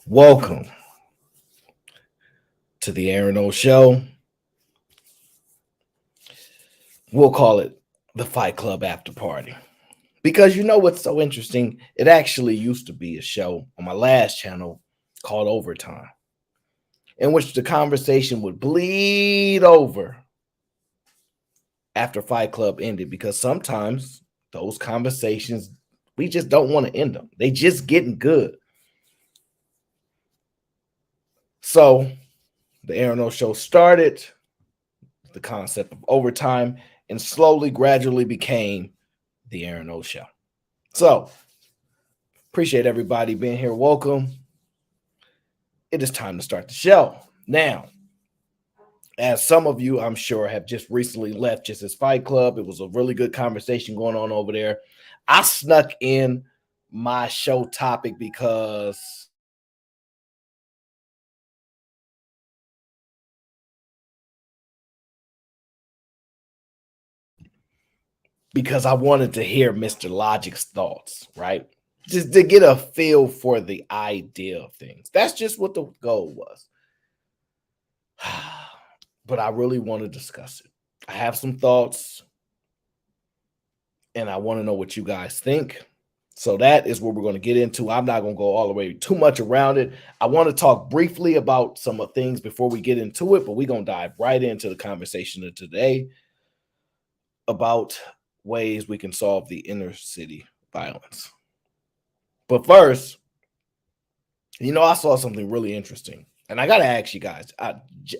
Welcome to the Aaron O Show. We'll call it the Fight Club After Party. Because you know what's so interesting? It actually used to be a show on my last channel called Overtime, in which the conversation would bleed over after Fight Club ended. Because sometimes those conversations, we just don't want to end them. They just getting good. So the Aaron O Show started the concept of overtime and slowly, gradually became the Aaron O Show. So, appreciate everybody being here. Welcome. It is time to start the show. Now, as some of you, I'm sure, have just recently left Just as Fight Club, it was a really good conversation going on over there. I snuck in my show topic because I wanted to hear Mr. Logic's thoughts, right? Just to get a feel for the idea of things. That's just what the goal was. But I really want to discuss it. I have some thoughts and I want to know what you guys think. So that is what we're going to get into. I'm not going to go all the way too much around it. I want to talk briefly about some of things before we get into it, but we're going to dive right into the conversation of today about ways we can solve the inner city violence. But first, I saw something really interesting. And I got to ask you guys,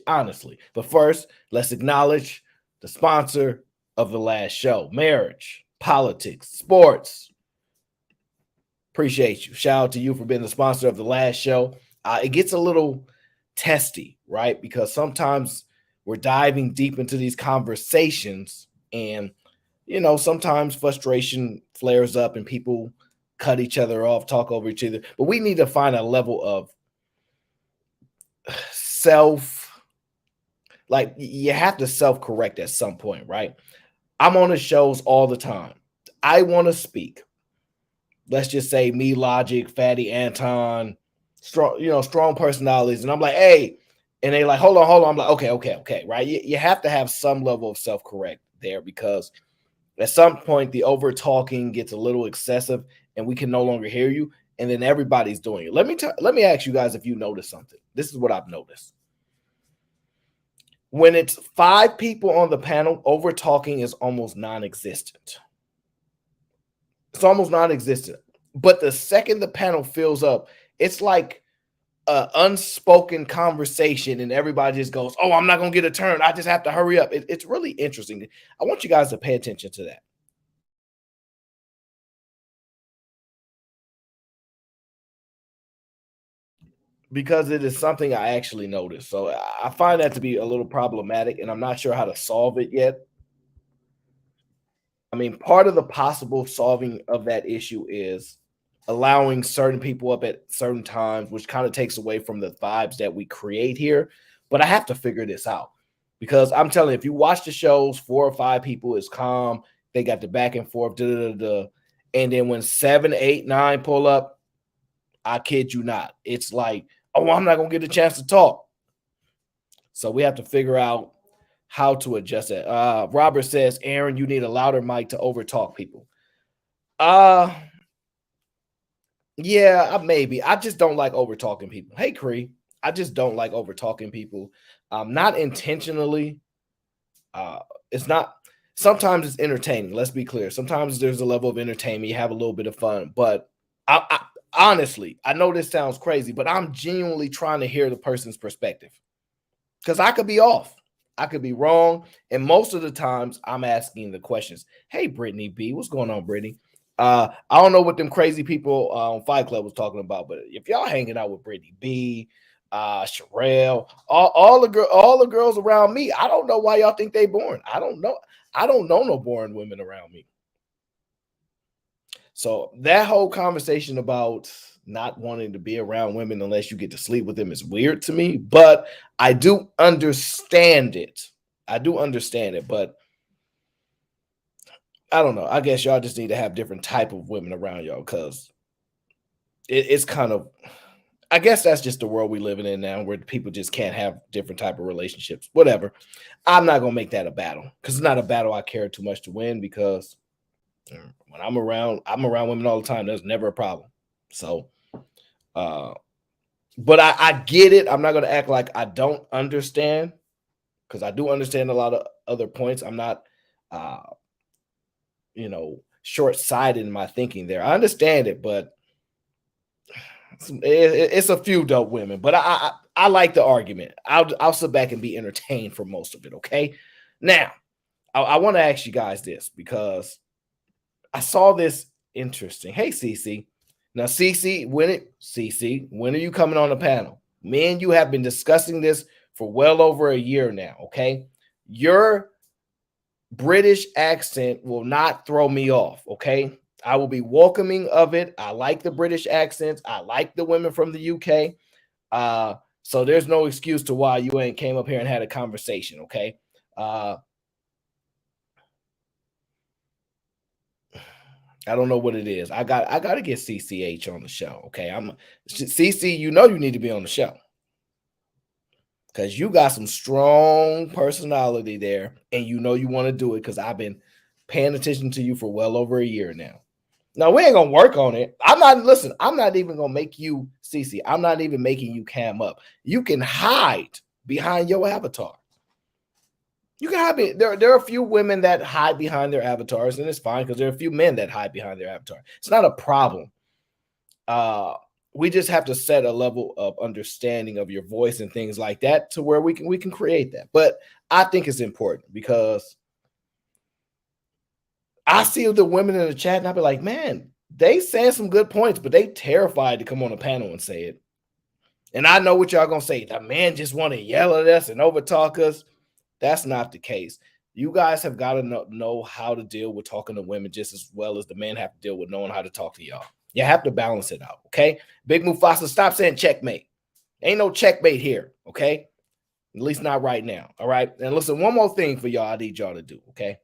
honestly. But first, let's acknowledge the sponsor of the last show: marriage, politics, sports. Appreciate you. Shout out to you for being the sponsor of the last show. It gets a little testy, right? Because sometimes we're diving deep into these conversations and, sometimes frustration flares up and people cut each other off, talk over each other. But we need to find a level of you have to self-correct at some point, right? I'm on the shows all the time. I want to speak. Let's just say me, Logic, Fatty, Anton, strong personalities. And I'm like, hey, and they like, hold on. I'm like, okay, right? You have to have some level of self-correct there because at some point the over talking gets a little excessive and we can no longer hear you. And then everybody's doing it. Let me ask you guys if you notice something. This is what I've noticed. When it's 5 people on the panel, over talking is almost non-existent. It's almost non-existent. But the second the panel fills up, it's like an unspoken conversation, and everybody just goes, "Oh, I'm not gonna get a turn. I just have to hurry up." It's really interesting. I want you guys to pay attention to that because it is something I actually noticed. So I find that to be a little problematic, and I'm not sure how to solve it yet. I mean, part of the possible solving of that issue is allowing certain people up at certain times, which kind of takes away from the vibes that we create here. But I have to figure this out because I'm telling you, if you watch the shows, 4 or 5 people is calm. They got the back and forth, and then when 7, 8, 9 pull up, I kid you not, it's like, oh, I'm not gonna get a chance to talk. So we have to figure out how to adjust it. Robert says, Aaron, you need a louder mic to overtalk people. Uh yeah, maybe. I just don't like over talking people. Hey, Cree. I just don't like over talking people. Not intentionally. Uh, it's not. Sometimes it's entertaining. Let's be clear. Sometimes there's a level of entertainment. You have a little bit of fun, but honestly, I know this sounds crazy, but I'm genuinely trying to hear the person's perspective because I could be off. I could be wrong. And most of the times I'm asking the questions. Hey, Brittany B, what's going on, Brittany? I don't know what them crazy people on Fight Club was talking about, but if y'all hanging out with Brittany B, Sherelle, all the girls around me, I don't know why y'all think they boring. I don't know. I don't know no boring women around me. So that whole conversation about not wanting to be around women unless you get to sleep with them is weird to me, but I do understand it. I do understand it, but I don't know. I guess y'all just need to have different type of women around y'all because it's kind of, I guess that's just the world we living in now, where people just can't have different type of relationships. Whatever. I'm not gonna make that a battle because it's not a battle I care too much to win. Because when I'm around women all the time. There's never a problem. So, uh, but I get it. I'm not gonna act like I don't understand because I do understand a lot of other points. I'm not, uh, short sighted in my thinking there. I understand it, but it's a few dope women, but I like the argument. I'll sit back and be entertained for most of it. Okay, now I want to ask you guys this because I saw this interesting. Hey, CC. Now, CC, when are you coming on the panel? Me and you have been discussing this for well over a year now. Okay, your British accent will not throw me off. Okay, I will be welcoming of it. I like the British accents. I like the women from the UK. So there's no excuse to why you ain't came up here and had a conversation. Okay. Uh, I don't know what it is. I got to get CCH on the show. Okay. I'm CC, you need to be on the show because you got some strong personality there and you want to do it because I've been paying attention to you for well over a year now. No, we ain't gonna work on it. I'm not even gonna make you CC. I'm not even making you cam up. You can hide behind your avatar. You can hide there are a few women that hide behind their avatars, and it's fine because there are a few men that hide behind their avatar. It's not a problem. Uh we just have to set a level of understanding of your voice and things like that to where we can create that. But I think it's important because I see the women in the chat and I'll be like, man, they saying some good points, but they terrified to come on a panel and say it. And I know what y'all gonna say. The men just want to yell at us and overtalk us. That's not the case. You guys have got to know how to deal with talking to women just as well as the men have to deal with knowing how to talk to y'all. You have to balance it out, okay? Big Mufasa, stop saying checkmate. Ain't no checkmate here, okay? At least not right now, all right? And listen, one more thing for y'all I need y'all to do, okay?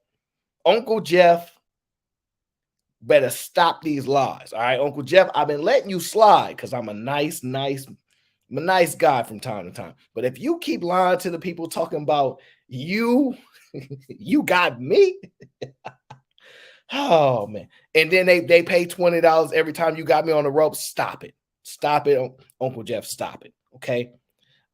Uncle Jeff better stop these lies. All right, Uncle Jeff, I've been letting you slide because I'm a nice guy from time to time. But if you keep lying to the people talking about you, you got me. Oh man. And then they pay $20 every time you got me on the rope. Stop it. Stop it, Uncle Jeff. Stop it. Okay.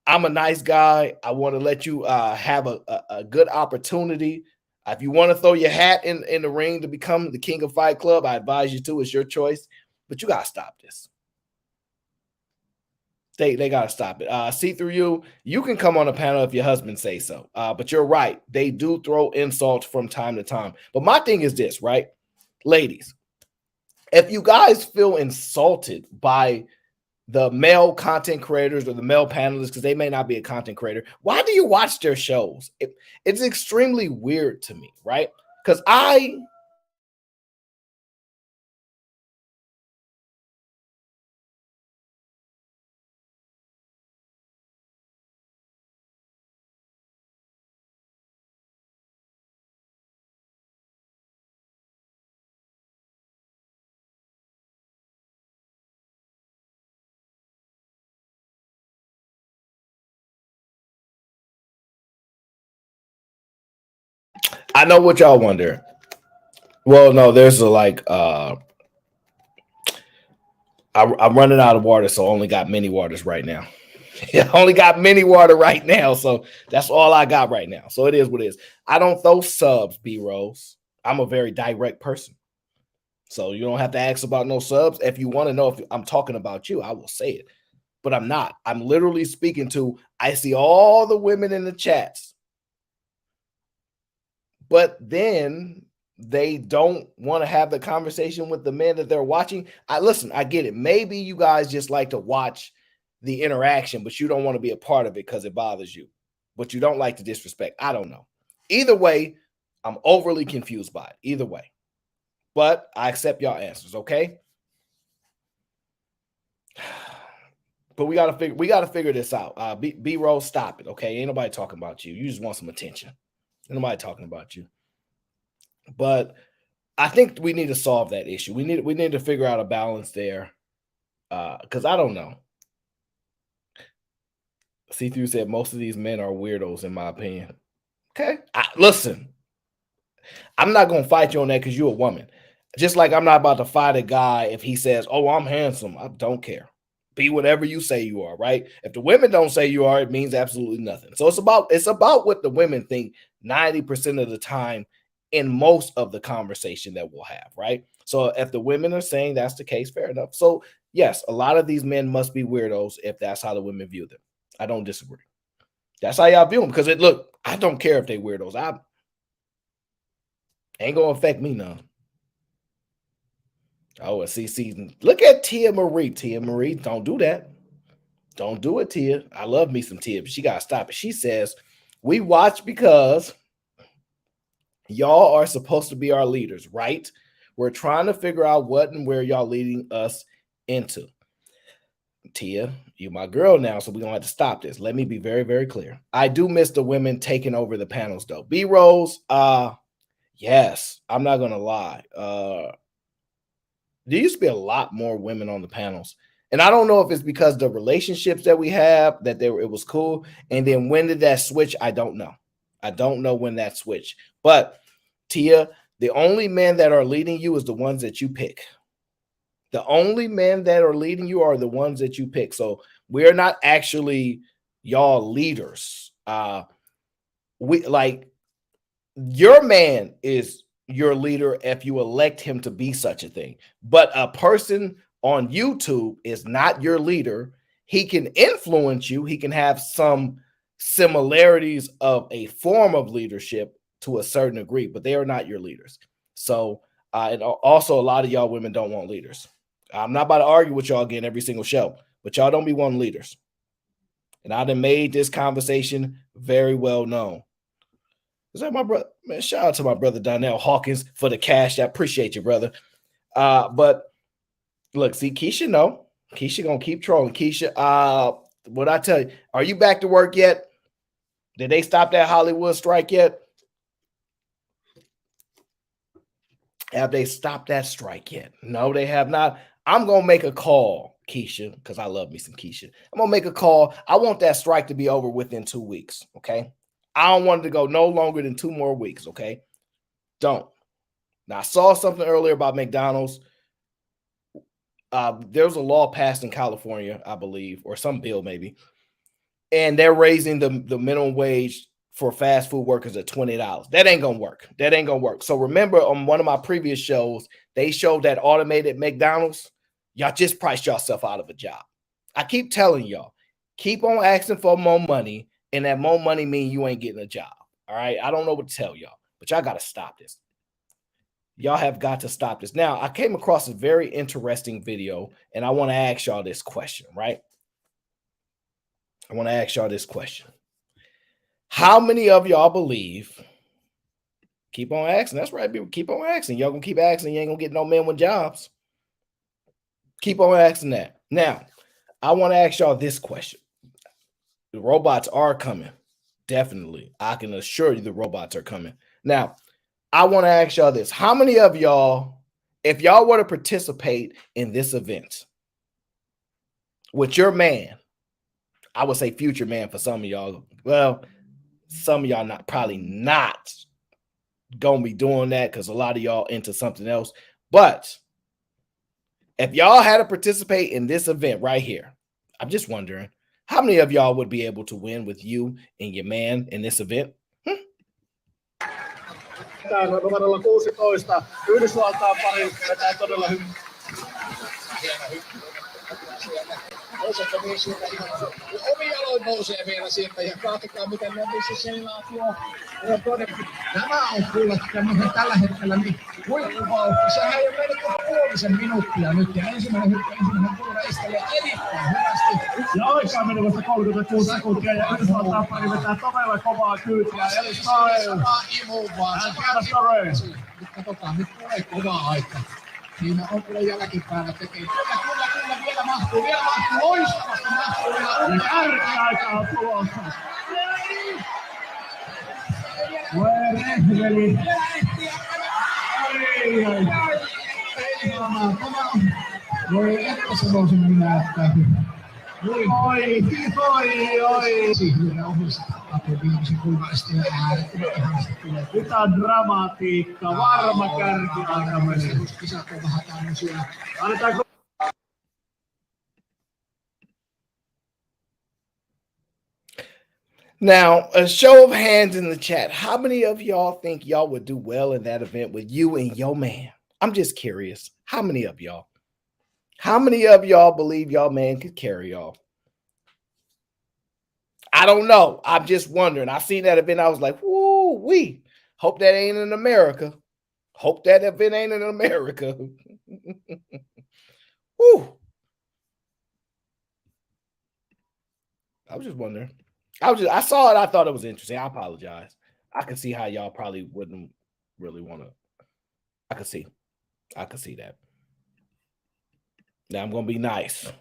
I'm a nice guy. I want to let you have a good opportunity. If you want to throw your hat in the ring to become the king of Fight Club, I advise you to. It's your choice. But you got to stop this. They got to stop it. See through you can come on a panel if your husband say so. But you're right. They do throw insults from time to time. But my thing is this, right? Ladies, if you guys feel insulted by the male content creators or the male panelists because they may not be a content creator, why do you watch their shows? It's extremely weird to me, right? Because I know what y'all wonder. Well, no, there's a I'm running out of water, so I only got mini waters right now. I only got mini water right now, so that's all I got right now. So it is what it is. I don't throw subs, B Rose. I'm a very direct person. So you don't have to ask about no subs. If you want to know if I'm talking about you, I will say it. But I'm not. I'm literally speaking to, I see all the women in the chats, but then they don't want to have the conversation with the men that they're watching. I get it. Maybe you guys just like to watch the interaction, but you don't want to be a part of it because it bothers you. But you don't like to disrespect. I don't know. Either way, I'm overly confused by it. Either way. But I accept y'all answers, okay? But we gotta figure this out. B roll, stop it, okay? Ain't nobody talking about you. You just want some attention. Ain't nobody talking about you. But I think we need to solve that issue. We need to figure out a balance there. Because I don't know. See-through said most of these men are weirdos, in my opinion. Okay, listen. I'm not gonna fight you on that because you're a woman. Just like I'm not about to fight a guy if he says, "Oh, I'm handsome." I don't care. Be whatever you say you are, right? If the women don't say you are, it means absolutely nothing. So it's about what the women think 90% of the time in most of the conversation that we'll have, right? So if the women are saying that's the case, fair enough. So yes, a lot of these men must be weirdos if that's how the women view them. I don't disagree. That's how y'all view them. Because I don't care if they weirdos. I ain't gonna affect me none. Oh, and see, look at Tia Marie. Tia Marie, don't do that. Don't do it, Tia. I love me some Tia, but she gotta stop it. She says, "We watch because y'all are supposed to be our leaders, right? We're trying to figure out what and where y'all leading us into." Tia, you my girl now, so we're gonna have to stop this. Let me be very, very clear. I do miss the women taking over the panels, though. B Rose, yes, I'm not gonna lie. There used to be a lot more women on the panels. And I don't know if it's because the relationships that we have that it was cool. And then when did that switch? I don't know. I don't know when that switched. But Tia, the only men that are leading you is the ones that you pick. The only men that are leading you are the ones that you pick. So we're not actually y'all leaders. We like your man is your leader if you elect him to be such a thing. But a person on YouTube is not your leader. He can influence you. He can have some similarities of a form of leadership to a certain degree, but they are not your leaders. So, and also a lot of y'all women don't want leaders. I'm not about to argue with y'all again every single show, but y'all don't be wanting leaders. And I done made this conversation very well known. Is that my brother? Man, shout out to my brother Donnell Hawkins for the cash. I appreciate you, brother. But look, see, Keisha, no. Keisha gonna keep trolling. Keisha, what I tell you, are you back to work yet? Did they stop that Hollywood strike yet? Have they stopped that strike yet? No, they have not. I'm gonna make a call, Keisha, because I love me some Keisha. I'm gonna make a call. I want that strike to be over within 2 weeks. Okay. I don't want it to go no longer than 2 more weeks. Okay. Don't. Now, I saw something earlier about McDonald's. There's a law passed in California, I believe, or some bill maybe, and they're raising the minimum wage for fast food workers at $20. That ain't gonna work. That ain't gonna work. So remember, on one of my previous shows, they showed that automated McDonald's. Y'all just priced yourself out of a job. I keep telling y'all, keep on asking for more money, and that more money mean you ain't getting a job. All right. I don't know what to tell y'all, but y'all got to stop this. Y'all have got to stop this. Now, I came across a very interesting video, and I want to ask y'all this question, right? I want to ask y'all this question. How many of y'all believe? Keep on asking. That's right, people. Keep on asking. Y'all gonna keep asking. You ain't gonna get no men with jobs. Keep on asking that. Now, I want to ask y'all this question. The robots are coming. Definitely. I can assure you the robots are coming. Now, I want to ask y'all this. How many of y'all, if y'all were to participate in this event with your man, I would say future man for some of y'all. Well, some of y'all probably not gonna be doing that because a lot of y'all into something else. But if y'all had to participate in this event right here, I'm just wondering how many of y'all would be able to win with you and your man in this event? Numerolla 16. Yhdysvaltain pari vetää todella hyvin. Toisaalta myös sieltä ihan omin jaloin nousee vielä sieltä ja katsotaan miten ne seilaa tuo nämä on kuullut tämmöisen tällä hetkellä niin huippuvauhti. Sehän ei ole mennyt puolisen minuuttia nyt ja ensimmäinen puolella istelee erittäin hyvästi. Ja aikaa meni vasta 36 sekuntia ja Yhdysvaltain pari vetää todella kovaa kyytiä. Eli sama imu vaan. Nyt katsotaan, nyt tulee kovaa aikaa. Siinä on kyllä jälkin päällä tekee. Kyllä, vielä mahtuu, loistavasti mahtuu. Ja kärkiaika on tulossa. Voi rehveli. Voi että sanoisin minä, että oi. Siinä ohjelmassa tapahtuu viimeisen kuukaudesta ja äärettömän ihanasti tulee. Mitä dramatiikka, varma kärki aika menee. Kisat on vähän tämmöisiä. Annetaanko? Now, a show of hands in the chat. How many of y'all think y'all would do well in that event with you and your man? I'm just curious. How many of y'all? How many of y'all believe y'all man could carry y'all? I don't know. I'm just wondering. I seen that event. I was like, woo wee. Hope that ain't in America. Hope that event ain't in America. Woo. I was just wondering. I saw it. I thought it was interesting. I apologize. I can see how y'all probably wouldn't really want to. I could see that. Now I'm gonna be nice.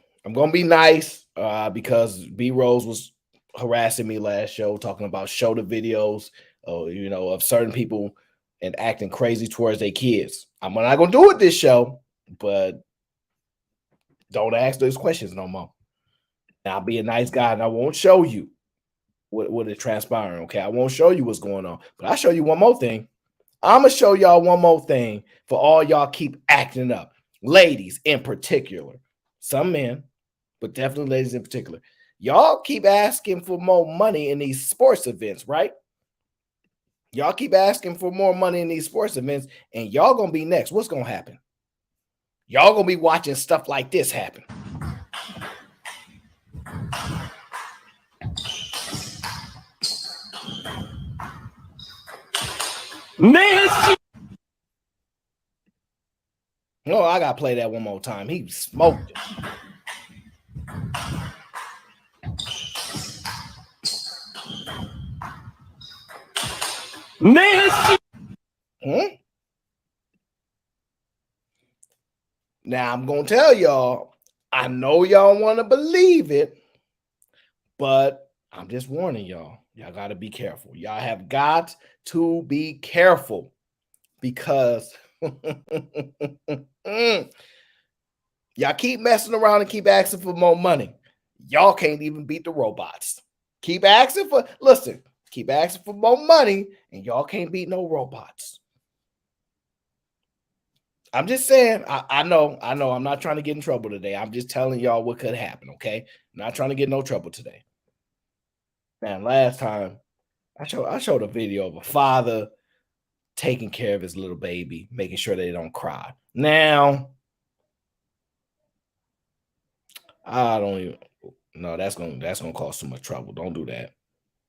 Because B Rose was harassing me last show, talking about show the videos, of certain people and acting crazy towards their kids. I'm not gonna do it this show, but don't ask those questions no more. And I'll be a nice guy and I won't show you what is transpiring. Okay, I won't show you what's going on, but I'll show you one more thing. I'm gonna show y'all one more thing for all y'all keep acting up, ladies in particular, some men, but definitely ladies in particular. Y'all keep asking for more money in these sports events, right? Y'all keep asking for more money in these sports events, and y'all gonna be next. What's gonna happen? Y'all gonna be watching stuff like this happen. Nasty. No, I gotta play that one more time. He smoked it. Nasty. Now I'm gonna tell y'all, I know y'all want to believe it, but I'm just warning y'all. Y'all got to be careful. Y'all have got to be careful because y'all keep messing around and keep asking for more money. Y'all can't even beat the robots. Keep asking for more money and y'all can't beat no robots. I'm just saying, I know. I'm not trying to get in trouble today. I'm just telling y'all what could happen, okay? I'm not trying to get in no trouble today. Man, last time I showed a video of a father taking care of his little baby, making sure they don't cry. Now, I don't even. No, that's gonna cause too much trouble. Don't do that.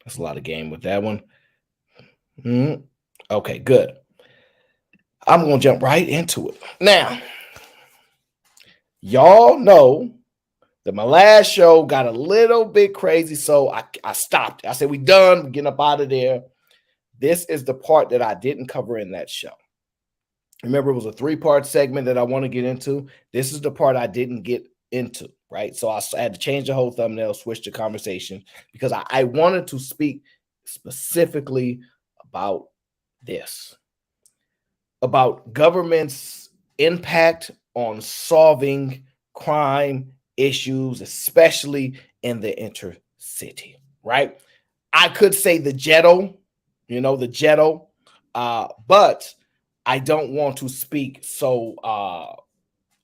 That's a lot of game with that one. Okay, good. I'm gonna jump right into it. Now, y'all know that my last show got a little bit crazy, so I stopped. I said, we done. We're getting up out of there. This is the part that I didn't cover in that show. Remember, it was a 3-part segment that I want to get into. This is the part I didn't get into, right? So I had to change the whole thumbnail, switch the conversation, because I wanted to speak specifically about this, about government's impact on solving crime issues, especially in the intercity, right? I could say the ghetto, but I don't want to speak so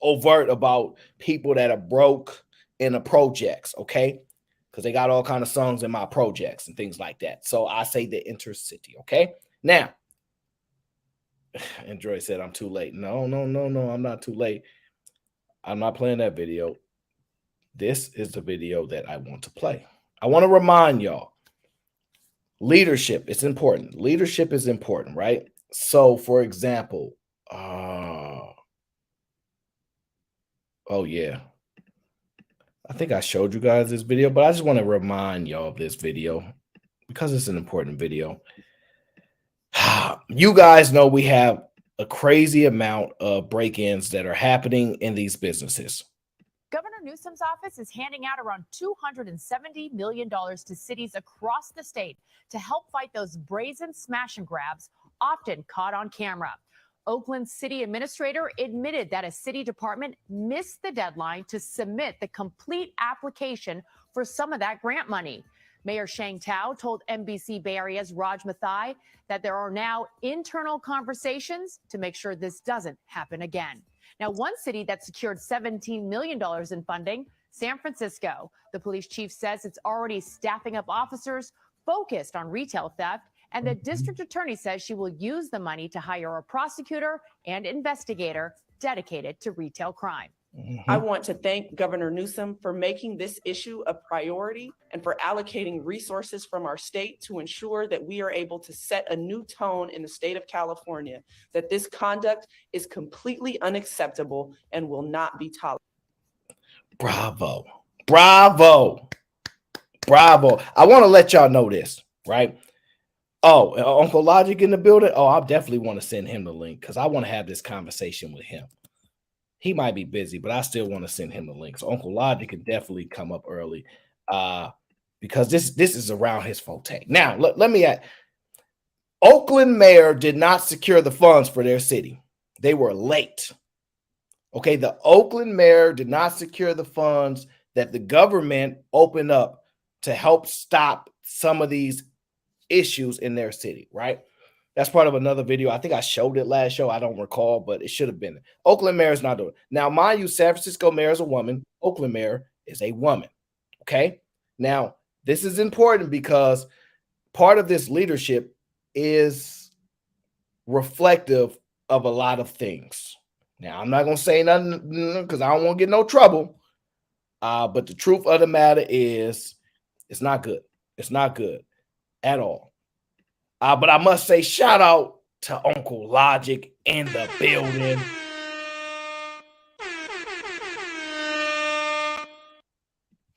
overt about people that are broke in the projects, okay? Because they got all kind of songs in my projects and things like that. So I say the intercity, okay? Now, and Joy said, I'm too late. No, I'm not too late. I'm not playing that video. This is the video that I want to play. I want to remind y'all, leadership is important. Leadership is important, right? So, for example, oh yeah, I think I showed you guys this video, but I just want to remind y'all of this video because it's an important video. You guys know we have a crazy amount of break-ins that are happening in these businesses. Governor Newsom's office is handing out around $270 million to cities across the state to help fight those brazen smash and grabs, often caught on camera. Oakland city administrator admitted that a city department missed the deadline to submit the complete application for some of that grant money. Mayor Shang Tao told NBC Bay Area's Raj Mathai that there are now internal conversations to make sure this doesn't happen again. Now, one city that secured $17 million in funding, San Francisco. The police chief says it's already staffing up officers focused on retail theft, and the district attorney says she will use the money to hire a prosecutor and investigator dedicated to retail crime. I want to thank Governor Newsom for making this issue a priority and for allocating resources from our state to ensure that we are able to set a new tone in the state of California, that this conduct is completely unacceptable and will not be tolerated. Bravo. Bravo. Bravo. I want to let y'all know this, right? Oh, Uncle Logic in the building? Oh, I definitely want to send him the link because I want to have this conversation with him. He might be busy, but I still want to send him the link. So Uncle Logic can definitely come up early because this is around his forte. Now, let me add. Oakland mayor did not secure the funds for their city. They were late. Okay, the Oakland mayor did not secure the funds that the government opened up to help stop some of these issues in their city, right? That's part of another video. I think I showed it last show. I don't recall, but it should have been. Oakland mayor is not doing it. Now, mind you, San Francisco mayor is a woman. Oakland mayor is a woman, okay? Now, this is important because part of this leadership is reflective of a lot of things. Now, I'm not going to say nothing because I don't want to get no trouble, but the truth of the matter is it's not good. It's not good at all. But I must say, shout out to Uncle Logic in the building.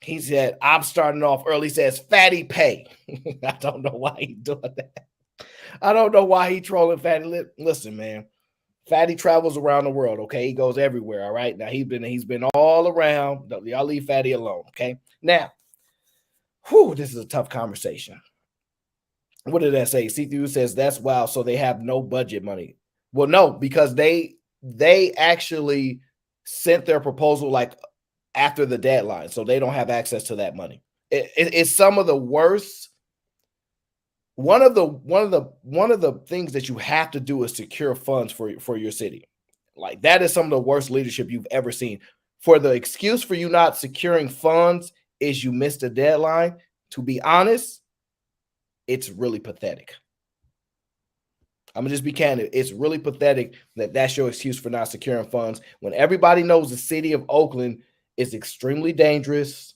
He said, I'm starting off early. He says, fatty pay. I don't know why he's doing that. I don't know why he's trolling Fatty. Listen, man. Fatty travels around the world, okay? He goes everywhere, all right? Now, he's been all around. Y'all leave Fatty alone, okay? Now, this is a tough conversation. What did that say? C3 says that's wild. So they have no budget money. Well, no, because they actually sent their proposal like after the deadline, so they don't have access to that money. It's some of the worst. One of the things that you have to do is secure funds for your city. Like that is some of the worst leadership you've ever seen. For the excuse for you not securing funds is you missed a deadline. To be honest, it's really pathetic. I'm gonna just be candid. It's really pathetic that that's your excuse for not securing funds when everybody knows the city of Oakland is extremely dangerous,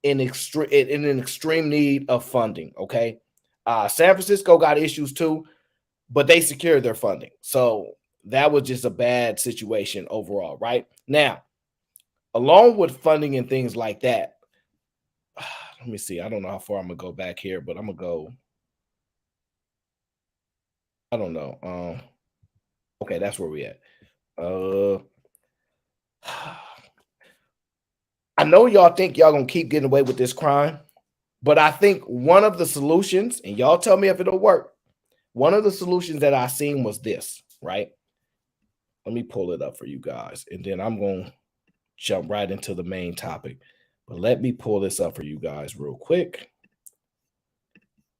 in an extreme need of funding. Okay, San Francisco got issues too, but they secured their funding, so that was just a bad situation overall. Right now, along with funding and things like that, let me see. I don't know how far I'm gonna go back here, but I'm gonna go. I don't know. Okay, that's where we at. I know y'all think y'all gonna keep getting away with this crime, but I think one of the solutions, and y'all tell me if it'll work. One of the solutions that I seen was this, right? Let me pull it up for you guys, and then I'm gonna jump right into the main topic. But let me pull this up for you guys real quick.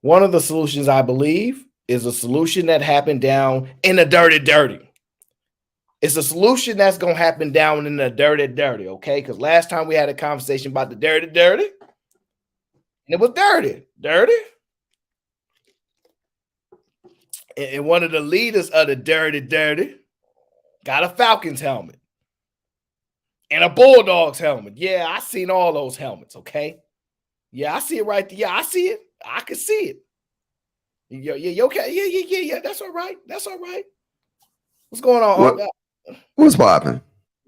One of the solutions, I believe, is a solution that happened down in the dirty. It's a solution that's going to happen down in the dirty, okay? Because last time we had a conversation about the dirty, and it was dirty. And one of the leaders of the dirty got a Falcons helmet and a Bulldogs helmet. Yeah, I seen all those helmets, okay? Yeah, I see it right there. Yeah, I see it. I can see it. Yeah, okay. Yeah. That's all right. What's going on? What's popping?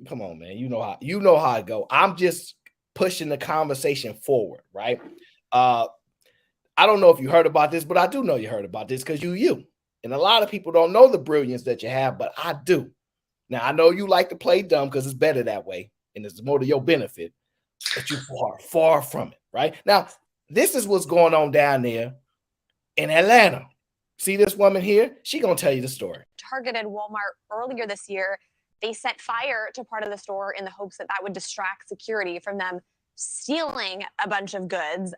Come on, man. You know how it go. I'm just pushing the conversation forward, right? I don't know if you heard about this, but I do know you heard about this because you. And a lot of people don't know the brilliance that you have, but I do. Now, I know you like to play dumb because it's better that way, and it's more to your benefit, but you're far from it, right? Now, this is what's going on down there in Atlanta. See this woman here? She gonna tell you the story. Targeted Walmart earlier this year. They set fire to part of the store in the hopes that would distract security from them stealing a bunch of goods.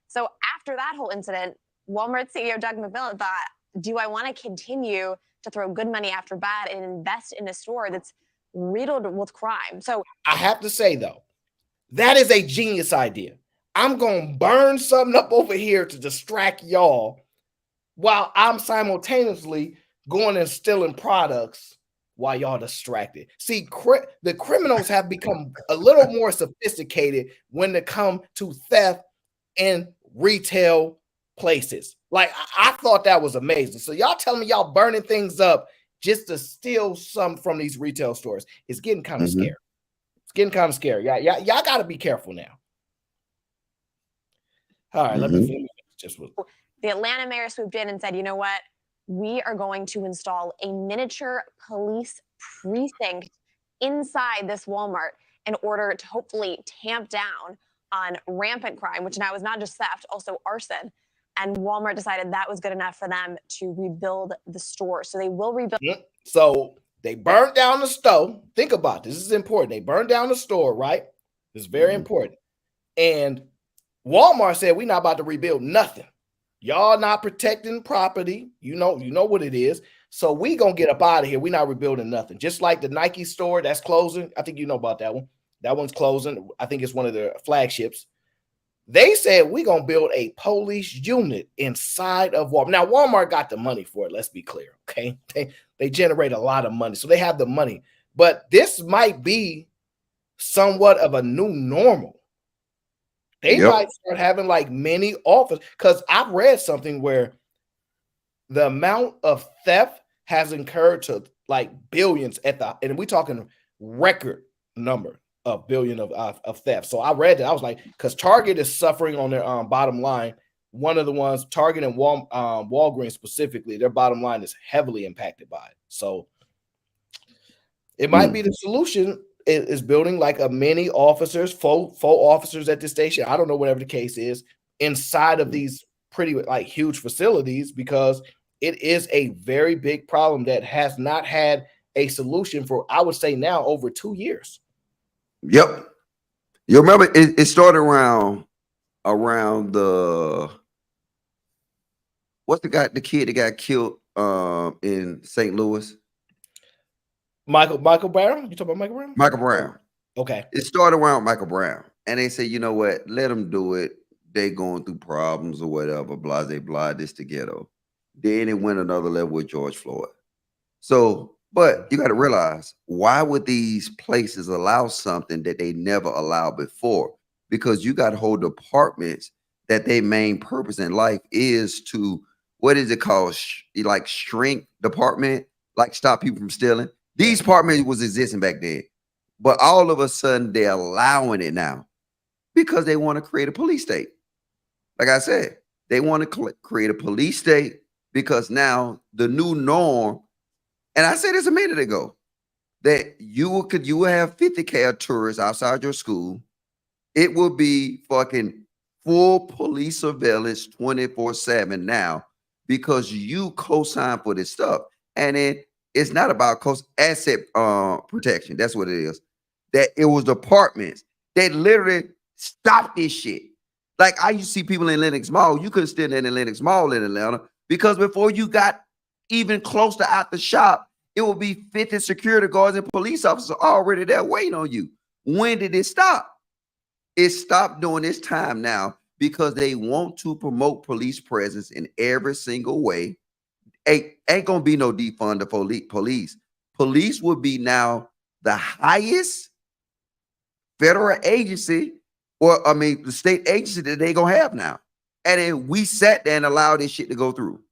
So after that whole incident, Walmart CEO Doug McMillon thought, do I want to continue to throw good money after bad and invest in a store that's riddled with crime? So I have to say, though, that is a genius idea. I'm going to burn something up over here to distract y'all while I'm simultaneously going and stealing products while y'all distracted. See, the criminals have become a little more sophisticated when it comes to theft in retail places. Like, I thought that was amazing. So y'all telling me y'all burning things up just to steal some from these retail stores. It's getting kind of scary. It's getting kind of scary. Y'all got to be careful now. All right, let me finish just with. The Atlanta mayor swooped in and said, you know what? We are going to install a miniature police precinct inside this Walmart in order to hopefully tamp down on rampant crime, which now is not just theft, also arson. And Walmart decided that was good enough for them to rebuild the store. So they will rebuild. So they burned down the store. Think about this. This is important. They burned down the store, right? It's very important. And Walmart said, we're not about to rebuild nothing. Y'all not protecting property. You know what it is. So we gonna get up out of here. We're not rebuilding nothing. Just like the Nike store that's closing. I think you know about that one. That one's closing. I think it's one of their flagships. They said we're gonna build a police unit inside of Walmart. Now, Walmart got the money for it. Let's be clear. Okay. They generate a lot of money. So they have the money. But this might be somewhat of a new normal. They might start having like many offices, because I've read something where the amount of theft has incurred to like billions and we're talking record number of billion of theft. So I read that. I was like, because Target is suffering on their bottom line. One of the ones, Target and Walgreens specifically, their bottom line is heavily impacted by it. So it might be the solution. Is building like a mini officers, faux officers at the station. I don't know, whatever the case is, inside of these pretty like huge facilities, because it is a very big problem that has not had a solution for, I would say now, over 2 years. Yep. You remember it started around the what's the kid that got killed in St. Louis? Michael Brown? You talking about Michael Brown? Michael Brown. Okay. It started around Michael Brown. And they say, you know what? Let them do it. They going through problems or whatever. Blah, blah, this the ghetto. Then it went another level with George Floyd. So, but you got to realize, why would these places allow something that they never allowed before? Because you got whole departments that their main purpose in life is to, what is it called? Like shrink department, like stop people from stealing. These departments was existing back then, but all of a sudden they're allowing it now because they want to create a police state. Like I said, they want to create a police state because now the new norm, and I said this a minute ago, that you will have 50K of tourists outside your school. It will be fucking full police surveillance 24/7 now because you co-sign for this stuff. And then it's not about asset protection. That's what it is. That it was departments that literally stopped this shit. Like I used to see people in Lenox Mall. You couldn't stand in the Lenox Mall in Atlanta because before you got even close to out the shop, it would be 50 security guards and police officers already there waiting on you. When did it stop? It stopped during this time now because they want to promote police presence in every single way. Ain't gonna be no defund of police. Police would be now the highest federal agency, or I mean the state agency that they gonna have now. And then we sat there and allowed this shit to go through.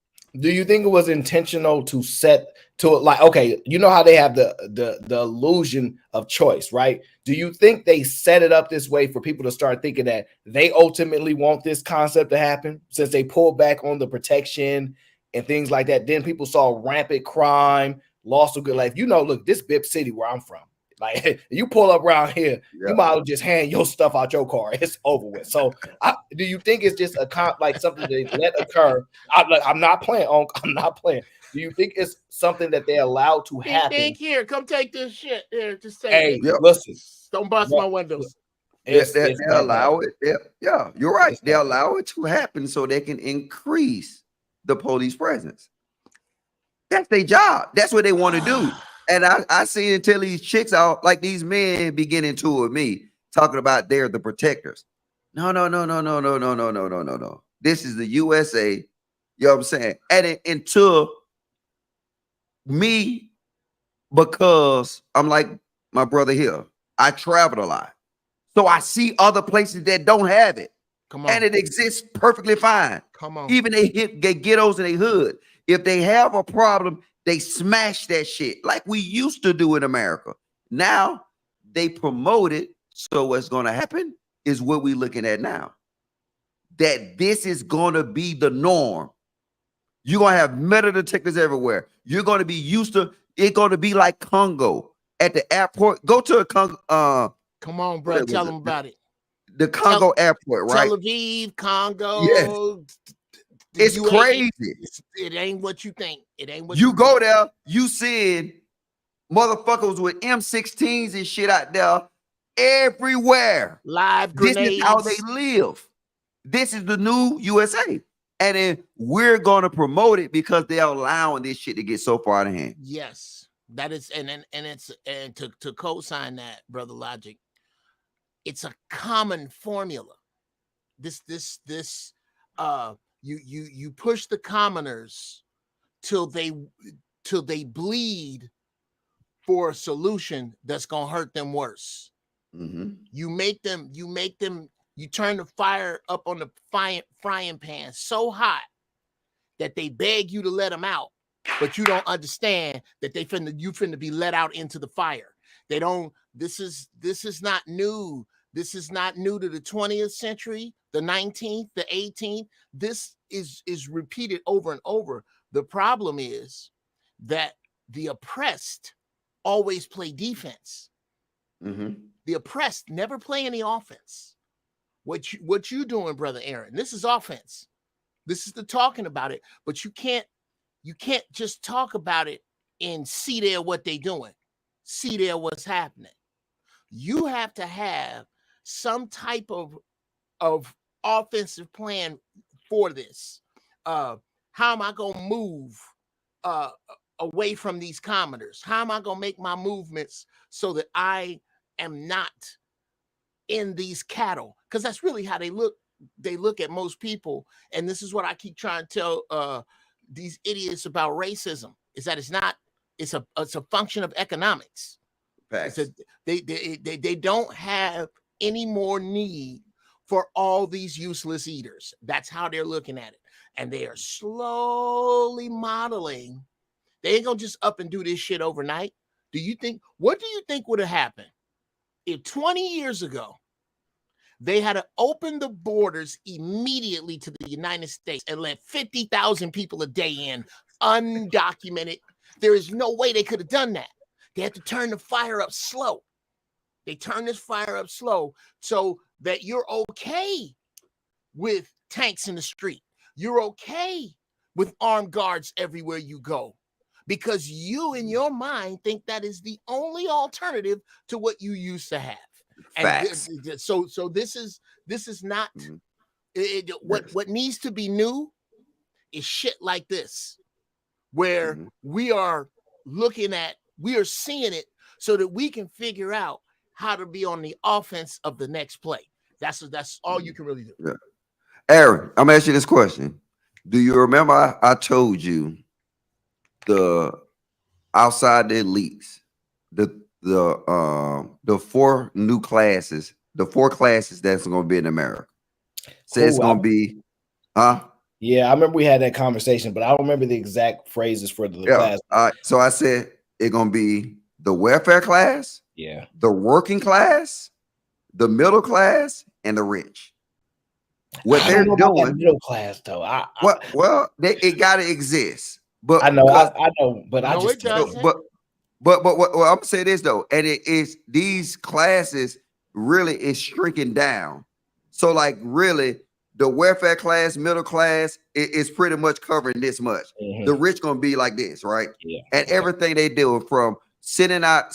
Do you think it was intentional to set to it, like, okay, you know how they have the illusion of choice, right? Do you think they set it up this way for people to start thinking that they ultimately want this concept to happen, since they pulled back on the protection and things like that? Then people saw rampant crime, loss of good life. You know, look, this BIP City where I'm from, Like you pull up around here, Yeah. you might as well just hand your stuff out your car. It's over with. So, do you think it's just like something they let occur? I'm not playing. I'm not playing. Do you think it's something that they allow to happen? Think here, come take this shit. Here, just take Hey, it. Yep. listen, Don't bust my windows. They it's not allow that. it. Yeah, you're right. It's They not allow it to happen so they can increase the police presence. That's their job. That's what they want to do. And I see it until these chicks out, like these men beginning to with me, talking about they're the protectors. No. This is the USA. You know what I'm saying? And until me, because I'm like my brother here, I traveled a lot. So I see other places that don't have it. Come on. And it exists perfectly fine. Come on. Even they ghettos in their hood. If they have a problem, they smash that shit like we used to do in America. Now they promote it. So what's going to happen is what we're looking at now. That this is going to be the norm. You're going to have metal detectors everywhere. You're going to be used to it. Going to be like Congo at the airport. Go to a Congo. Come on, bro. Tell them about it. The Congo airport, right? Tel Aviv, Congo. Yes. It's crazy. It ain't what you think. It ain't what you go there. You seeing motherfuckers with M16s and shit out there everywhere. Live grenades. This is how they live. This is the new USA. And then we're gonna promote it because they're allowing this shit to get so far out of hand. Yes, that is, and to co-sign that, Brother Logic, it's a common formula. You push the commoners till they bleed for a solution that's gonna hurt them worse. Mm-hmm. You turn the fire up on the frying pan so hot that they beg you to let them out, but you don't understand that you finna be let out into the fire. They don't. This is not new. This is not new to the 20th century, the 19th, the 18th. This is repeated over and over. The problem is that the oppressed always play defense. Mm-hmm. The oppressed never play any offense. What you doing, Brother Aaron? This is offense. This is the talking about it, but you can't just talk about it and see there what they doing. See there what's happening. You have to have some type of offensive plan for this. How am I going to move away from these commoners? How am I going to make my movements so that I am not in these cattle? Because that's really how they look. They look at most people, and this is what I keep trying to tell these idiots about racism: is that it's a function of economics. Facts. They don't have any more need for all these useless eaters. That's how they're looking at it, and they are slowly modeling. They ain't gonna just up and do this shit overnight. What do you think would have happened if 20 years ago they had to open the borders immediately to the United States and let 50,000 people a day in, undocumented? There is no way they could have done that. They had to turn the fire up slow. They turn this fire up slow so that you're okay with tanks in the street. You're okay with armed guards everywhere you go, because you in your mind think that is the only alternative to what you used to have. Facts. And so this is not what needs to be new is shit like this, where we are seeing it so that we can figure out how to be on the offense of the next play. That's all you can really do. Yeah. Aaron, I'm asking you this question. Do you remember I told you the outside the elites, the four new classes, the four classes that's going to be in America? So it's going to be, Yeah, I remember we had that conversation, but I don't remember the exact phrases for the class. So I said it's going to be the welfare class, the working class, the middle class, and the rich. What they're doing, middle class though. It got to exist. But I know, but But what I'm gonna say this though, and it is these classes really is shrinking down. So like really, the welfare class, middle class, is pretty much covering this much. The rich gonna be like this, right? Yeah. And everything they do from sending out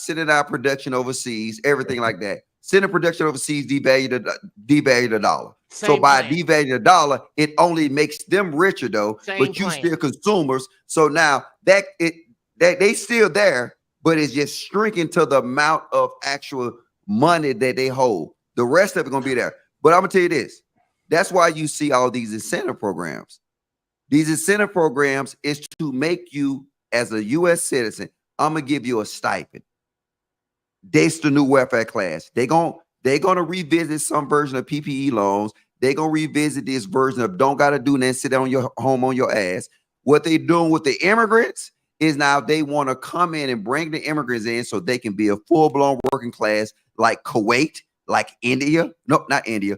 production overseas, everything like that. Sending production overseas devalue the dollar. So Same by plan. devaluing the dollar, it only makes them richer though, Same but you plan. still consumers. So now that they still there, but it's just shrinking to the amount of actual money that they hold. The rest of it gonna be there. But I'm gonna tell you this. That's why you see all these incentive programs. These incentive programs is to make you, as a U.S. citizen, I'm gonna give you a stipend. That's the new welfare class. They're gonna revisit some version of PPE loans. They're gonna revisit this version of don't gotta do nothing, sit on your home on your ass. What they doing with the immigrants is now they want to come in and bring the immigrants in so they can be a full-blown working class like Kuwait, like India. No, not India.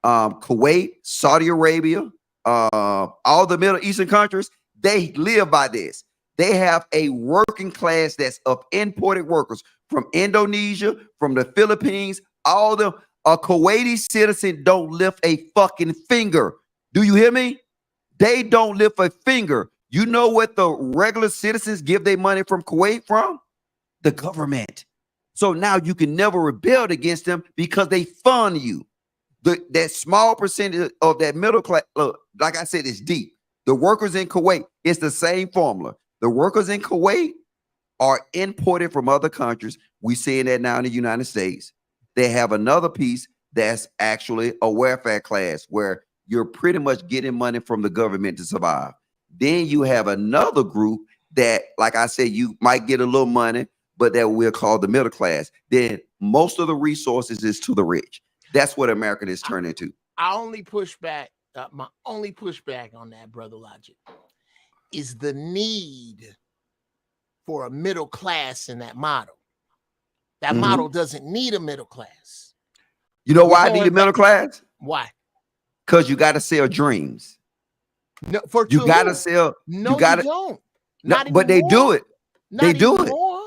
Kuwait, Saudi Arabia, all the Middle Eastern countries, they live by this. They have a working class that's of imported workers from Indonesia, from the Philippines, all the a Kuwaiti citizen don't lift a fucking finger. Do you hear me? They don't lift a finger. You know what the regular citizens give their money from Kuwait from? The government. So now you can never rebel against them because they fund you. That small percentage of that middle class, look, like I said, it's deep. The workers in Kuwait, it's the same formula. The workers in Kuwait are imported from other countries. We're seeing that now in the United States. They have another piece that's actually a welfare class where you're pretty much getting money from the government to survive. Then you have another group that, like I said, you might get a little money, but that we'll call the middle class. Then most of the resources is to the rich. That's what America is turning to. I only push back. My only pushback on that, Brother Logic, is the need for a middle class in that model. That model doesn't need a middle class. You know why I need a middle class? Why? Because you got to sell dreams. No, for you got to sell. No, you got to. Don't. No, not but anymore. they do it. Not they do anymore.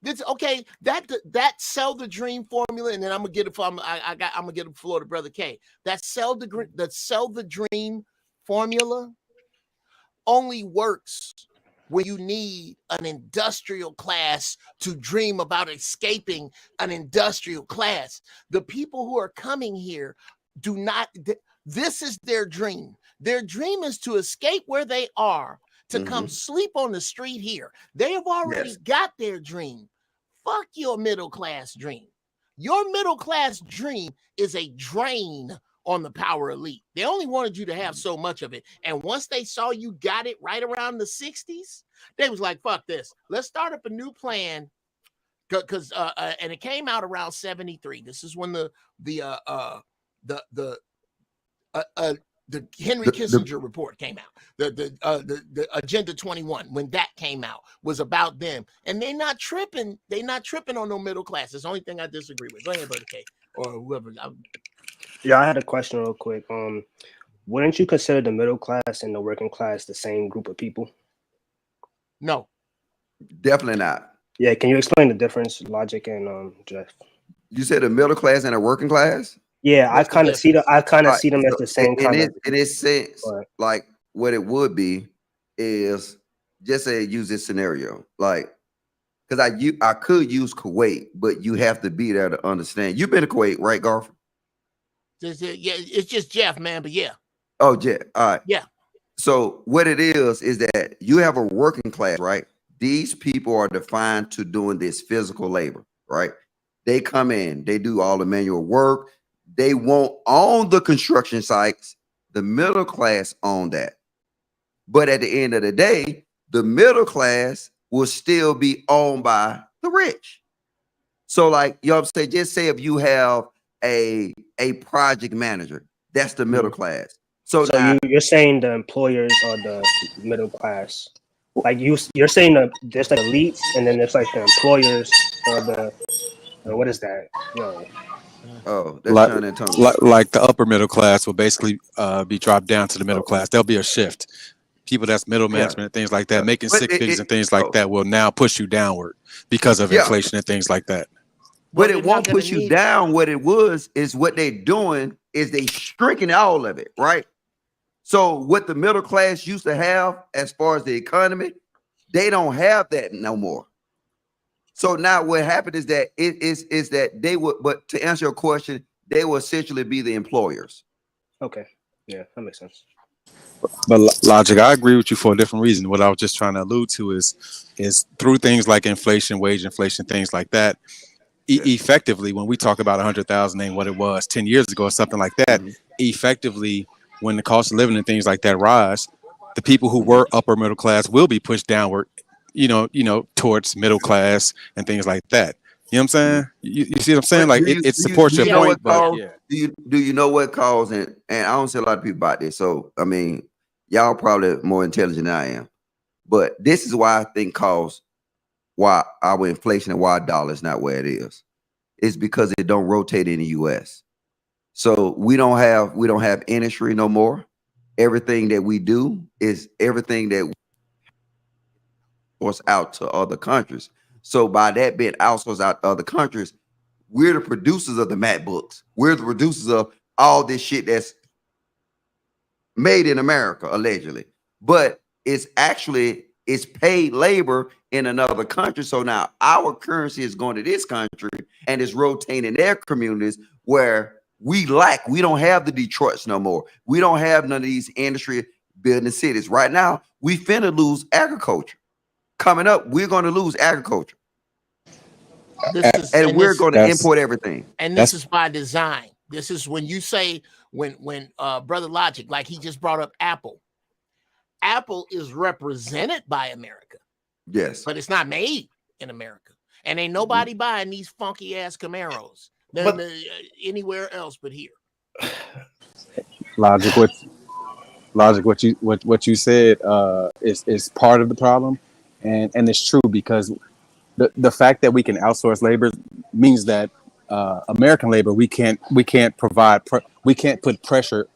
This okay. That sell the dream formula, and then I'm gonna get it from I'm gonna get it for the Brother K. That sell the dream formula only works when you need an industrial class to dream about escaping an industrial class. The people who are coming here do not. This is their dream. Their dream is to escape where they are, to come sleep on the street here. They have already got their dream. Fuck your middle class dream. Your middle class dream is a drain on the power elite. They only wanted you to have so much of it. And once they saw you got it right around the 60s, they was like, fuck this. Let's start up a new plan. Because and it came out around 73. This is when the Henry Kissinger report came out. The Agenda 21, when that came out, was about them. And they're not tripping. They're not tripping on no middle class. That's the only thing I disagree with. Go ahead, Brother K, or whoever. Yeah, I had a question real quick. Wouldn't you consider the middle class and the working class the same group of people? No. Definitely not. Yeah, can you explain the difference, Logic and Jeff? You said a middle class and a working class? Yeah, I kind of see them as the same kind of. In its sense, like what it would be is just say use this scenario, like because I could use Kuwait, but you have to be there to understand. You've been to Kuwait, right, Garth? Yeah, it's just Jeff, man. But yeah. Oh, Jeff. All right. Yeah. So what it is that you have a working class, right? These people are defined to doing this physical labor, right? They come in, they do all the manual work. They won't own the construction sites. The middle class own that. But at the end of the day, the middle class will still be owned by the rich. So like, you know what I'm saying? Just say if you have a project manager, that's the middle class. So now, you're saying the employers are the middle class. Like you're saying that there's like elites, and then there's like the employers or the what is that? No. Oh, that's like the upper middle class will basically be dropped down to the middle class. There'll be a shift. people that's middle management and things like that, making But six figures and things like that will now push you downward because of inflation and things like that. But they're it not won't gonna push you need- down. What it was is what they're doing is they shrinking all of it, right? So what the middle class used to have as far as the economy, they don't have that no more. So now what happened is that is that they would, but to answer your question, they will essentially be the employers. Okay. Yeah, that makes sense. But Logic, I agree with you for a different reason. What I was just trying to allude to is through things like inflation, wage inflation, things like that. Effectively, when we talk about 100,000 ain't what it was 10 years ago or something like that, effectively, when the cost of living and things like that rise, the people who were upper middle class will be pushed downward, towards middle class and things like that. You know what I'm saying? You see what I'm saying? Like it supports your point, but yeah. Do you know what caused it? And I don't see a lot of people about this. So I mean, y'all probably more intelligent than I am. But this is why I think caused why our inflation and why our dollar is not where it is. It's because it don't rotate in the US. So we don't have industry no more. Everything that we do is everything that was out to other countries. So by that being outsourced out to other countries, we're the producers of the MacBooks. We're the producers of all this shit that's made in America, allegedly. But it's paid labor in another country. So now our currency is going to this country and it's rotating their communities where we don't have the Detroits no more. We don't have none of these industry building cities. Right now, we finna lose agriculture. Coming up, we're going to lose agriculture. And we're going to import everything. And this is by design. This is when you say, when Brother Logic, like he just brought up Apple. Apple is represented by America. Yes. But it's not made in America. And ain't nobody buying these funky ass Camaros anywhere else but here. Logic, what you said is part of the problem, and it's true because the fact that we can outsource labor means that American labor we can't provide we can't put pressure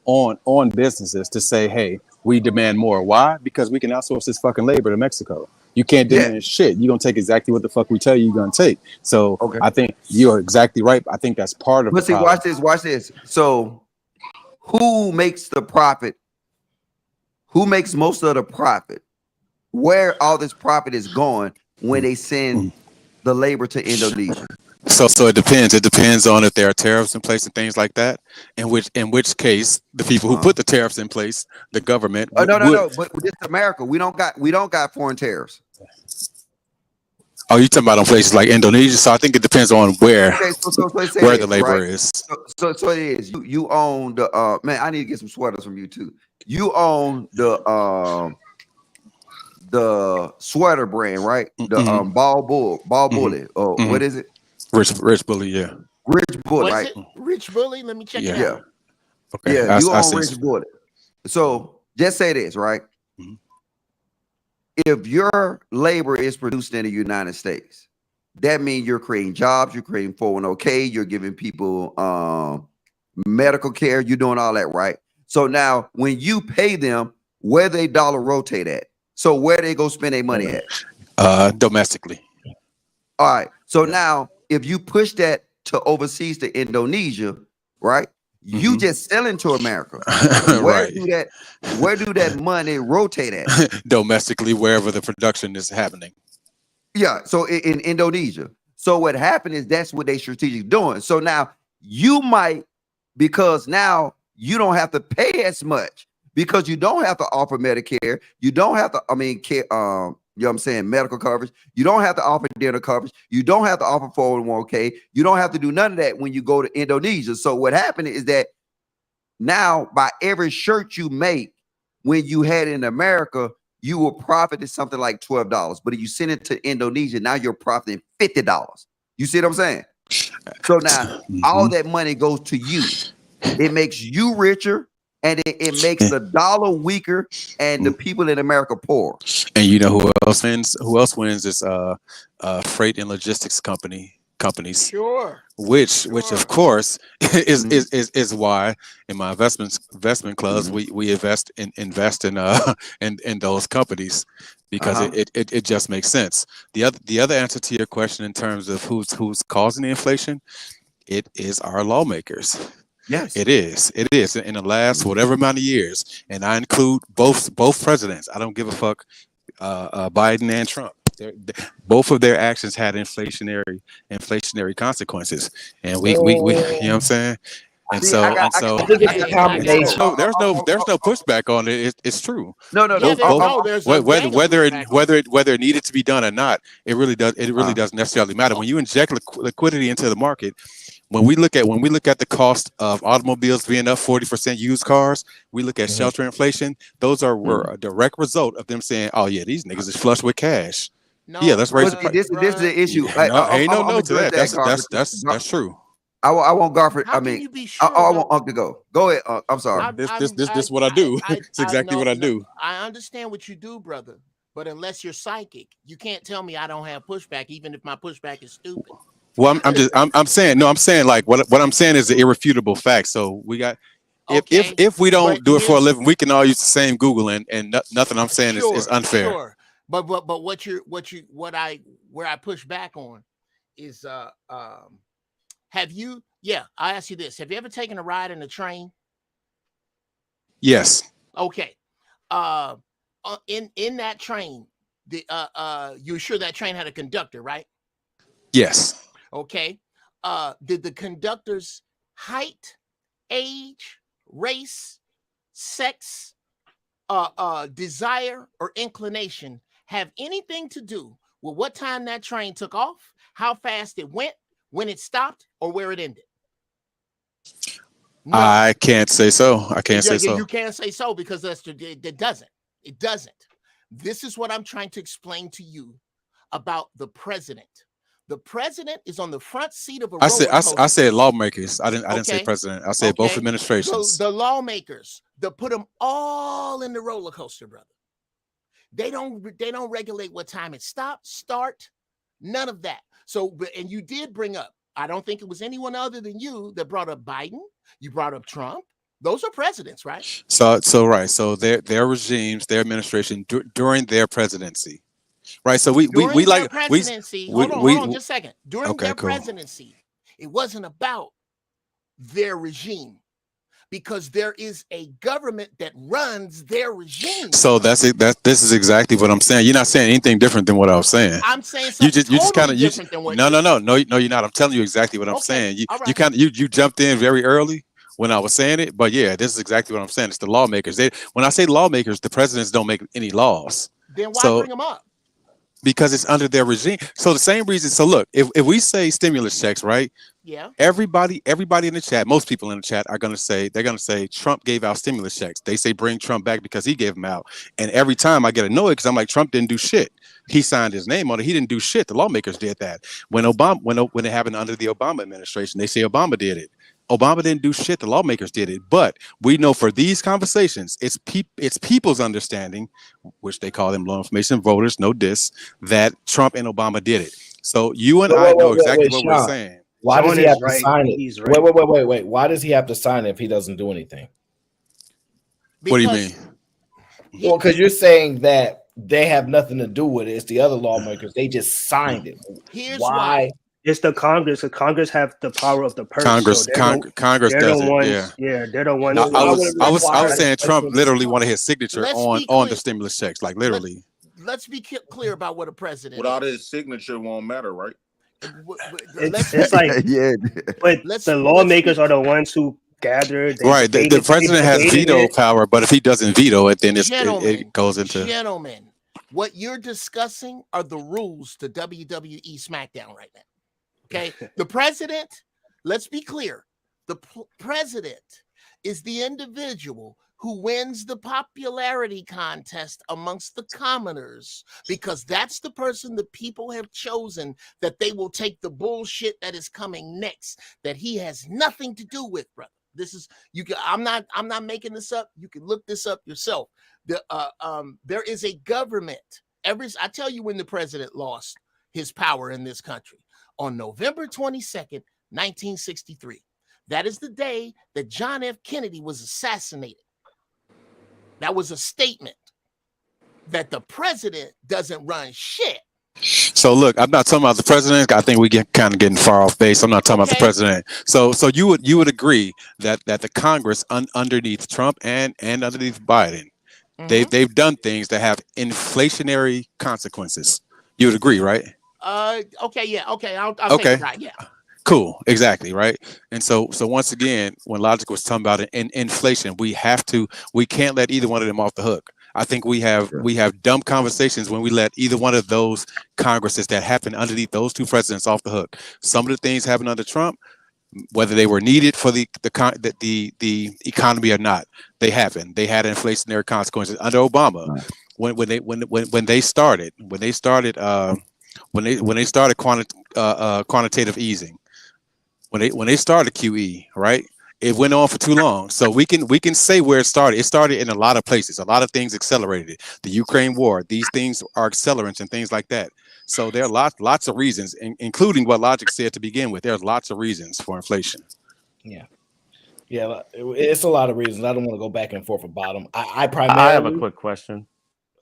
on businesses to say, hey, we demand more. Why? Because we can outsource this fucking labor to Mexico. You can't demand shit. You're gonna take exactly what the fuck we tell you you're gonna take. So I think you're exactly right. I think that's part of the problem. Watch this. So who makes the profit? Who makes most of the profit? Where all this profit is going when they send the labor to Indonesia? So it depends. It depends on if there are tariffs in place and things like that. In which case, the people who put the tariffs in place, the government. No. But this is America. We don't got foreign tariffs. Oh, you talking about on places like Indonesia? So I think it depends on where where the labor is. So it is. You own the man. I need to get some sweaters from you too. You own the sweater brand, right? The Ball Bully. What is it? Rich Bully, yeah. Rich Bully, right? Rich Bully. Let me check it out. Okay. Yeah, you own Rich Bully. So just say this, right? If your labor is produced in the United States, that means you're creating jobs, you're creating 401k, you're giving people medical care, you're doing all that, right? So now when you pay them, where they dollar rotate at? So where they go spend their money at? Domestically. All right. So now if you push that to overseas to Indonesia, right? You just selling to America. Where do that money rotate at? Domestically, wherever the production is happening. Yeah. So in Indonesia. So what happened is that's what they strategic doing. So now you might, because now you don't have to pay as much because you don't have to offer Medicare. You don't have to, care, you know what I'm saying, medical coverage. You don't have to offer dental coverage. You don't have to offer 401k. You don't have to do none of that when you go to Indonesia. So what happened is that now by every shirt you make, when you had it in America, you will profit something like $12. But if you send it to Indonesia, now you're profiting $50. You see what I'm saying? So now all that money goes to you. It makes you richer. And it makes the dollar weaker and the people in America poor. And you know who else wins? Who else wins? This freight and logistics company companies. Sure. Which of course is why in my investment clubs we invest in in those companies, because it just makes sense. The other answer to your question in terms of who's causing the inflation, it is our lawmakers. Yes. It is in the last whatever amount of years, and I include both presidents. I don't give a fuck, Biden and Trump. Both of their actions had inflationary consequences, and we you know what I'm saying. And See, I think it's a combination. there's no pushback on it. It's true. no. Yeah, there's a gang of pushback on it. Whether it needed to be done or not, it really doesn't necessarily matter. When you inject liquidity into the market, when we look at the cost of automobiles being up 40%, used cars, we look at shelter inflation. Those were a direct result of them saying, "Oh yeah, these niggas is flush with cash." No, Yeah, let's raise the But this is the issue. Yeah, no, ain't no I'm no to that. Garfield. That's true. I want Garfield. How I can mean, you be sure? I want Unc to go. Go ahead, Unc. I'm sorry. This what I do. It's exactly what I do. I understand what you do, brother. But unless you're psychic, you can't tell me I don't have pushback, even if my pushback is stupid. Well, I'm saying like what I'm saying is the irrefutable fact. So we got if we don't do it for a living, we can all use the same Google, and nothing I'm saying is unfair. Sure. But where I push back on is have you? Yeah, I ask you this: have you ever taken a ride in a train? Yes. Okay. In that train, you're sure that train had a conductor, right? Yes. Okay. Did the conductor's height, age, race, sex, desire, or inclination have anything to do with what time that train took off, how fast it went, when it stopped, or where it ended? No. I can't say so. I can't say so. You can't say so because it doesn't. It doesn't. This is what I'm trying to explain to you about the president. The president is on the front seat of a roller coaster. I said lawmakers. I didn't say president. I said both administrations. The lawmakers, they put them all in the roller coaster, brother. They don't regulate what time it stops, start, none of that. So, and you did bring up, I don't think it was anyone other than you that brought up Biden. You brought up Trump. Those are presidents, right? So right. So their regimes, their administration during their presidency, right? So we like presidency. Hold on, just a second. During their presidency, it wasn't about their regime, because there is a government that runs their regime. So this is exactly what I'm saying. You're not saying anything different than what I was saying. I'm saying something totally different than what no, you're not. I'm telling you exactly what I'm saying. You jumped in very early when I was saying it, but yeah, this is exactly what I'm saying. It's the lawmakers. When I say lawmakers, the presidents don't make any laws. Then why bring them up? Because it's under their regime. So the same reason. So look, if we say stimulus checks, right? Yeah. Everybody in the chat, most people in the chat they're gonna say Trump gave out stimulus checks. They say bring Trump back because he gave them out. And every time I get annoyed because I'm like, Trump didn't do shit. He signed his name on it. He didn't do shit. The lawmakers did that. When it happened under the Obama administration, they say Obama did it. Obama didn't do shit. The lawmakers did it. But we know for these conversations, it's people's understanding, which they call them low information voters, no diss, that Trump and Obama did it. So you and I know exactly what we're saying. Why does he have to sign it? Wait. Why does he have to sign it if he doesn't do anything? What do you mean? Well, because you're saying that they have nothing to do with it. It's the other lawmakers. They just signed it. Here's why. It's the Congress. The Congress have the power of the purse. Congress does it. Yeah, they're the ones. I was saying Trump literally wanted his signature on the stimulus checks, like literally. Let's be clear about what a president. Without his signature, won't matter, right? It's like yeah, but the lawmakers are the ones who gather. Right, the president has veto power, but if he doesn't veto it, then it goes into. Gentlemen, what you're discussing are the rules to WWE SmackDown right now. Okay, the president, let's be clear, the president is the individual who wins the popularity contest amongst the commoners, because that's the person the people have chosen that they will take the bullshit that is coming next, that he has nothing to do with, brother. This is I'm not making this up. You can look this up yourself. There is a government. I tell you when the president lost his power in this country. on November 22nd, 1963. That is the day that John F. Kennedy was assassinated. That was a statement that the president doesn't run shit. So look, I'm not talking about the president. I think we get kind of getting far off base. I'm not talking about the president. So you would agree that the Congress underneath Trump and underneath Biden, they've done things that have inflationary consequences. You would agree, right? Okay, yeah, okay, I'll take it right, yeah. Cool, exactly, right. And so once again, when Logic was talking about inflation, we can't let either one of them off the hook. I think we have dumb conversations when we let either one of those Congresses that happen underneath those two presidents off the hook. Some of the things happened under Trump, whether they were needed for the economy or not, they happened. They had inflationary consequences under Obama. When they started quantitative easing, when they started QE, right? It went on for too long. So we can say where it started. It started in a lot of places. A lot of things accelerated it. The Ukraine war, these things are accelerants and things like that. So there are lots of reasons, including what Logic said to begin with. There's lots of reasons for inflation. Yeah, it's a lot of reasons. I don't want to go back and forth about them. I have a quick question.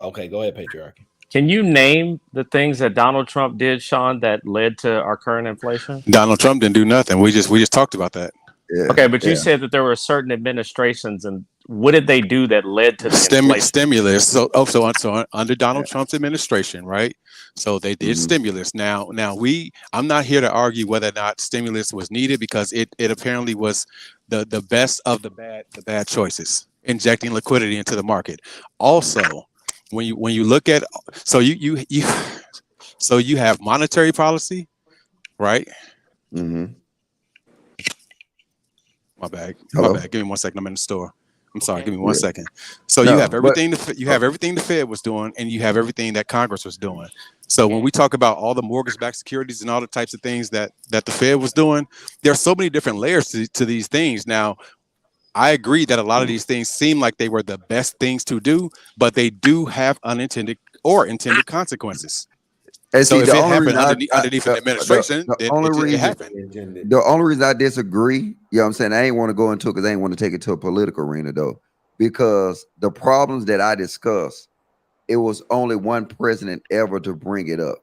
Okay, go ahead, Patriarchy. Can you name the things that Donald Trump did, Sean, that led to our current inflation? Donald Trump didn't do nothing. We just talked about that. Yeah, okay, but you said that there were certain administrations, and what did they do that led to the inflation? Stimulus. So under Donald Trump's administration, right? So they did stimulus. Now I'm not here to argue whether or not stimulus was needed, because it apparently was the best of the bad choices, injecting liquidity into the market. Also, when you look at you have monetary policy, right? My bad. Give me 1 second. I'm in the store. I'm sorry. Give me 1 second. So you have everything. Everything the Fed was doing, and you have everything that Congress was doing. So when we talk about all the mortgage-backed securities and all the types of things that the Fed was doing, there are so many different layers to these things. Now, I agree that a lot of these things seem like they were the best things to do, but they do have unintended or intended consequences. And So see, if the it only happened reason underneath an administration, the only it reason happened. the only reason I disagree, you know what I'm saying, I ain't want to go into it because I ain't want to take it to a political arena though, because the problems that I discussed, it was only one president ever to bring it up.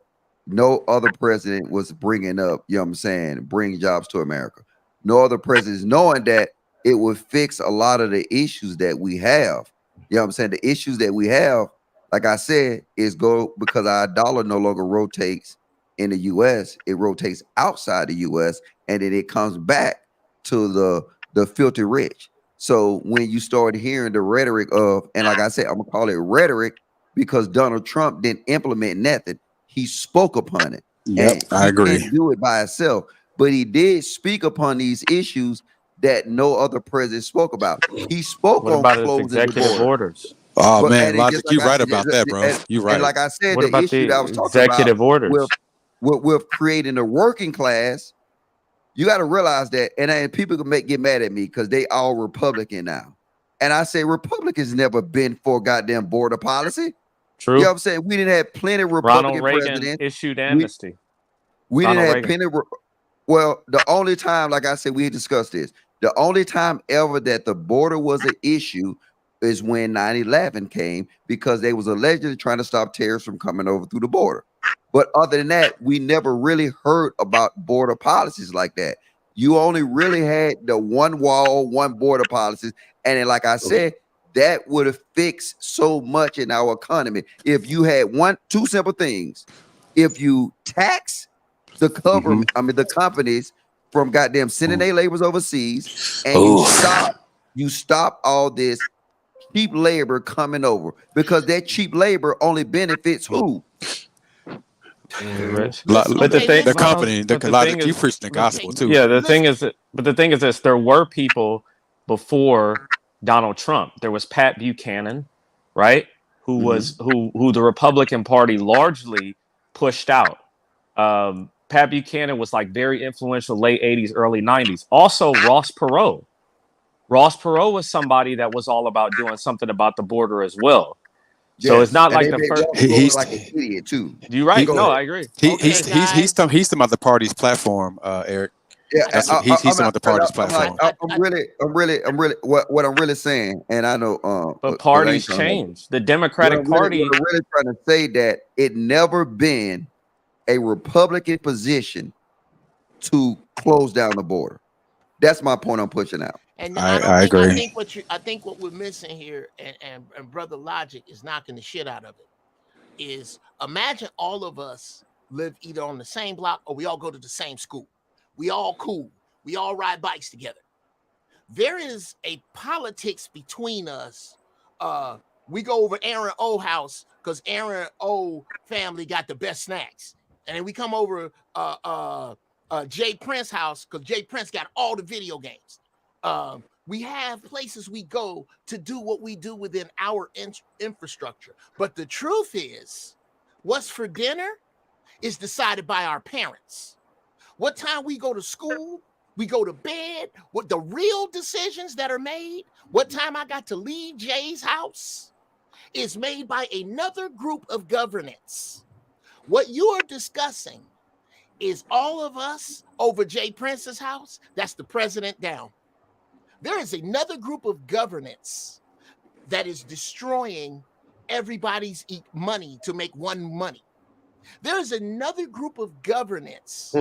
No other president was bringing up, you know what I'm saying, bring jobs to America. No other presidents, knowing that it would fix a lot of the issues that we have. You know what I'm saying? The issues that we have, like I said, is because our dollar no longer rotates in the US, it rotates outside the US, and then it comes back to the filthy rich. So when you start hearing the rhetoric of, and like I said, I'm gonna call it rhetoric because Donald Trump didn't implement nothing. He spoke upon it. Yep, I agree. He didn't do it by himself, but he did speak upon these issues that no other president spoke about. He spoke what on about his closing the executive border. orders? Oh But, man, and Logic, just you like right about that, bro. You right. And like I said, What the about issue the that I was talking about executive orders? with creating a working class, you got to realize that, and people can get mad at me because they all Republican now. And I say Republicans never been for goddamn border policy. True. You know what I'm saying? We didn't have plenty of Republican Ronald Reagan presidents. issued amnesty. We didn't Ronald have Reagan. plenty. Well, the only time, like I said, we discussed this. The only time ever that the border was an issue is when 9/11 came, because they was allegedly trying to stop terrorists from coming over through the border. But other than that, we never really heard about border policies like that. You only really had the one wall, one border policies. And then, like I said, that would have fixed so much in our economy. If you had two simple things. If you tax the government, the companies from goddamn sending their laborers overseas, and you stop all this cheap labor coming over, because that cheap labor only benefits who? But the company, you preaching the gospel too. Yeah, the thing is this: there were people before Donald Trump. There was Pat Buchanan, right? Who was who the Republican Party largely pushed out. Pat Buchanan was like very influential, late 80s, early 90s. Also, Ross Perot. Ross Perot was somebody that was all about doing something about the border as well. So it's Yes, not and like they the make first. Walker look like an idiot too. You're But right. go No, ahead. I agree. He's Okay, talking about the party's platform, Eric. Yeah, That's think he's I'm talking not. about the party's I'm like, platform. I'm really. What I'm really saying, and I know, But because I ain't parties trying to. change. The Democratic Party. What I'm really trying to say that it never been a Republican position to close down the border. That's my point I'm pushing out. and I I agree. think I think what we're missing here, and Brother Logic is knocking the shit out of it, is imagine all of us live either on the same block or we all go to the same school. We all cool. We all ride bikes together. There is a politics between us. We go over Aaron O house because Aaron O family got the best snacks, and then we come over Jay Prince house because Jay Prince got all the video games. We have places we go to do what we do within our infrastructure. But the truth is, what's for dinner is decided by our parents. What time we go to school, we go to bed, what the real decisions that are made, what time I got to leave Jay's house is made by another group of governance. What you are discussing is all of us over Jay Prince's house, that's the president down. There is another group of governance that is destroying everybody's money to make one money. There is another group of governance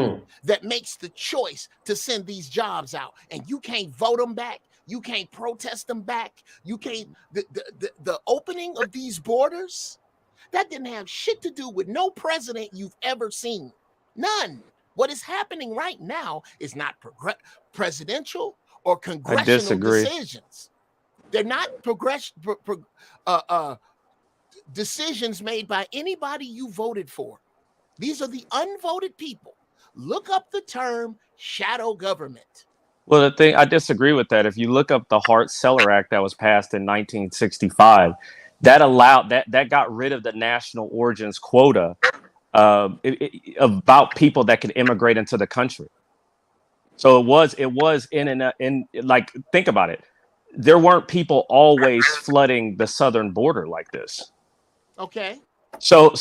that makes the choice to send these jobs out, and you can't vote them back. You can't protest them back. You can't. The opening of these borders, that didn't have shit to do with no president you've ever seen. None. What is happening right now is not presidential or I congressional disagree. decisions. They're not decisions made by anybody you voted for. These are the unvoted people. Look up the term shadow government. Well, the thing I disagree with that. If you look up the Hart-Celler Act that was passed in 1965, that allowed that got rid of the national origins quota about people that could immigrate into the country. So it was in like, think about it. There weren't people always flooding the southern border like this. Okay. So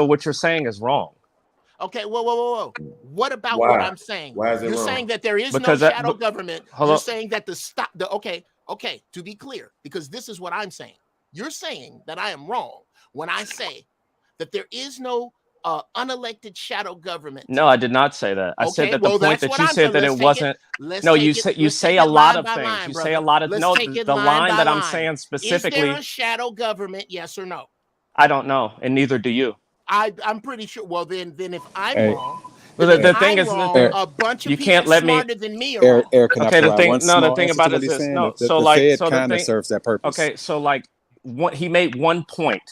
what you're saying is wrong. Okay. Whoa. What about Why? what I'm saying? Why is it You're wrong? saying that there is Because no shadow government. Hold You're on. saying that okay, to be clear, because this is what I'm saying. You're saying that I am wrong when I say that there is no unelected shadow government. No, I did not say that. I said that the point that you said that it wasn't. No, you say a lot of things. You say a lot of no. The line that I'm saying specifically. Is there a shadow government? Yes or no? I don't know, and neither do you. I'm pretty sure. Well, then if I'm Hey. wrong, Well, then the if thing I'm is, wrong, Eric, a bunch of you people can't let me. smarter than me are wrong. Eric, can I Okay, the provide one thing. No, the small thing answer about to it what is he's this. saying? No, The so like, Fed so the kind of thing. serves that purpose. Okay, so like, he made one point.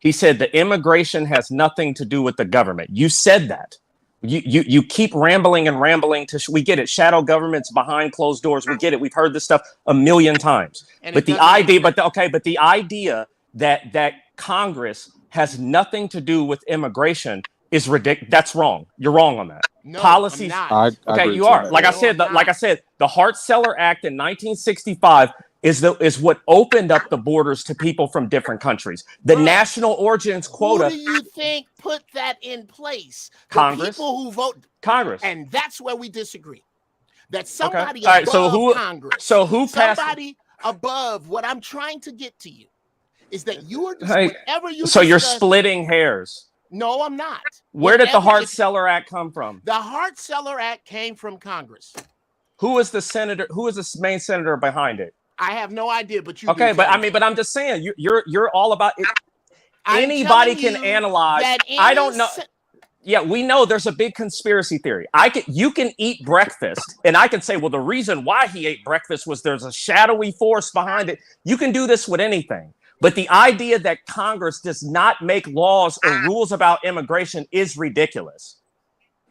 He said the immigration has nothing to do with the government. You said that. You keep rambling and rambling. We get it. Shadow governments behind closed doors. We get it. We've heard this stuff a million times. And But it the doesn't idea, make but the idea that Congress has nothing to do with immigration is ridiculous. That's wrong. You're wrong on that. No, Policies. I'm not. I Okay, agree you with you on are. that. Like I No, said, I'm not. the Hart-Celler Act in 1965 is what opened up the borders to people from different countries. The Bruh, national origins Who quota. do you think put that in place? The Congress. people who vote. Congress. And that's where we disagree. That Okay. somebody All right. above Congress. So who passed? Somebody above. What I'm trying to get to you is that you are Hey, whatever you. So you're discuss, splitting hairs. No, I'm not. Where did the Whatever- Hart-Celler Act come from? The Hart-Celler Act came from Congress. Who is the senator? Who is the main senator behind it? I have no idea, but you. Okay, but I'm just saying you're all about it. Anybody can analyze. I don't know. Yeah, we know there's a big conspiracy theory. You can eat breakfast, and I can say, well, the reason why he ate breakfast was there's a shadowy force behind it. You can do this with anything. But the idea that Congress does not make laws or rules about immigration is ridiculous.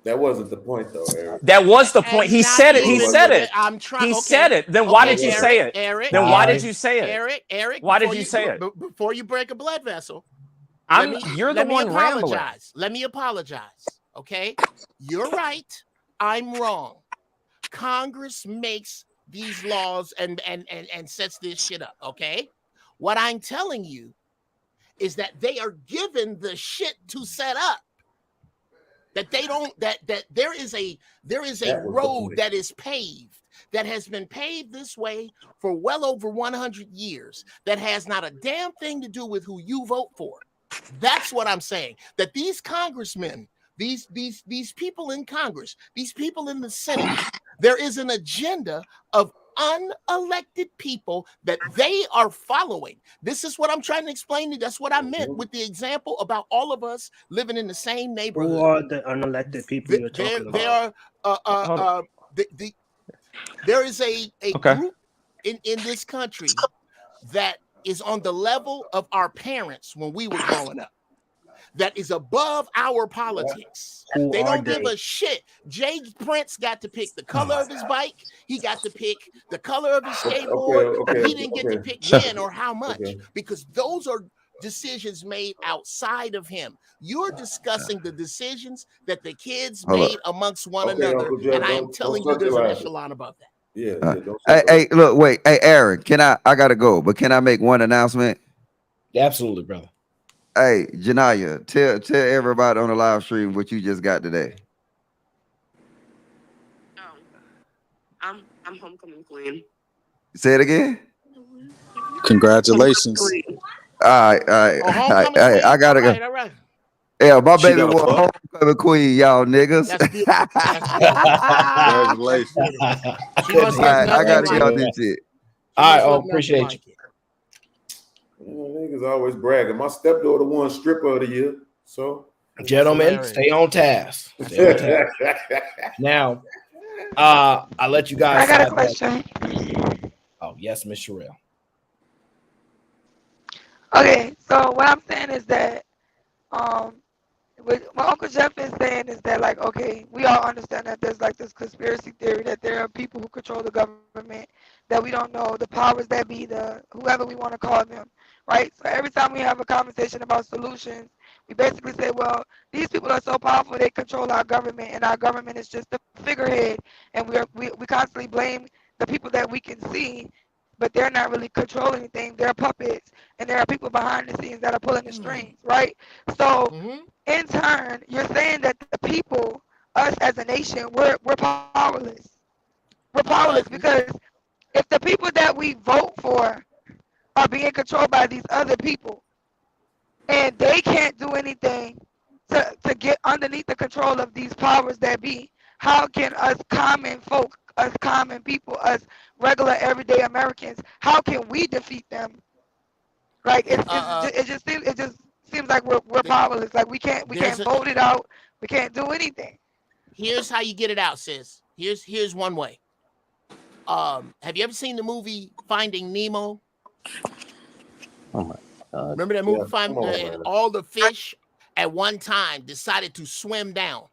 That wasn't the point, though, Eric. That was the point. He said it. He said it. I'm trying. He said it. Then why did you say it? Eric. Then why did you say it? Eric. Why did you say it? Before you break a blood vessel. You're the one rambling. Let me apologize. Okay, you're right. I'm wrong. Congress makes these laws and sets this shit up. Okay, what I'm telling you is that they are given the shit to set up. That they don't, that there is a road that is paved, that has been paved this way for well over 100 years, that has not a damn thing to do with who you vote for. That's what I'm saying. That these congressmen, these people in Congress, these people in the Senate, there is an agenda of unelected people that they are following. This is what I'm trying to explain to you. That's what I meant with the example about all of us living in the same neighborhood. Who are the unelected people you're talking about? There is a group in this country that is on the level of our parents when we were growing up, that is above our politics. They don't give a shit. Jay Prince got to pick the color of his bike. He got to pick the color of his skateboard, but he didn't get to pick when or how much, because those are decisions made outside of him. You're discussing the decisions that the kids made amongst one another, and I am telling you there's an echelon above that. Hey, look, wait. Hey, Aaron, I gotta go, but can I make one announcement? Absolutely, brother. Hey, Janaya, tell everybody on the live stream what you just got today. I'm homecoming queen. Say it again. Congratulations. All right. I gotta go. All right. Yeah, my baby was homecoming queen, y'all niggas. That's beautiful. Congratulations. I gotta get on this shit. All right, appreciate you. Niggas always bragging. My stepdaughter won stripper of the year. So, gentlemen, stay on task. Stay on task. Now, I let you guys. I got a question. Oh yes, Miss Sherelle. Okay, so what I'm saying is that, what Uncle Jeff is saying is that, like, okay, we all understand that there's like this conspiracy theory that there are people who control the government that we don't know, the powers that be, the whoever we want to call them, right? So every time we have a conversation about solutions, we basically say, well, these people are so powerful, they control our government, and our government is just the figurehead, and we constantly blame the people that we can see, but they're not really controlling anything. They're puppets, and there are people behind the scenes that are pulling the strings, right? So in turn, you're saying that the people, us as a nation, we're powerless. We're powerless because if the people that we vote for are being controlled by these other people, and they can't do anything to get underneath the control of these powers that be, how can us common folk, us common people, us regular everyday Americans, how can we defeat them? Like it just seems like we're powerless. Like we can't vote it out. We can't do anything. Here's how you get it out, sis. Here's one way. Have you ever seen the movie Finding Nemo? Oh my God. Remember that movie? All the fish at one time decided to swim down.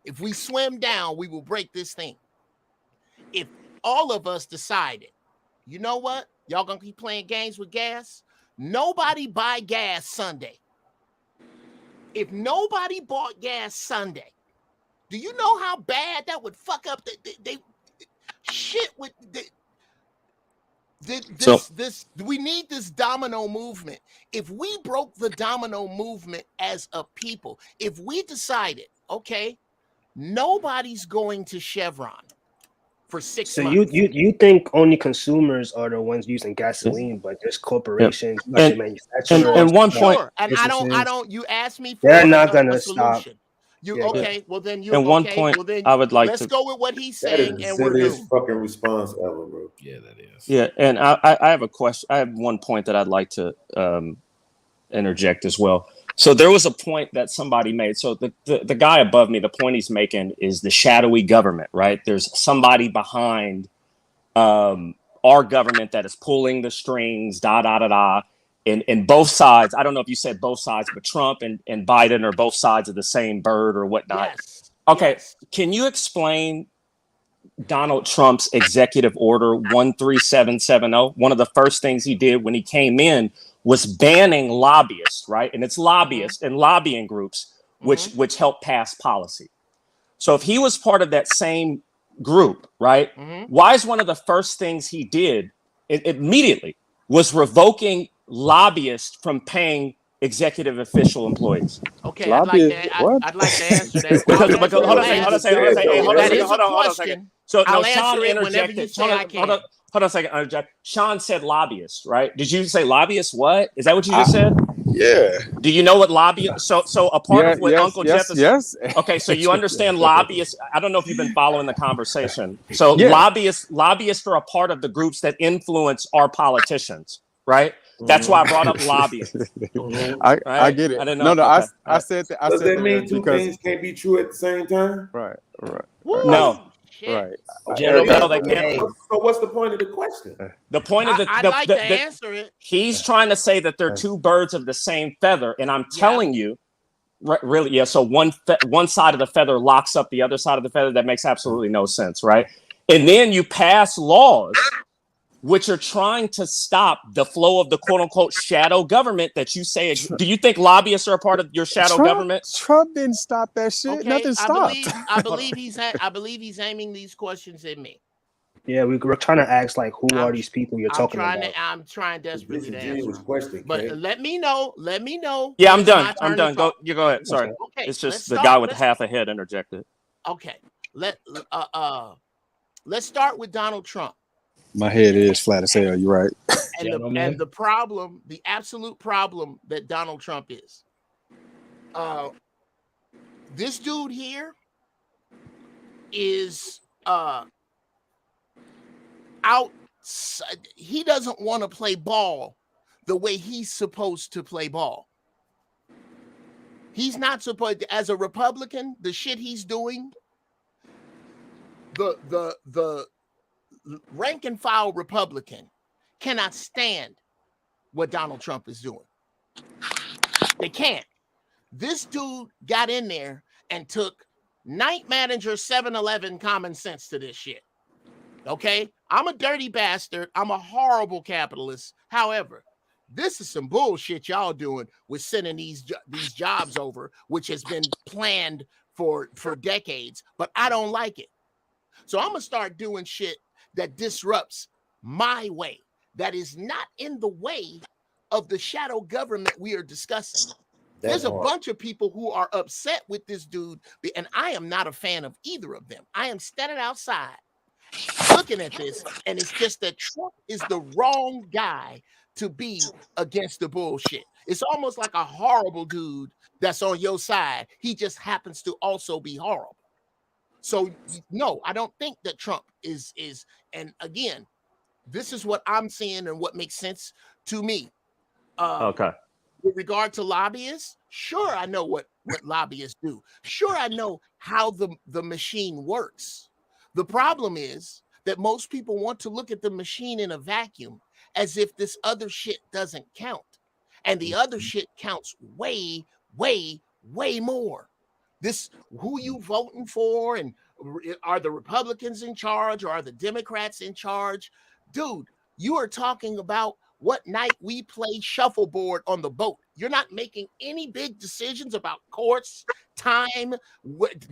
If we swim down, we will break this thing. If all of us decided, you know what? Y'all gonna keep playing games with gas? Nobody buy gas Sunday. If nobody bought gas Sunday, do you know how bad that would fuck up they shit with this? We need this domino movement. If we broke the domino movement as a people, if we decided, okay, nobody's going to Chevron for 6 months. So you think only consumers are the ones using gasoline, but there's corporations, manufacturers, and one point, and I don't. You asked me for they're not gonna a solution. stop. Well then you. And one point, well then I would like let's to go with what he's That saying, is and the we're silliest doomed. fucking response ever, bro. Yeah, that is. Yeah, and I have a question. I have one point that I'd like to interject as well. So there was a point that somebody made. So the guy above me, the point he's making is the shadowy government, right? There's somebody behind our government that is pulling the strings, and both sides. I don't know if you said both sides, but Trump and Biden are both sides of the same bird or whatnot. Yes. Okay, Yes. Can you explain Donald Trump's executive order 13770? One of the first things he did when he came in was banning lobbyists, right? And it's lobbyists and lobbying groups which help pass policy. So if he was part of that same group, right? Why is one of the first things he did immediately was revoking lobbyists from paying executive official employees? Okay, I'd like to answer that. Because I'll answer hold on a it. second. Hey, hold on a That second. is a Hold on a question. second. So I'll no, Sean answer it whenever you interjected. say I can. Hold on a second. Sean said lobbyists, right? Did you say lobbyists? What is that? What you just said? Yeah. Do you know what lobbyist? So a part of what Uncle Jeff is. Yes. Okay, so you understand lobbyists. I don't know if you've been following the conversation. So Yeah. lobbyists are a part of the groups that influence our politicians, right? That's why I brought up lobbyists. I get it. I didn't No, know. I Okay. said that. Does that mean two things can't be true at the same time? Right. No. Right. No, they can't. So what's the point of the question? The point of I'd like to answer it. He's trying to say that they're two birds of the same feather, and I'm telling you, really, yeah. So one side of the feather locks up the other side of the feather. That makes absolutely no sense, right? And then you pass laws which are trying to stop the flow of the quote unquote shadow government that you say. Do you think lobbyists are a part of your shadow government? Trump didn't stop that shit. Okay, Nothing stopped. I believe he's aiming these questions at me. Yeah, we're trying to ask like, who are these people you're talking about? I'm trying desperately to answer. Question, but let me know. Yeah, I'm done. Go ahead. Sorry. Okay, it's just the guy with half a head interjected. Okay. Let's start with Donald Trump. My head is flat as hell. You're right. And the problem, the absolute problem that Donald Trump is, this dude here is out. He doesn't want to play ball the way he's supposed to play ball. He's not supposed to, as a Republican, the shit he's doing, the rank and file Republican cannot stand what Donald Trump is doing. They can't. This dude got in there and took night manager 7-Eleven common sense to this shit. Okay? I'm a dirty bastard. I'm a horrible capitalist. However, this is some bullshit y'all doing with sending these jobs over, which has been planned for decades, but I don't like it. So I'm going to start doing shit that disrupts my way, that is not in the way of the shadow government we are discussing. There's a bunch of people who are upset with this dude, and I am not a fan of either of them. I am standing outside looking at this, and it's just that Trump is the wrong guy to be against the bullshit. It's almost like a horrible dude that's on your side. He just happens to also be horrible. So no, I don't think that Trump is, and again, this is what I'm seeing and what makes sense to me. Okay. With regard to lobbyists, sure, I know what lobbyists do. Sure, I know how the machine works. The problem is that most people want to look at the machine in a vacuum as if this other shit doesn't count. And the other shit counts way, way, way more. This, who you voting for, and are the Republicans in charge or are the Democrats in charge? Dude, you are talking about what night we play shuffleboard on the boat. You're not making any big decisions about course, time,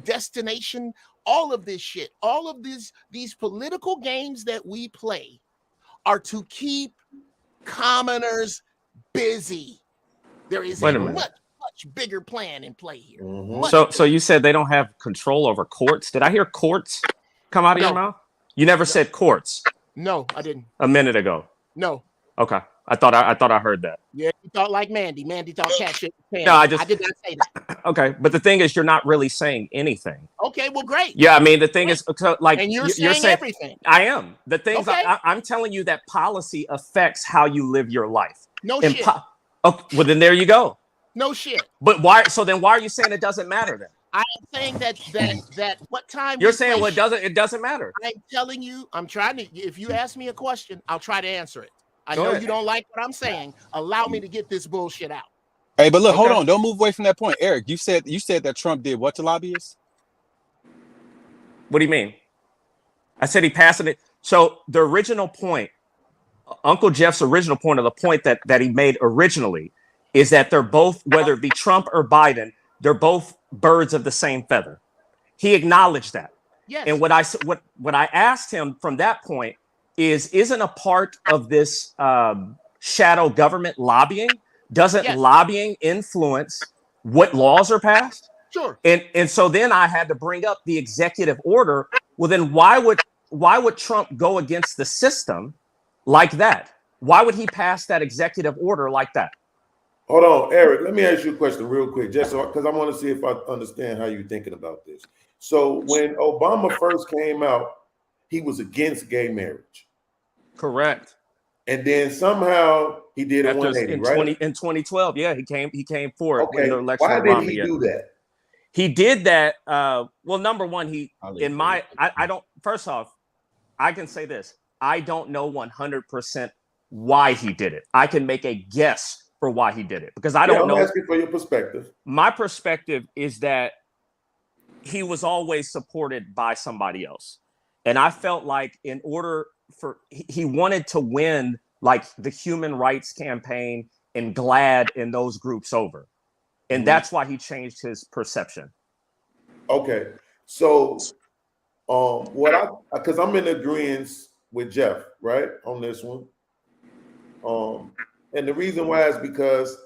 destination, all of this shit. All of these political games that we play are to keep commoners busy. There is a much bigger plan in play here. So you said they don't have control over courts. Did I hear courts come out of your mouth? You never said courts. No, I didn't. A minute ago. No. Okay. I thought I heard that. Yeah, you thought like Mandy. Mandy thought cat shit. No, I did not say that. Okay, but the thing is, you're not really saying anything. Okay, well, great. Yeah, I mean, the thing is, like, and you're saying everything. I am. The things Okay. I'm telling you that policy affects how you live your life. No shit. Oh, well, then there you go. No shit. But why? So then, why are you saying it doesn't matter then? I'm saying that what time you're saying it doesn't matter. I'm telling you, I'm trying to. If you ask me a question, I'll try to answer it. I Go know ahead. you don't like what I'm saying. Allow me to get this bullshit out. Hey, but look, hold on. Don't move away from that point. Eric, you said that Trump did what to lobbyists? What do you mean? I said he passed it. So the original point, Uncle Jeff's original point, or the point that he made originally, is that they're both, whether it be Trump or Biden, they're both birds of the same feather. He acknowledged that. Yes. And what I asked him from that point isn't a part of this shadow government lobbying, Doesn't Yes. lobbying influence what laws are passed? Sure. And so then I had to bring up the executive order. Well, then why would Trump go against the system like that? Why would he pass that executive order like that? Hold on, Eric. Let me ask you a question real quick, just because I want to see if I understand how you're thinking about this. So when Obama first came out, he was against gay marriage, Correct. and then somehow he did a After 180, in right? 2012, yeah, he came for it in Okay. the election Why of did Romney. he do that? He did that. Well, number one, I don't. First off, I can say this: I don't know 100% why he did it. I can make a guess for why he did it because I don't I'm know. asking for your perspective. My perspective is that he was always supported by somebody else, and I felt like in order for he wanted to win like the human rights campaign and GLAAD and those groups over, and that's why he changed his perception. Okay, so because I'm in agreement with Jeff, right, on this one. And the reason why is because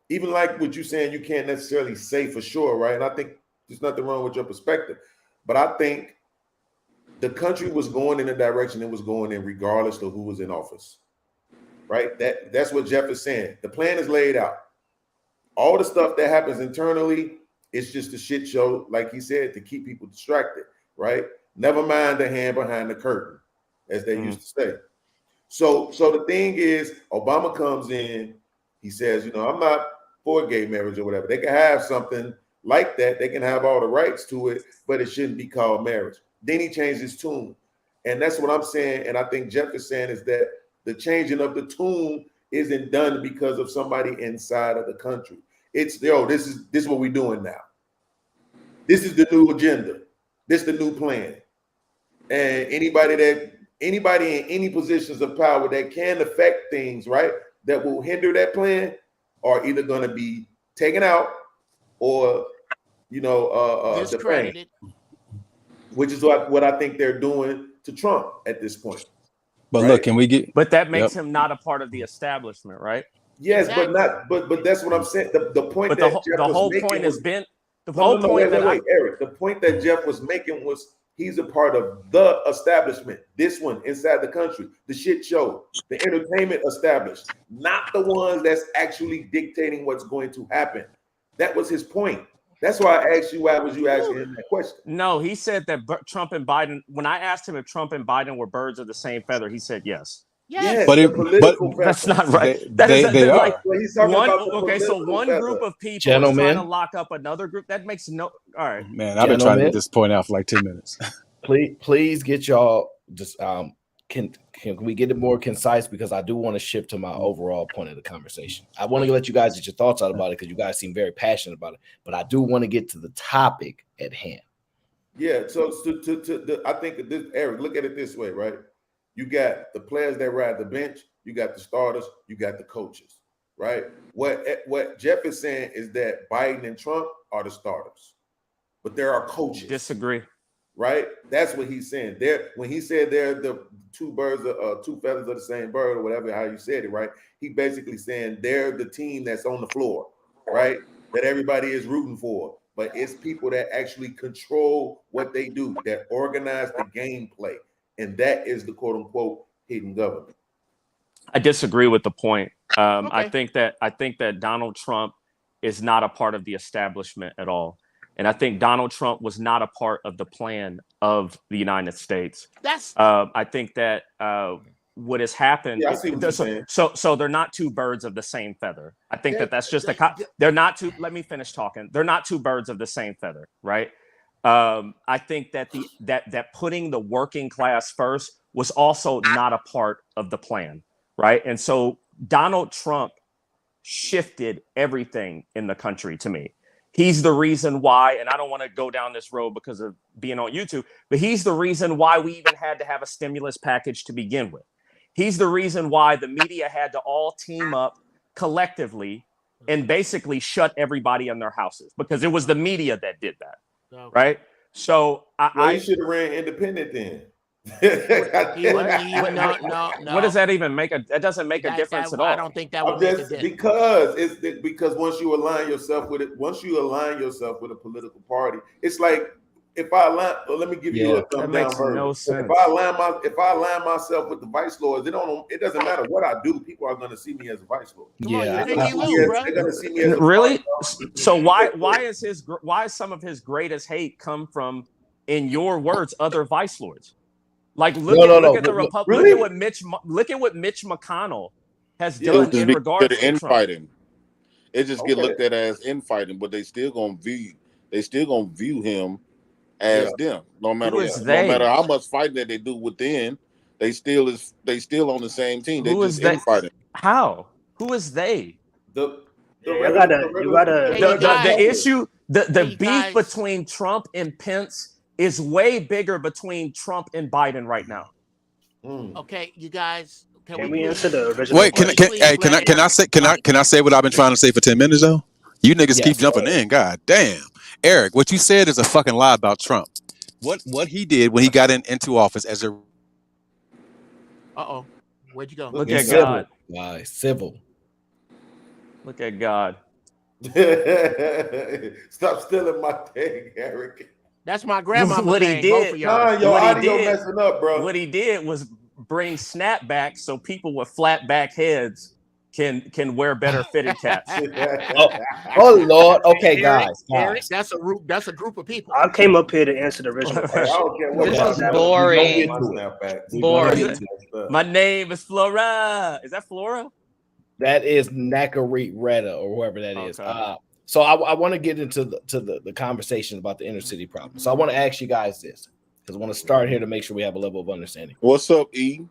even like what you're saying, you can't necessarily say for sure, right? And I think there's nothing wrong with your perspective, but I think the country was going in a direction it was going in regardless of who was in office, right? That's what Jeff is saying. The plan is laid out. All the stuff that happens internally, it's just a shit show, like he said, to keep people distracted, right? Never mind the hand behind the curtain, as they used to say. So the thing is, Obama comes in, he says, I'm not for gay marriage or whatever. They can have something like that. They can have all the rights to it, but it shouldn't be called marriage. Then he changed his tune. And that's what I'm saying. And I think Jeff is saying is that the changing of the tune isn't done because of somebody inside of the country. It's, this is what we're doing now. This is the new agenda. This is the new plan. And anybody in any positions of power that can affect things, right, that will hinder that plan are either going to be taken out or, discredited, which is what I think they're doing to Trump at this point. But right? look, can we get? But that makes him not a part of the establishment, right? Yes, Exactly. but that's what I'm saying. The point But that the Jeff was whole making point was, has been the no, whole no, point wait, Eric. The point that Jeff was making was he's a part of the establishment, this one inside the country, the shit show, the entertainment established, not the ones that's actually dictating what's going to happen. That was his point. That's why I asked you, why was you asking him that question? No, he said that Trump and Biden, when I asked him if Trump and Biden were birds of the same feather, he said yes. Yes. But That's not right. They like are. Well, he's talking one. about the Okay, so political one feather. group of people is Gentlemen. trying to lock up another group. That makes no. All right, Man, I've been trying to Gentlemen. get this point out for like 2 minutes. Please get y'all just can we get it more concise, because I do want to shift to my overall point of the conversation. I want to let you guys get your thoughts out about it because you guys seem very passionate about it, but I do want to get to the topic at hand. Yeah, so I think this, Eric, look at it this way, right? You got the players that ride the bench, you got the starters, you got the coaches, right? What Jeff is saying is that Biden and Trump are the starters, but there are coaches. disagree. Right? That's what he's saying. When he said they're the two feathers of the same bird, or whatever, how you said it, right? He basically saying they're the team that's on the floor, right? That everybody is rooting for. But it's people that actually control what they do, that organize the gameplay. And that is the quote unquote hidden government. I disagree with the point. Okay. I think that Donald Trump is not a part of the establishment at all. And I think Donald Trump was not a part of the plan of the United States. I think that what has happened. Yeah, I see what you're saying. So they're not two birds of the same feather. I think that's just they're not two. Let me finish talking. They're not two birds of the same feather, right? I think that that putting the working class first was also not a part of the plan, right? And so Donald Trump shifted everything in the country to me. He's the reason why, and I don't want to go down this road because of being on YouTube, but he's the reason why we even had to have a stimulus package to begin with. He's the reason why the media had to all team up collectively and basically shut everybody in their houses, because it was the media that did that, right? So you should have ran independent then. He What? wouldn't. He would no. What does that even make? That doesn't make a difference at all. I don't think that would I'm make a just difference. because once you align yourself with it, once you align yourself with a political party, it's like if I align. Well, let me give you a that thumb down makes version. no sense. If I align myself with the vice lords, it doesn't matter what I do. People are going to see me as a vice lord. Yeah, They're going to see me as a really. party. So why is some of his greatest hate come from, in your words, other vice lords? Like look at the Republic. Really? Look at what Mitch McConnell has It done just in be regards the to Trump. infighting. It just get looked at as infighting, but they still gonna view him as them. No matter how much fighting that they do within, they still on the same team. They just infighting. How? Who is they? You gotta. The issue, the beef between Trump and Pence is way bigger between Trump and Biden right now. Okay, you guys. Can we answer the original? Wait, can I say what I've been trying to say for 10 minutes though? You niggas keep jumping in. God damn, Eric, what you said is a fucking lie about Trump. What he did when he got into office as a where'd you go? Look at God. Civil. Look at God. Stop stealing my thing, Eric. That's my grandma. What he did, your audio messing up, bro. What he did was bring snapbacks so people with flat back heads can wear better fitted caps. Oh Lord. Okay, guys. Eric, that's a group of people. I came up here to answer the original question. I don't care what This is boring. My name is Flora. Is that Flora? That is Nakarit Retta or whoever that is. So I want to get into the conversation about the inner city problem. So I want to ask you guys this because I want to start here to make sure we have a level of understanding. What's up, E?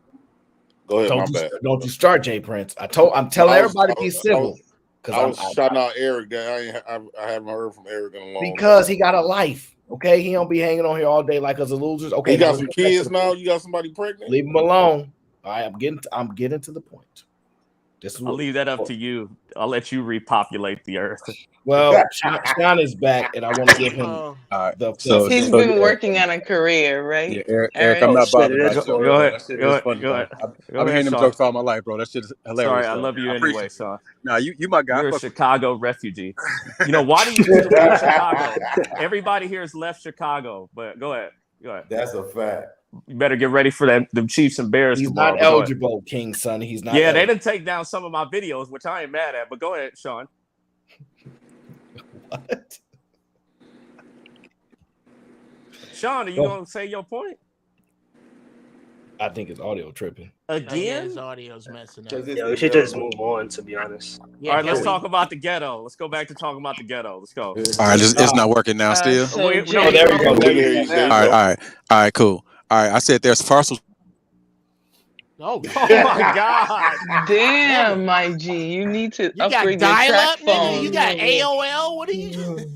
Go ahead. Don't you start, Jay Prince. I'm telling everybody be civil. I was shouting out Eric. That I haven't heard from Eric in a long because he got a life. Okay, he don't be hanging on here all day like us losers. Okay, he got some kids now. You got somebody pregnant. Leave him alone. All right, I'm getting to the point. I'll leave that up to you. I'll let you repopulate the earth. Well, Sean is back, and I want to give him He's been working on a career, right? Yeah, Eric, I'm not bothered by Go ahead. That shit is funny, bro. I've been hearing them jokes all my life, bro. That shit is hilarious. Sorry, I love you anyway, Sean. Nah, you my guy. You're a Chicago refugee. You know, why do you used to leave Chicago? Everybody here has left Chicago, but go ahead. That's a fact. You better get ready for them Chiefs and Bears. He's tomorrow, not eligible, King Son. He's not. Yeah, they didn't take down some of my videos, which I ain't mad at. But go ahead, Sean. What? Sean, are you gonna say your point? I think it's audio tripping. Again? His audio's messing up. Yeah, we should just move on, to be honest. All right, let's talk about the ghetto. Let's go back to talking about the ghetto. Let's go. All right, it's not working now still. There you go. All right, cool. All right, I said there's parcels. Oh my God! Damn, my G, you need to upgrade your track phone. You got AOL. What are you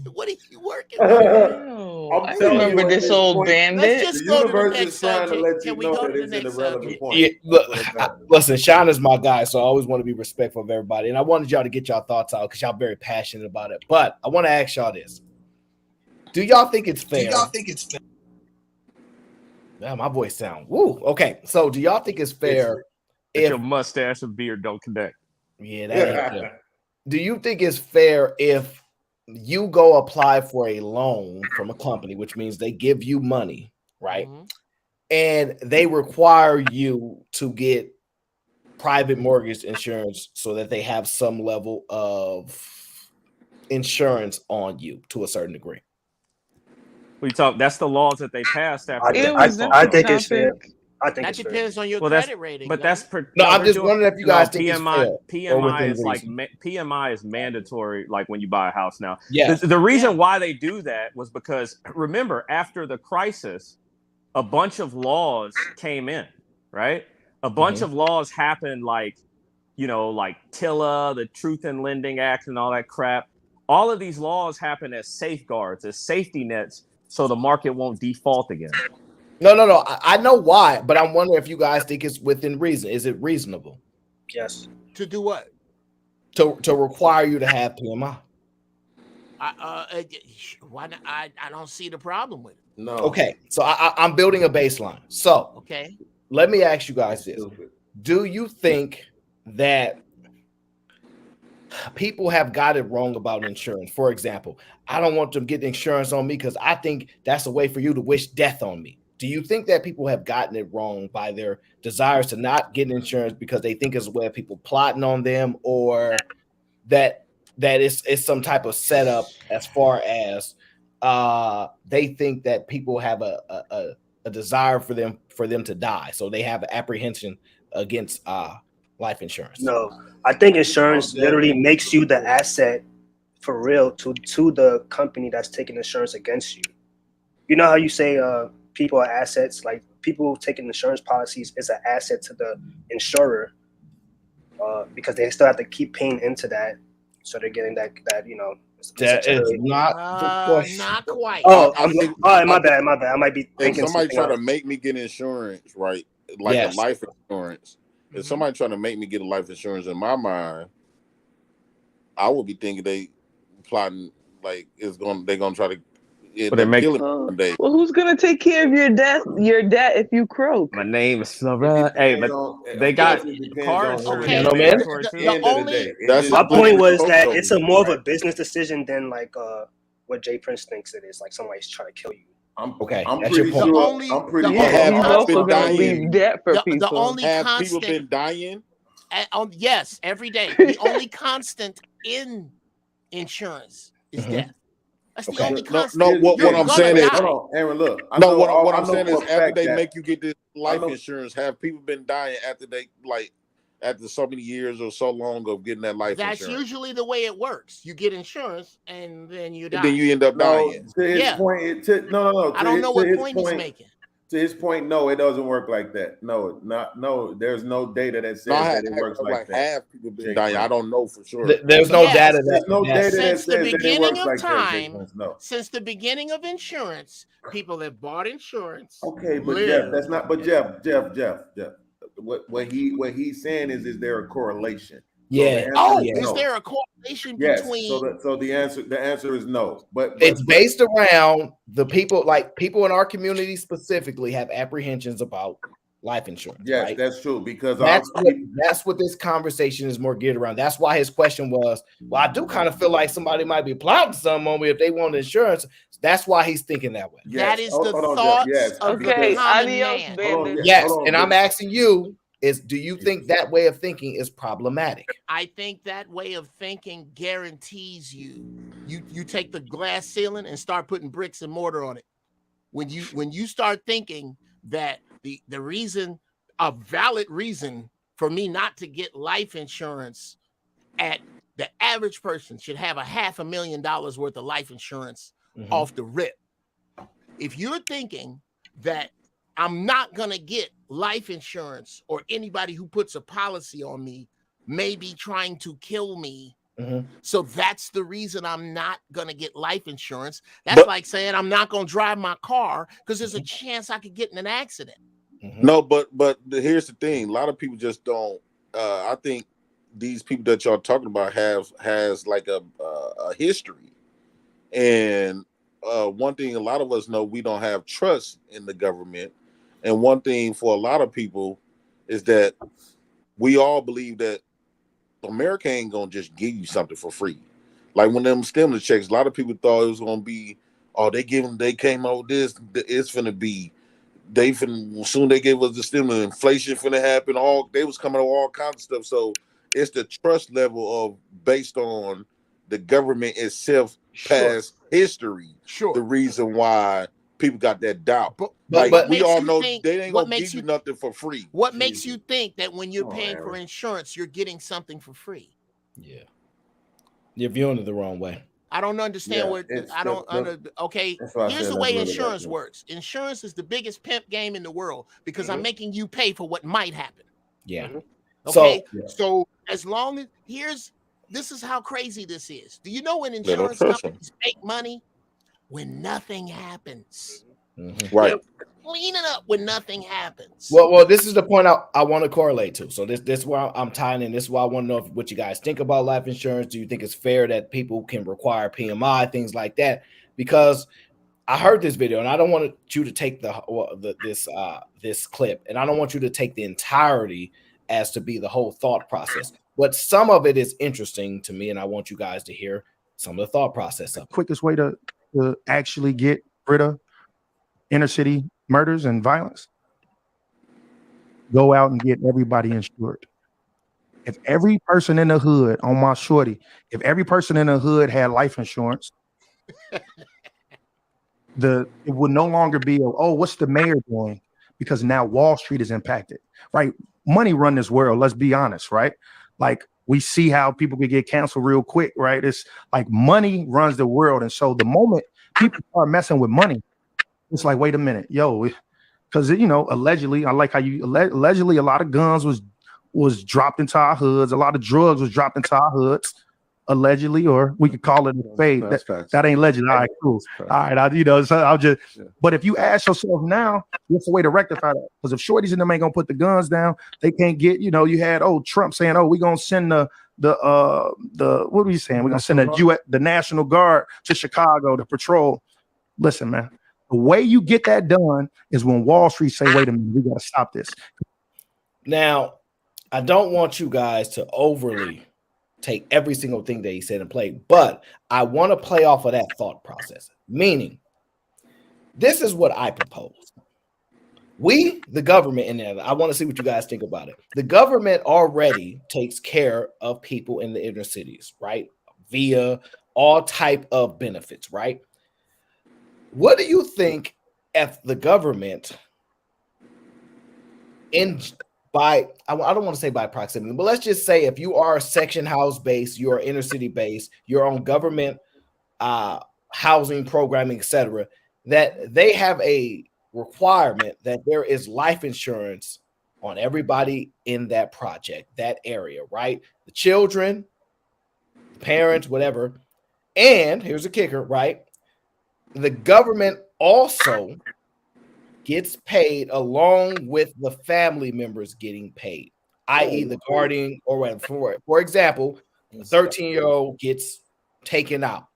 working with? I remember this old bandit. Let's just go to the next subject. Can we go to the next subject? Yeah, listen, Sean is my guy, so I always want to be respectful of everybody. And I wanted y'all to get y'all thoughts out because y'all very passionate about it. But I want to ask y'all this: do y'all think it's fair? Yeah, my voice sound woo. Okay, so do y'all think it's fair if your mustache and beard don't connect? Yeah, that ain't fair. Do you think it's fair if you go apply for a loan from a company, which means they give you money, right? Mm-hmm. And they require you to get private mortgage insurance so that they have some level of insurance on you to a certain degree? That's the laws that they passed after. I think it's fair. I think that depends on your credit rating. But I'm just wondering if you guys think PMI. It's fair PMI is like PMI is mandatory, like when you buy a house now. Yeah. The reason why they do that was because remember after the crisis, a bunch of laws came in, right? A bunch of laws happened, like TILA, the Truth in Lending Act, and all that crap. All of these laws happen as safeguards, as safety nets, so the market won't default again. No. I know why, but I'm wondering if you guys think it's within reason. Is it reasonable? Yes. To do what? To require you to have PMI. Why not? I don't see the problem with it. No. Okay, so I'm building a baseline. So Okay. let me ask you guys That's this: stupid. do you think that people have got it wrong about insurance? For example, I don't want them getting insurance on me because I think that's a way for you to wish death on me. Do you think that people have gotten it wrong by their desires to not get insurance because they think it's a way of people plotting on them, or that it's some type of setup as far as they think that people have a desire for them to die, so they have an apprehension against life insurance? No, I think Oh, insurance Jeff. literally makes you the asset for real to the company that's taking insurance against you. You know how you say people are assets, like people taking insurance policies is an asset to the insurer because they still have to keep paying into that, so they're getting that That is essentially. not the question. Not quite. Oh, I think all right, I my think bad, my bad. I might be if thinking somebody something try to else. make me get insurance, right, like a Yes. life insurance, if somebody trying to make me get a life insurance, in my mind, I would be thinking they plotting like they're gonna try to end But they up make killing me one day. Well, who's gonna take care of your debt? Your debt if you croak. my name is It Flora. Hey, depends but on, they of course, got it depends car on who insurance it Okay. is is. Gentlemen, But mandatory at the too. end of the day, it That's just My a point slippery was slope, that though. it's a more of a business decision than like what Jay Prince thinks it is. Like somebody's trying to kill you. okay, I'm that's your pretty point. The sure. only I'm pretty the Yeah, sure. only Have he's people also been constant gonna dying? leave debt for the people. only Have people constant been dying? yes, every day. The only constant in insurance is Mhm. death. That's the Okay. only No, constant. no. What You're I'm gonna saying is, Hold die. on, Aaron. Look, I no. know. What I I'm know saying is, for a after fact they that make you get this I life know. insurance, have people been dying after they after so many years or so long of getting that life That's insurance? usually the way it works. You get insurance and then you And then die. you end up No, dying. to his Yeah. point. No. I don't know To what his point he's point. making. To his point, no, it doesn't work like that. No, not no. There's no data that No, says that it works like that. have people been Jay dying. I Prince. don't know for sure. There's no data Yes. There's no that data that Since the says that it beginning works of like that, Jay time, Prince. No. since the beginning of insurance, people have bought insurance, Okay, but Jeff, lived. that's not. But Jeff. What he's saying is there a correlation? So the yeah, answer is Oh, yeah. is no. there a correlation Yes. between So the answer is no. It's based around the people, like people in our community specifically have apprehensions about life insurance, yes, right? that's true because That's what this conversation is more geared around. That's why his question was, well, I do kind of feel like somebody might be plotting something on me if they want insurance. That's why he's thinking that way. that is the hold on, Jeff. thoughts Yes, of the Okay, common adios, man. hold on, bandit. Yes, hold and on. I'm asking you is, do you think that way of thinking is problematic? I think that way of thinking guarantees you take the glass ceiling and start putting bricks and mortar on it. When you start thinking that the reason, a valid reason for me not to get life insurance, at the average person should have $500,000 worth of life insurance off the rip. If you're thinking that I'm not going to get life insurance, or anybody who puts a policy on me may be trying to kill me, so that's the reason I'm not going to get life insurance. That's like saying I'm not going to drive my car because there's a chance I could get in an accident. No, but here's the thing. A lot of people just don't. I think these people that y'all talking about has like a history, and one thing a lot of us know, we don't have trust in the government, and one thing for a lot of people is that we all believe that America ain't gonna just give you something for free. Like when them stimulus checks, a lot of people thought it was gonna be, oh, they came out with this, it's finna be, soon they gave us the stimulus, inflation finna happen, they was coming out with all kinds of stuff. So it's the trust level of based on the government itself past history, the reason why people got that doubt. But we all know they ain't what gonna makes give you you nothing for free. What makes you think that when you're paying for Aaron. insurance, you're getting something for free? Yeah, you're viewing it the wrong way. I don't understand what I don't under. Okay, here's the way insurance works. Insurance is the biggest pimp game in the world because I'm making you pay for what might happen. Yeah. Okay. So as long as this is how crazy this is. Do you know when insurance companies make money? When nothing happens. Right. They're cleaning up when nothing happens. Well, this is the point I want to correlate to. So this is where I'm tying in. This is why I want to know what you guys think about life insurance. Do you think it's fair that people can require PMI, things like that? Because I heard this video, and I don't want you to take this clip, and I don't want you to take the entirety as to be the whole thought process. But some of it is interesting to me, and I want you guys to hear some of the thought process of it. Quickest way to actually get rid of inner city murders and violence? Go out and get everybody insured. If every person in the hood on my shorty, if every person in the hood had life insurance, it would no longer be what's the mayor doing? Because now Wall Street is impacted, right? Money run this world, let's be honest, right? Like we see how people could get canceled real quick, right? It's like money runs the world. And so the moment people start messing with money, it's like, wait a minute, because allegedly, I like how you allegedly a lot of guns was dropped into our hoods, a lot of drugs was dropped into our hoods, allegedly, or we could call it a fade. That ain't allegedly. All right, cool. All right, so I'll just. But if you ask yourself now, what's the way to rectify that? Because if shorties and them ain't gonna put the guns down, they can't get. You had Trump saying, we gonna send the what are you saying? We're gonna send the National Guard to Chicago to patrol. Listen, man. The way you get that done is when Wall Street say, wait a minute, we got to stop this. Now, I don't want you guys to overly take every single thing that he said and play, but I want to play off of that thought process. Meaning, this is what I propose. We, the government, and I want to see what you guys think about it. The government already takes care of people in the inner cities, right? Via all type of benefits, right? What do you think if the government I don't want to say by proximity, but let's just say if you are section house based, you're inner city based, you're on government housing programming, etc., that they have a requirement that there is life insurance on everybody in that project, that area, right? The children, the parents, whatever. And here's the kicker, right? The government also gets paid along with the family members getting paid, i.e. the guardian, or for example, a 13-year-old gets taken out.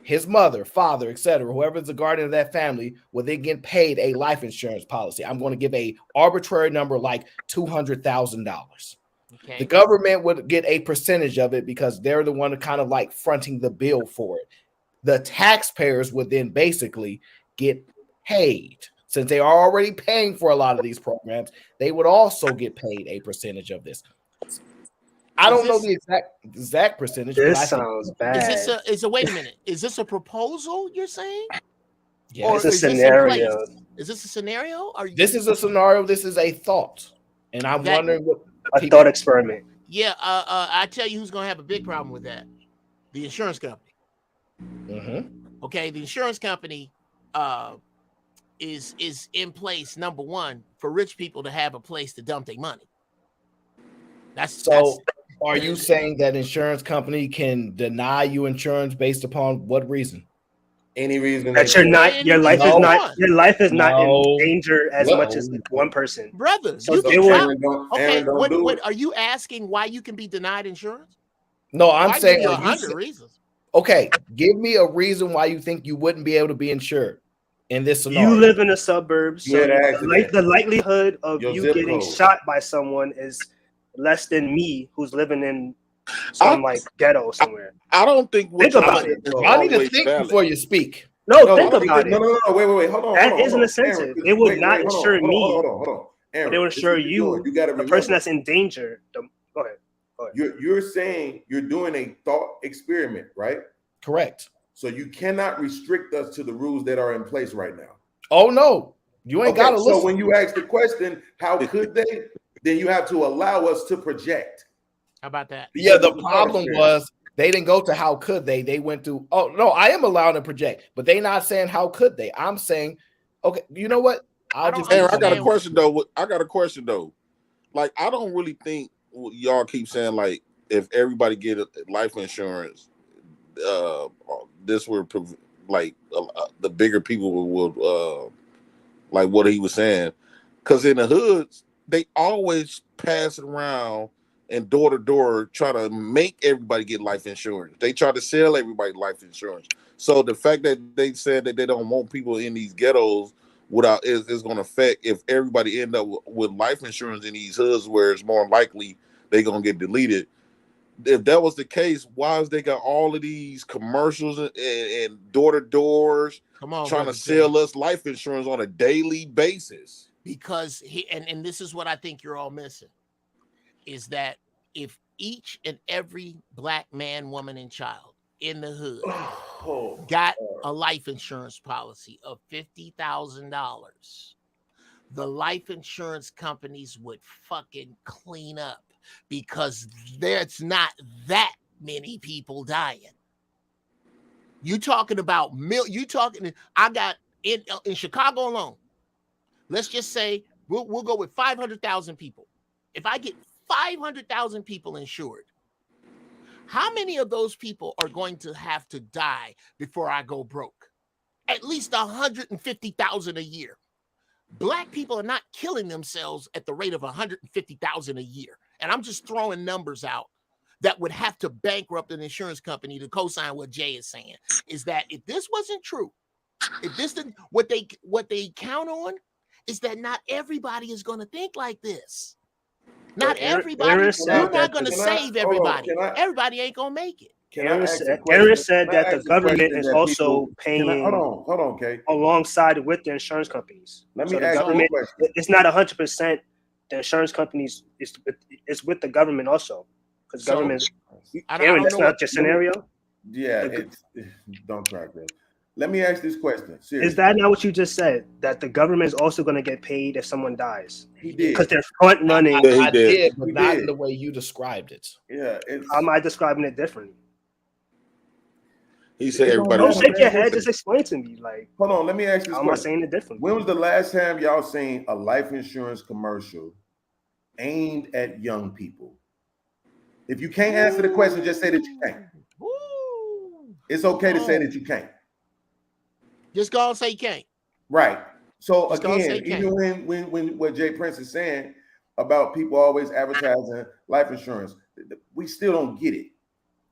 His mother, father, etc., whoever is the guardian of that family, will then get paid a life insurance policy. I'm going to give a arbitrary number like $200,000. The government would get a percentage of it because they're the one kind of like fronting the bill for it. The taxpayers would then basically get paid. Since they are already paying for a lot of these programs, they would also get paid a percentage of this. I don't know the exact percentage. This sounds bad. Wait a minute. Is this a proposal you're saying? Yeah, it's a scenario. Is this a scenario? This is a scenario. This is a thought. And I'm wondering what a thought experiment. Yeah, I tell you who's gonna have a big problem with that. The insurance company. Mm-hmm. Okay, the insurance company is in place, number one, for rich people to have a place to dump their money. Are you saying that insurance company can deny you insurance based upon what reason? Any reason that your life is not in danger as much as one person. Brother, so they will. What are you asking why you can be denied insurance? No, I'm saying 100 reasons. Okay, give me a reason why you think you wouldn't be able to be insured in this scenario. You live in the suburbs, so the likelihood of you getting shot by someone is less than me who's living in some ghetto somewhere. I don't think. Think about it. I need to think before you speak. No, think about it. No, wait, hold on. That is an incentive. It would not insure me. Hold on. Aaron, they would insure you. You got to the person that's in danger. Go ahead. You're saying you're doing a thought experiment, right? Correct. So you cannot restrict us to the rules that are in place right now. Oh no, you ain't got to listen. So when you ask the question, how could they? Then you have to allow us to project. How about that? Yeah, the problem was they didn't go to how could they. They went to, oh no, I am allowed to project, but they not saying how could they. I'm saying, okay, you know what? I got a question though. Like, I don't really think y'all keep saying like if everybody get life insurance, this would like the bigger people would like what he was saying, because in the hoods they always pass it around and door to door try to make everybody get life insurance. They try to sell everybody life insurance. So the fact that they said that they don't want people in these ghettos without is going to affect if everybody end up with life insurance in these hoods where it's more likely they're going to get deleted. If that was the case, why is they got all of these commercials and door to doors trying to sell us life insurance on a daily basis? Because and this is what I think you're all missing, is that if each and every black man, woman, and child in the hood got a life insurance policy of $50,000, the life insurance companies would fucking clean up, because there's not that many people dying. You talking about I got in Chicago alone. Let's just say we'll go with 500,000 people. If I get 500,000 people insured, how many of those people are going to have to die before I go broke? At least 150,000 a year. Black people are not killing themselves at the rate of 150,000 a year. And I'm just throwing numbers out that would have to bankrupt an insurance company to co-sign what Jay is saying. Is that if this wasn't true, if this didn't, what they count on is that not everybody is going to think like this. Not everybody. You're not going to save everybody. Everybody ain't going to make it. Aaron said that the government is also paying. Hold on, Kate. Alongside with the insurance companies. Let so me the ask government, you a question. it's not 100%. The insurance companies it's with the government also, because government. Aaron, that's not your scenario. Yeah, don't try this. Let me ask this question. Seriously. Is that not what you just said? That the government is also going to get paid if someone dies? He did. Because they're front running. I did, but not in the way you described it. Yeah. How am I describing it differently? He said everybody. Don't shake your head. Just explain to me. Like, hold on. Let me ask you. How am I saying it differently? When was the last time y'all seen a life insurance commercial aimed at young people? If you can't answer the question, just say that you can't. It's okay to say that you can't. Just go and say you can't. Right. So Just again, even when what Jay Prince is saying about people always advertising life insurance, we still don't get it.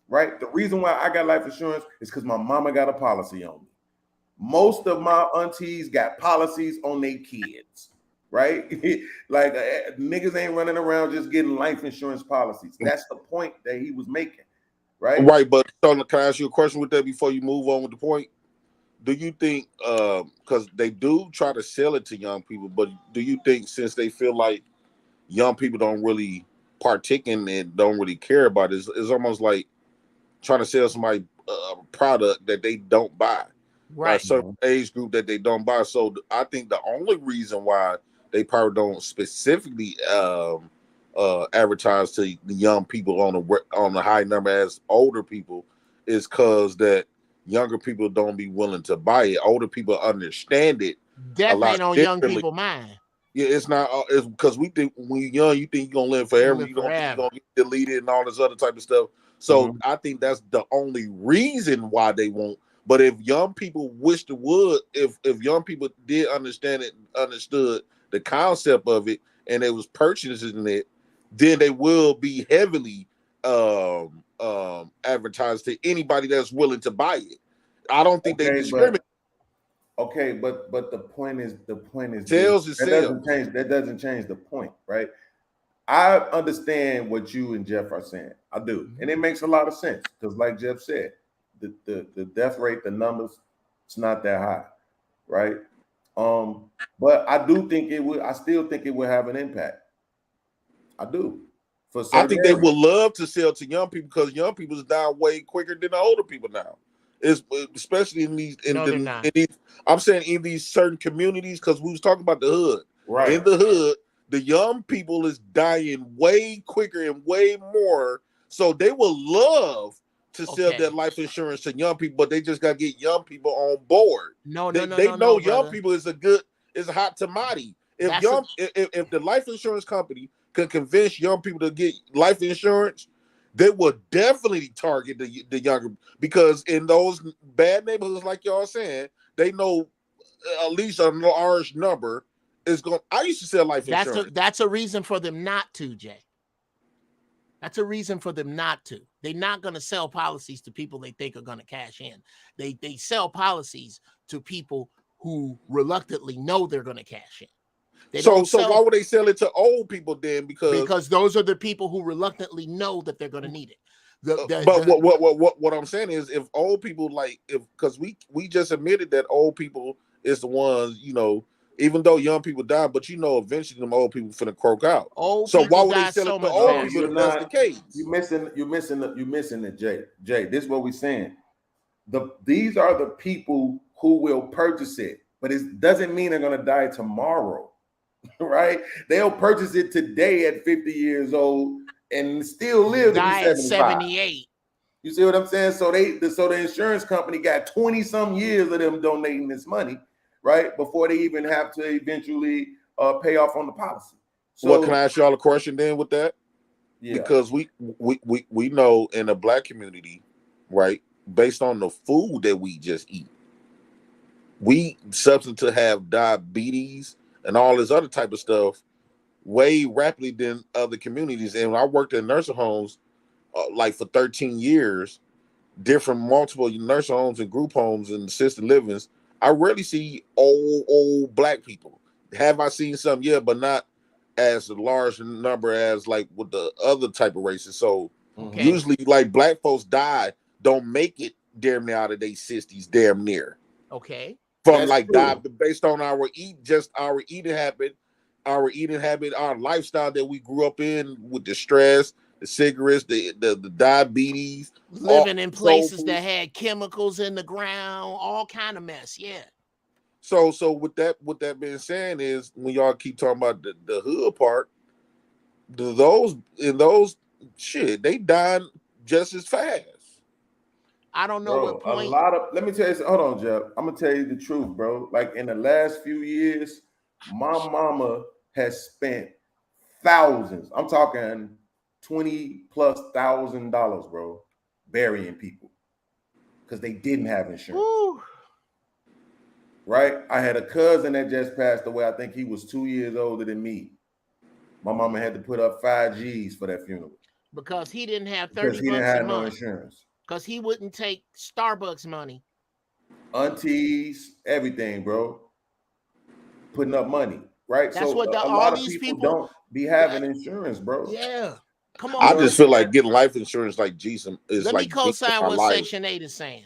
Right. The reason why I got life insurance is because my mama got a policy on me. Most of my aunties got policies on their kids. Right. Like niggas ain't running around just getting life insurance policies. That's the point that he was making. Right. Right. But can I ask you a question with that before you move on with the point? Do you think, because they do try to sell it to young people, but do you think since they feel like young people don't really partake in it, don't really care about it, it's almost like trying to sell somebody a product that they don't buy, right? A certain age group that they don't buy. So I think the only reason why they probably don't specifically advertise to the young people on the high number as older people is because that younger people don't be willing to buy it. Older people understand it. That ain't on young people's mind. Yeah, it's not. It's because we think when you're young, you think you're gonna live forever. You don't think you're gonna get deleted and all this other type of stuff. So I think that's the only reason why they won't. But if young people wish to would, if young people did understand it, understood the concept of it, and they was purchasing it, then they will be heavily advertised to anybody that's willing to buy it. I don't think they discriminate. But the point is sales is sales. That doesn't change the point, right? I understand what you and Jeff are saying. I do, and it makes a lot of sense because, like Jeff said, the death rate, the numbers, it's not that high, right? But I do think it would. I still think it would have an impact. I do. I think they would love to sell to young people because young people is dying way quicker than the older people now. It's especially in these. I'm saying in these certain communities because we was talking about the hood. Right. In the hood, the young people is dying way quicker and way more. So they will love to sell that life insurance to young people, but they just got to get young people on board. They know young people is a hot tamale. If the life insurance company can convince young people to get life insurance, they will definitely target the younger, because in those bad neighborhoods, like y'all saying, they know at least a large number is going. I used to sell life insurance. That's a reason for them not to, Jay. That's a reason for them not to. They're not going to sell policies to people they think are going to cash in. They sell policies to people who reluctantly know they're going to cash in. They So don't sell, why would they sell it to old people then? Because those are the people who reluctantly know that they're going to need it. What I'm saying is, if old people because we just admitted that old people is the ones, even though young people die, but eventually them old people finna croak out. So why would they sell it to old people if that's the case? You're missing the Jay. This is what we're saying. These are the people who will purchase it, but it doesn't mean they're gonna die tomorrow, right? They'll purchase it today at 50 years old and still live to be 75. 78. You see what I'm saying? So the insurance company got 20 some years of them donating this money, right? Before they even have to eventually pay off on the policy. So can I ask y'all a question then with that? Yeah. Because we know in the Black community, right, based on the food that we just eat, we substantially have diabetes and all this other type of stuff way rapidly than other communities. And when I worked in nursing homes for 13 years, different multiple nursing homes and group homes and assisted livings, I rarely see old Black people. Have I seen some? Yeah, but not as a large number as like with the other type of races. So usually like Black folks don't make it damn near out of their 60s, damn near. Okay. From based on our eating habit, our lifestyle that we grew up in with the stress, the cigarettes, the diabetes, living in places that had chemicals in the ground, all kind of mess. Yeah. So with that being said, is when y'all keep talking about the hood part, those they died just as fast. I don't know what point. Let me tell you. Hold on, Jeff. I'm gonna tell you the truth, bro. Like in the last few years, my mama has spent thousands. I'm talking $20,000+, bro, burying people because they didn't have insurance. Woo. Right? I had a cousin that just passed away. I think he was 2 years older than me. My mama had to put up 5 G's for that funeral because he didn't have 30 because he didn't bucks have a no month. insurance. Because he wouldn't take Starbucks money. Aunties, everything, bro. Putting up money, right? That's so what a all lot of these people don't be having insurance, bro. Yeah. Come on. I just feel like getting life insurance like Jesus is Let like me co-sign what life. Section 8 is saying.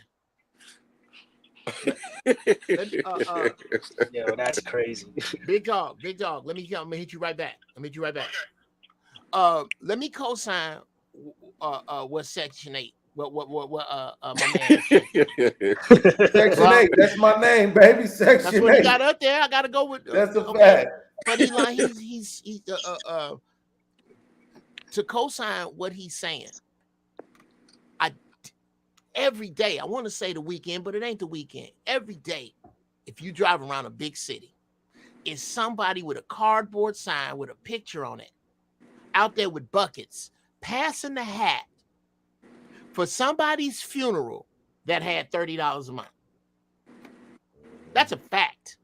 Yo, that's crazy. Big dog. Let me hit you right back. Let me co-sign what Section 8. What my man Section 8, that's my name, baby. Section 8. That's what he got up there. I gotta go with that's a fact. But he's to co-sign what he's saying. Every day, I want to say the weekend, but it ain't the weekend. Every day, if you drive around a big city, is somebody with a cardboard sign with a picture on it, out there with buckets, passing the hat for somebody's funeral that had $30 a month. That's a fact.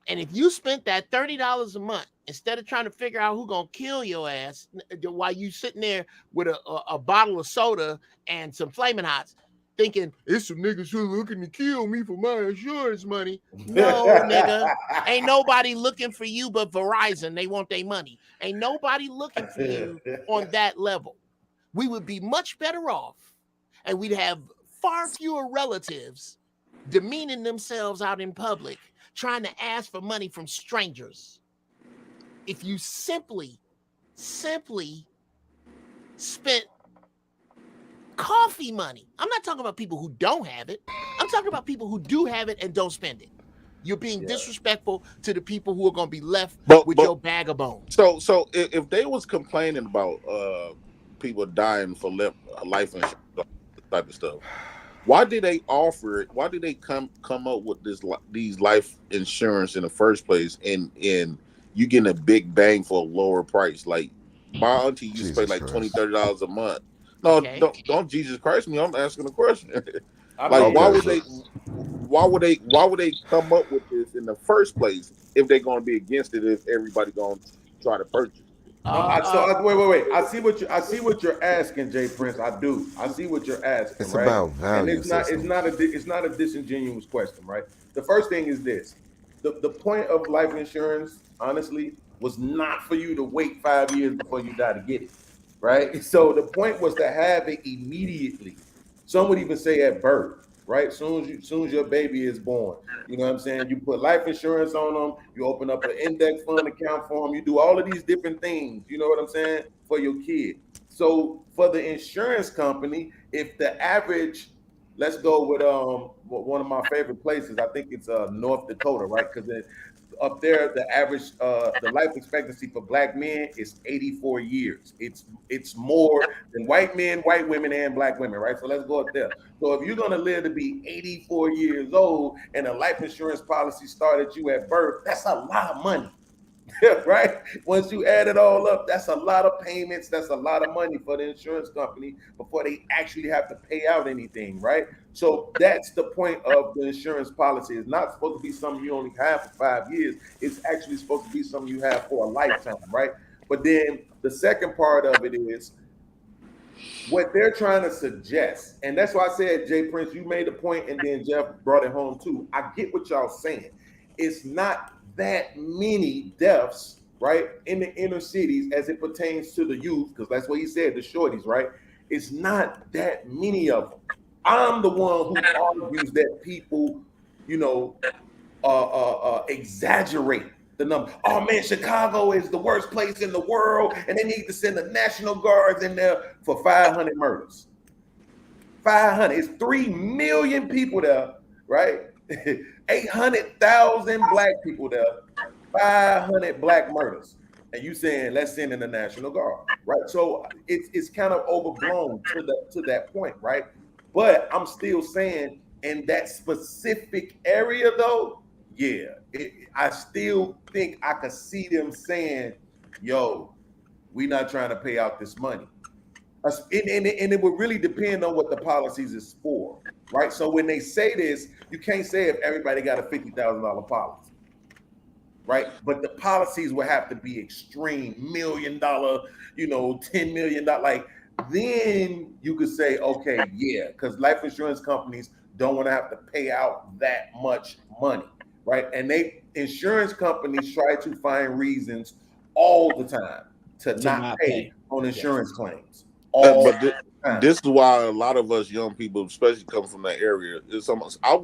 And if you spent that $30 a month, instead of trying to figure out who's going to kill your ass while you sitting there with a bottle of soda and some Flamin' Hots, thinking, it's some niggas who looking to kill me for my insurance money. No, nigga. Ain't nobody looking for you but Verizon. They want their money. Ain't nobody looking for you on that level. We would be much better off, and we'd have far fewer relatives demeaning themselves out in public, trying to ask for money from strangers. If you simply spent coffee money. I'm not talking about people who don't have it. I'm talking about people who do have it and don't spend it. You're being disrespectful to the people who are going to be left with your bag of bones. So if they was complaining about people dying for life insurance type of stuff, why did they offer it? Why did they come up with these life insurance in the first place? And you getting a big bang for a lower price. Like my auntie used to pay like $20-$30 a month. No, don't Jesus Christ me. I'm asking a question. Like why would they come up with this in the first place if they're going to be against it? If everybody going to try to purchase it? Wait. I see what you're asking, Jay Prince. I do. I see what you're asking, It's right? about And value systems. it's not a disingenuous question, right? The first thing is this: the point of life insurance, honestly, was not for you to wait 5 years before you die to get it, right? So the point was to have it immediately. Some would even say at birth, right? Soon as your baby is born. You know what I'm saying? You put life insurance on them, you open up an index fund account for them, you do all of these different things, you know what I'm saying, for your kid. So for the insurance company, if the average, let's go with one of my favorite places, I think it's North Dakota, right? Because up there, the average the life expectancy for black men is 84 years. It's more than white men, white women, and black women, right? So let's go up there. So if you're gonna live to be 84 years old and a life insurance policy started you at birth, that's a lot of money. Right? Once you add it all up, that's a lot of payments. That's a lot of money for the insurance company before they actually have to pay out anything, right? So that's the point of the insurance policy. It's not supposed to be something you only have for 5 years. It's actually supposed to be something you have for a lifetime, right? But then the second part of it is what they're trying to suggest, and that's why I said, Jay Prince, you made a point, and then Jeff brought it home too. I get what y'all saying. It's not that many deaths, right, in the inner cities as it pertains to the youth, because that's what he said, the shorties, right? It's not that many of them. I'm the one who argues that people, you know, exaggerate the number. Oh man, Chicago is the worst place in the world, and they need to send the National Guards in there for 500 murders. 500. It's 3 million people there, right? 800,000 black people there, 500 black murders. And you saying let's send in the National Guard, right? So it's kind of overblown to that point, right? But I'm still saying in that specific area though, yeah, I still think I could see them saying, yo, we're not trying to pay out this money. And it would really depend on what the policies is for, right? So when they say this, you can't say if everybody got a $50,000 policy, right? But the policies will have to be extreme, $1 million, $10 million. Like then you could say, okay, yeah, because life insurance companies don't want to have to pay out that much money, right? And insurance companies try to find reasons all the time to not pay on insurance claims. But this is why a lot of us young people, especially come from that area, it's almost I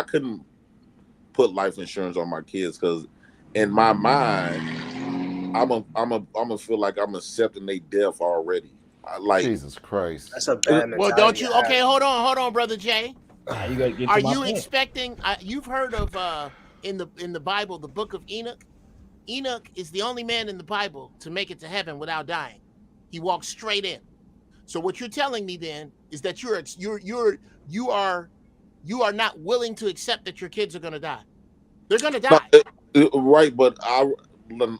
couldn't put life insurance on my kids because in my mind, I'm feel like I'm accepting their death already. Like Jesus Christ. That's a bad mentality. Well, don't you? Okay, hold on, brother Jay. You gotta get to Are my you point. expecting? You've heard of in the Bible, the book of Enoch. Enoch is the only man in the Bible to make it to heaven without dying. He walked straight in. So what you're telling me then is that you are not willing to accept that your kids are going to die. They're going to die. Right, but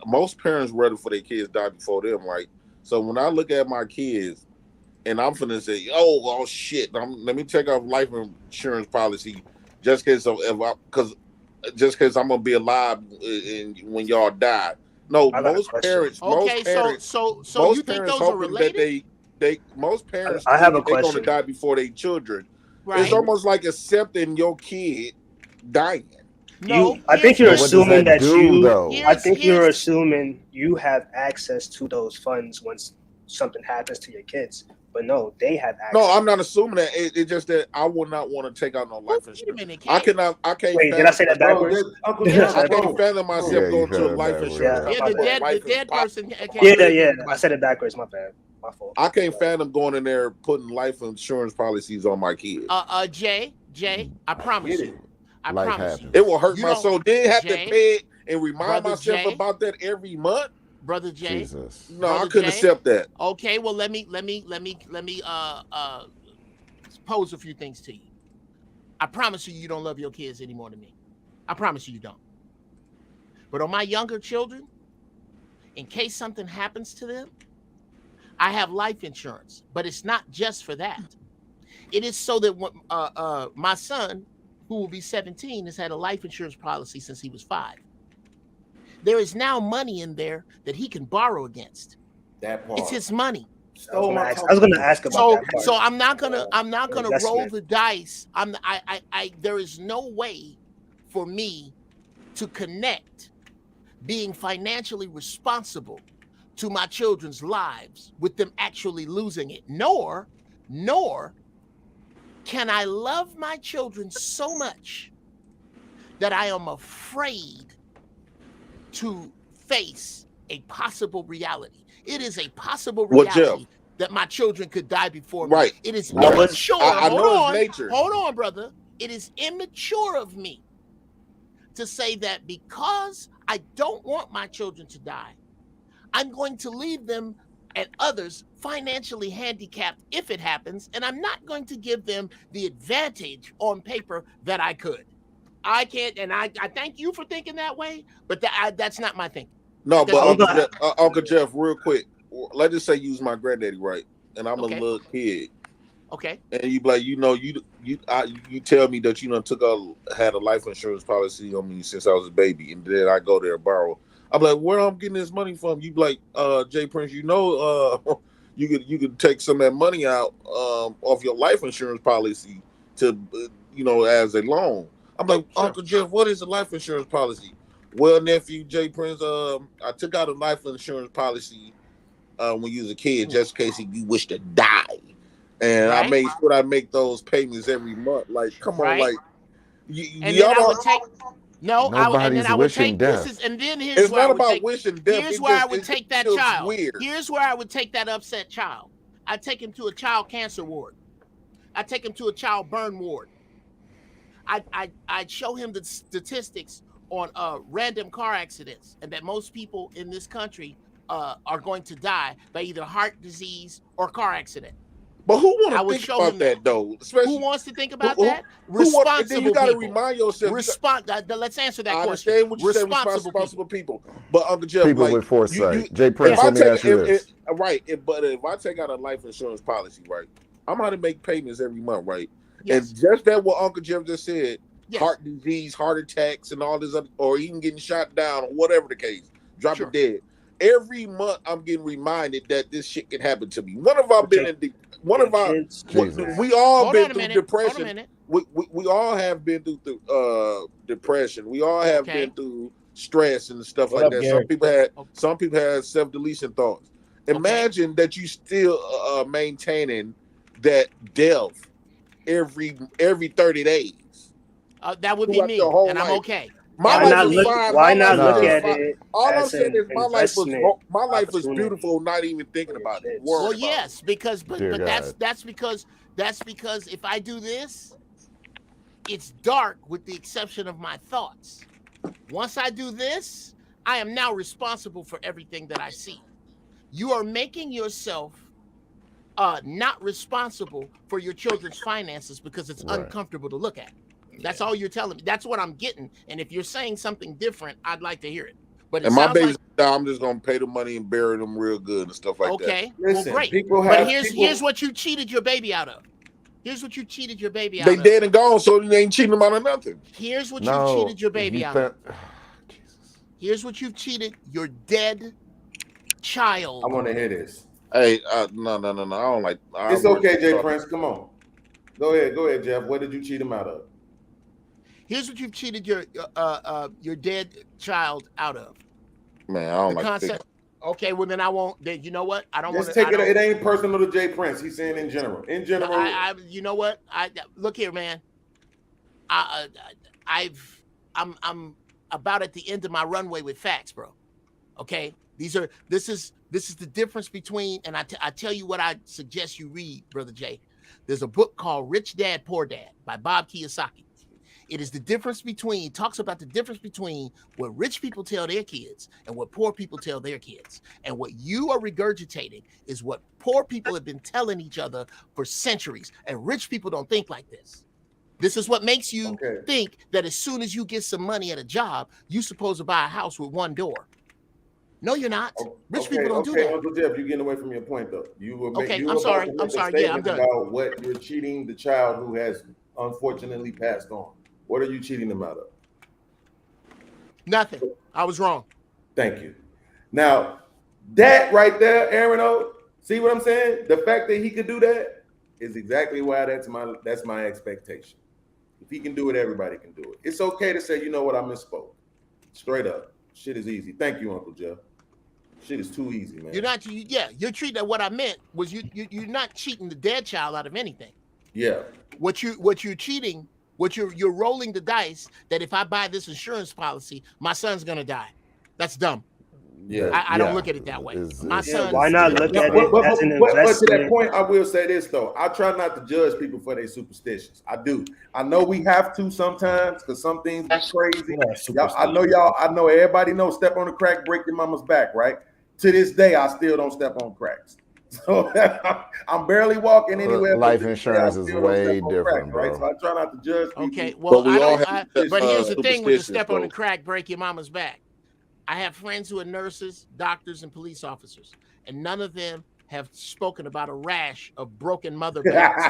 most parents ready for their kids die before them, right? So when I look at my kids, and I'm finna say, oh shit, let me take off life insurance policy just because I'm gonna be alive when y'all die. No, most parents, so you think those are related? Most parents I have a they're question. gonna die before their children. Right. It's almost like accepting your kid dying. No, I think you're assuming that I think you're assuming you have access to those funds once something happens to your kids. But no, they have access. No, I'm not assuming that. It's just that I would not want to take out no life insurance. I can't. Wait, did I say that backwards? I can't fathom myself going to a life insurance. The dead person. I said it backwards. My bad. My fault. I can't fathom going in there putting life insurance policies on my kids. Jay, I promise you. I promise you. It will hurt my soul. Then have to pay it and remind myself about that every month. Brother Jay. Jesus. No, I couldn't accept that. Okay, well let me pose a few things to you. I promise you don't love your kids any more than me. I promise you don't. But on my younger children, in case something happens to them, I have life insurance. But it's not just for that. It is so that my son, who will be 17, has had a life insurance policy since he was 5. there is now money in there that he can borrow against. That part. It's his money. I was gonna ask about that part. So I'm not gonna roll investment. the dice. There is no way for me to connect being financially responsible to my children's lives with them actually losing it. Nor can I love my children so much that I am afraid to face a possible reality. It is a possible reality that my children could die before me. Right. It is Right. immature. I know it's nature. Hold on, brother. It is immature of me to say that because I don't want my children to die, I'm going to leave them and others financially handicapped if it happens, and I'm not going to give them the advantage on paper that I could. I can't, and I thank you for thinking that way, but that's not my thinking. No, but Uncle Jeff, real quick, let's just say you was my granddaddy, right? And I'm a little kid. Okay. And you be like, you tell me that had a life insurance policy on me since I was a baby, and then I go there and borrow. I'm like, where I'm getting this money from? You be like, Jay Prince, you could take some of that money out off your life insurance policy to as a loan. I'm like, sure. Uncle Jeff, what is a life insurance policy? Well, nephew Jay Prince, I took out a life insurance policy when you was a kid, just in case you wish to die. And I made sure I make those payments every month. Like, come on, like, y'all don't. Nobody's wishing death. Here's where I would take wishing death. Here's where I would take that child. Weird. Here's where I would take that upset child. I'd take him to a child cancer ward. I'd take him to a child burn ward. I'd show him the statistics on random car accidents, and that most people in this country are going to die by either heart disease or car accident. But who want to think about that, though? Who wants to think about that? Responsible you got to people. Remind yourself. Let's answer that question. I understand what you say, responsible people. But Uncle Jeff, people with foresight. Jay Prince, let me ask you this. But if I take out a life insurance policy, right, I'm going to make payments every month, right? Yes. And just that what Uncle Jeff just said, heart disease, heart attacks, and all this other, or even getting shot down, or whatever the case, dropping dead. Every month, I'm getting reminded that this shit can happen to me. We all been through depression. We all have been through depression. We all have been through stress and stuff like that. Gary? Some people had self-deletion thoughts. Imagine that you still maintaining that death every 30 days. That would be me, and I'm okay. Why not look at it? All I'm saying is my life was beautiful, not even thinking about it. Well, yes, because that's because if I do this, it's dark with the exception of my thoughts. Once I do this, I am now responsible for everything that I see. You are making yourself not responsible for your children's finances because it's uncomfortable to look at. That's all you're telling me. That's what I'm getting. And if you're saying something different, I'd like to hear it. But my babies, I'm just gonna pay the money and bury them real good and stuff like that. Okay, well, great. But here's what you cheated your baby out of. Here's what you cheated your baby out of. They dead and gone, so they ain't cheating them out of nothing. Here's what you cheated your baby out of. Here's what you've cheated your dead child. I want to hear this. Hey, no. I don't like. It's okay, Jay Prince. Come on. Go ahead, Jeff. What did you cheat him out of? Here's what you've cheated your dead child out of. Man, I don't the like concept. Okay, well then I won't. Then you know what? I don't want to take it. It ain't personal to Jay Prince. He's saying in general. In general, you know what? Look here, man. I'm about at the end of my runway with facts, bro. Okay, this is the difference between, and I tell you what I suggest you read, Brother Jay. There's a book called Rich Dad Poor Dad by Bob Kiyosaki. It is the difference between, talks about the difference between what rich people tell their kids and what poor people tell their kids. And what you are regurgitating is what poor people have been telling each other for centuries. And rich people don't think like this. This is what makes you think that as soon as you get some money at a job, you're supposed to buy a house with one door. No, you're not. Rich people don't do that. Uncle Jeff, you're getting away from your point, though. I'm sorry. Yeah, I'm done. About what you're cheating the child who has unfortunately passed on. What are you cheating them out of? Nothing. I was wrong. Thank you. Now, that right there, Aaron O, see what I'm saying? The fact that he could do that is exactly why that's my expectation. If he can do it, everybody can do it. It's okay to say, you know what, I misspoke. Straight up. Shit is easy. Thank you, Uncle Jeff. Shit is too easy, man. You're treating what I meant was you're not cheating the dead child out of anything. Yeah. What you're cheating, you're rolling the dice that if I buy this insurance policy, my son's gonna die. That's dumb. Yeah, I don't look at it that way. My son. Why not look at it as an but to that investment? point, I will say this though. I try not to judge people for their superstitions. I do. I know we have to sometimes because some things are crazy. I know everybody knows step on the crack, break your mama's back, right? To this day, I still don't step on cracks. So I'm barely walking anywhere. Life insurance is way different, bro. Right? So I try not to judge people. Okay, well, but here's the thing with the step on the though. crack, break your mama's back. I have friends who are nurses, doctors, and police officers, and none of them have spoken about a rash of broken mother backs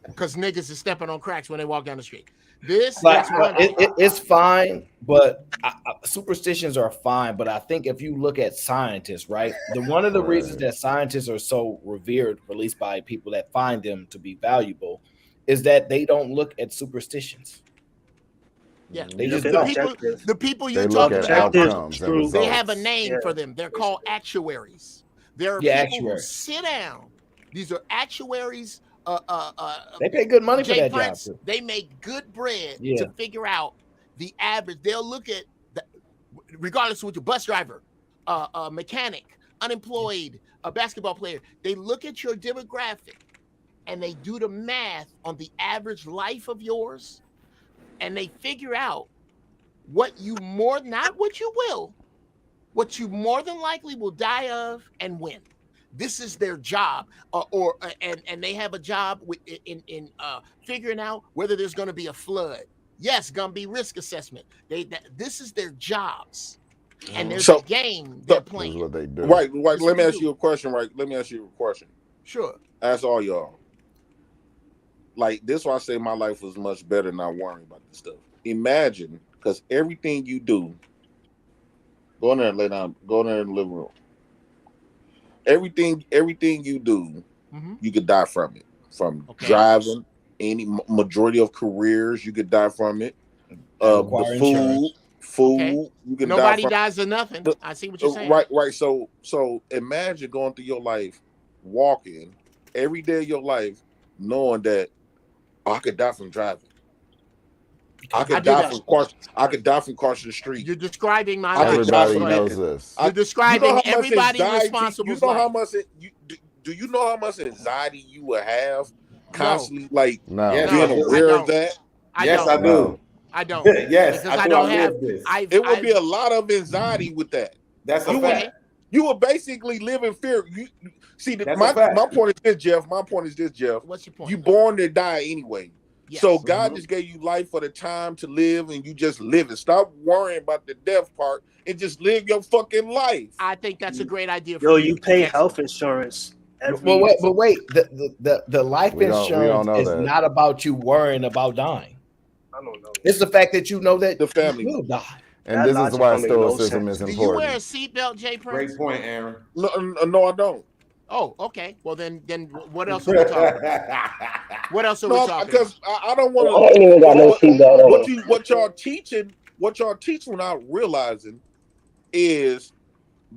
because niggas is stepping on cracks when they walk down the street. It's fine, but superstitions are fine. But I think if you look at scientists, right, one of the reasons that scientists are so revered, at least by people that find them to be valuable, is that they don't look at superstitions. Yeah, They just the people you're talking about, they have a name for them. They're called actuaries. There are people who sit down. These are actuaries. They pay good money for that Prince, job. They make good bread to figure out the average. They'll look at regardless of what your bus driver, mechanic, unemployed, a basketball player. They look at your demographic and they do the math on the average life of yours. And they figure out what you more than likely will die of and when. This is their job, and they have a job in figuring out whether there's going to be a flood. Yes, going to be risk assessment. This is their jobs, and there's a game they're playing. This is what they do. Right. Let me ask you a question. Sure. Ask all y'all. Like this, why I say my life was much better not worrying about this stuff. Imagine, because everything you do, go in there and lay down, go in there in the living room. Everything you do, you could die from it. From driving, any majority of careers, you could die from it. The food, you can. Nobody dies of nothing. I see what you're saying. Right. So imagine going through your life, walking every day of your life, knowing that I could die from driving. I could die from crossing the street. You're describing my life. Everybody knows this. You're describing everybody responsible. Do you know how much anxiety you would have constantly, being aware of that? Yes, I do. I don't. Yes, because I don't have this. It would be a lot of anxiety with that. That's a fact. You will basically live in fear. My point is this, Jeff. What's your point? You born to die anyway. Yes. So God just gave you life for the time to live, and you just live it. Stop worrying about the death part and just live your fucking life. I think that's a great idea. You pay health insurance. But wait, the life insurance is not about you worrying about dying. I don't know. It's the fact that you know that the family will die. And this is why stoicism is important. Do you wear a seatbelt, Jay Prince? Great point, Aaron. No, I don't. Oh, okay. Well, then what else are we talking about? What else are we talking about? Because I don't want to. I ain't even got no seatbelt on. What y'all teaching without realizing is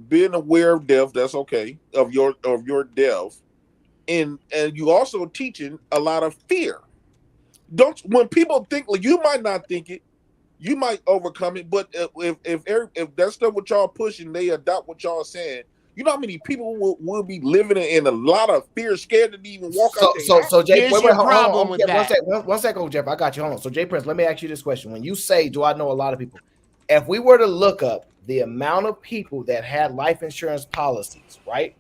being aware of death. That's okay. Of your death, and you also teaching a lot of fear. When people think, you might not think it, you might overcome it. But if that's stuff what y'all pushing, they adopt what y'all saying. You know how many people will be living in a lot of fear, scared to even walk out there. So Jay, hold on. One second, Jeff. I got you. Hold on. So Jay Prince, let me ask you this question. When you say, do I know a lot of people? If we were to look up the amount of people that had life insurance policies, right?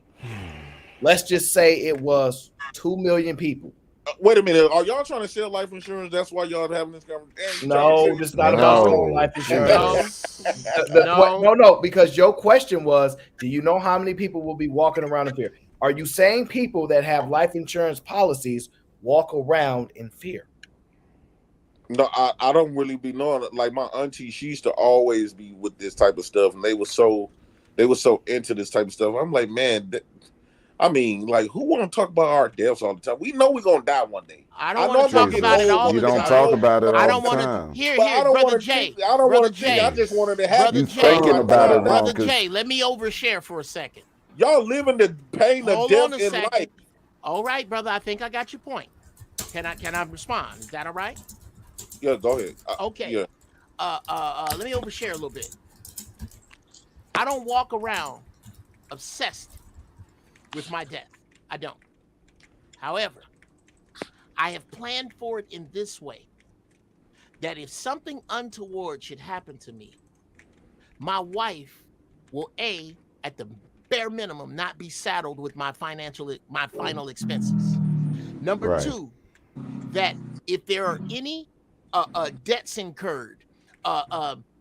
Let's just say it was 2 million people. Wait a minute. Are y'all trying to sell life insurance? That's why y'all having this conversation? No, it's not about selling life insurance. No, because your question was, do you know how many people will be walking around in fear? Are you saying people that have life insurance policies walk around in fear? No, I don't really be knowing. Like my auntie, she used to always be with this type of stuff, and they were so into this type of stuff. I'm like, man, I mean, like, who want to talk about our deaths all the time? We know we're gonna die one day. I don't want to talk about it all You the don't time. talk about it I all don't the want to. time. But I don't Brother want to Jay. think. I don't Brother want to think. Jay. I just wanted to Brother happen. You Jay. thinking about it wrong? Brother 'Cause Jay, let me overshare for a second. Y'all living the pain of Hold on death a in second. life. All right, brother. I think I got your point. Can I respond? Is that all right? Yeah, go ahead. Okay. Yeah. Let me overshare a little bit. I don't walk around obsessed with my death. I don't. However, I have planned for it in this way, that if something untoward should happen to me, my wife will at the bare minimum, not be saddled with my final expenses. Number Right. two, that if there are any debts incurred,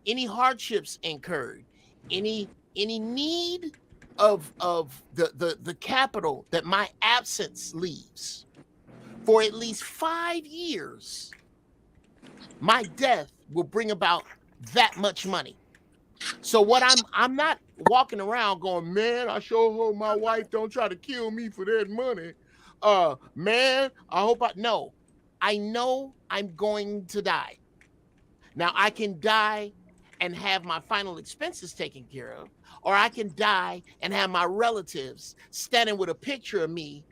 any hardships incurred, any need of the capital that my absence leaves for at least 5 years, my death will bring about that much money. So what I'm not walking around going, man, I sure hope my wife don't try to kill me for that money. Man, I hope no. I know I'm going to die. Now I can die and have my final expenses taken care of, or I can die and have my relatives standing with a picture of me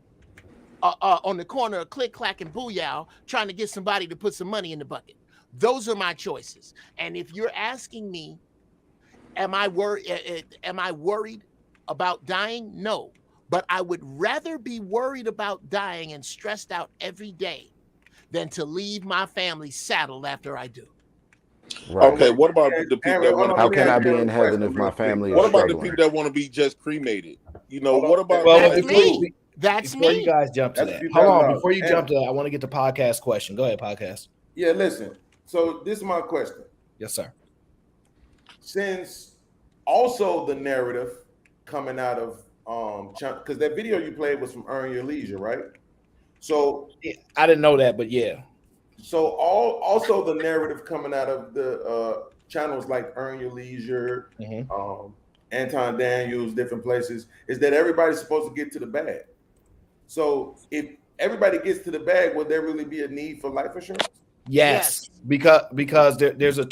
on the corner of Click, Clack, and Booyah trying to get somebody to put some money in the bucket. Those are my choices. And if you're asking me, am I worried about dying? No. But I would rather be worried about dying and stressed out every day than to leave my family saddled after I do. Right. Okay, what about the people that want to? How can I be in heaven if my family is What about the struggling? people that want to be just cremated? You know, what about? Well, That's me. That's before me. you guys jump to That's that, a few hold on. $1,000. Before you jump to that, I want to get the podcast question. Go ahead, podcast. Yeah, listen. So this is my question. Yes, sir. Since also the narrative coming out of because that video you played was from Earn Your Leisure, right? So I didn't know that, but yeah. So also the narrative coming out of the channels like Earn Your Leisure, Anton Daniels, different places, is that everybody's supposed to get to the bag. So if everybody gets to the bag, would there really be a need for life insurance? Yes. Because there's a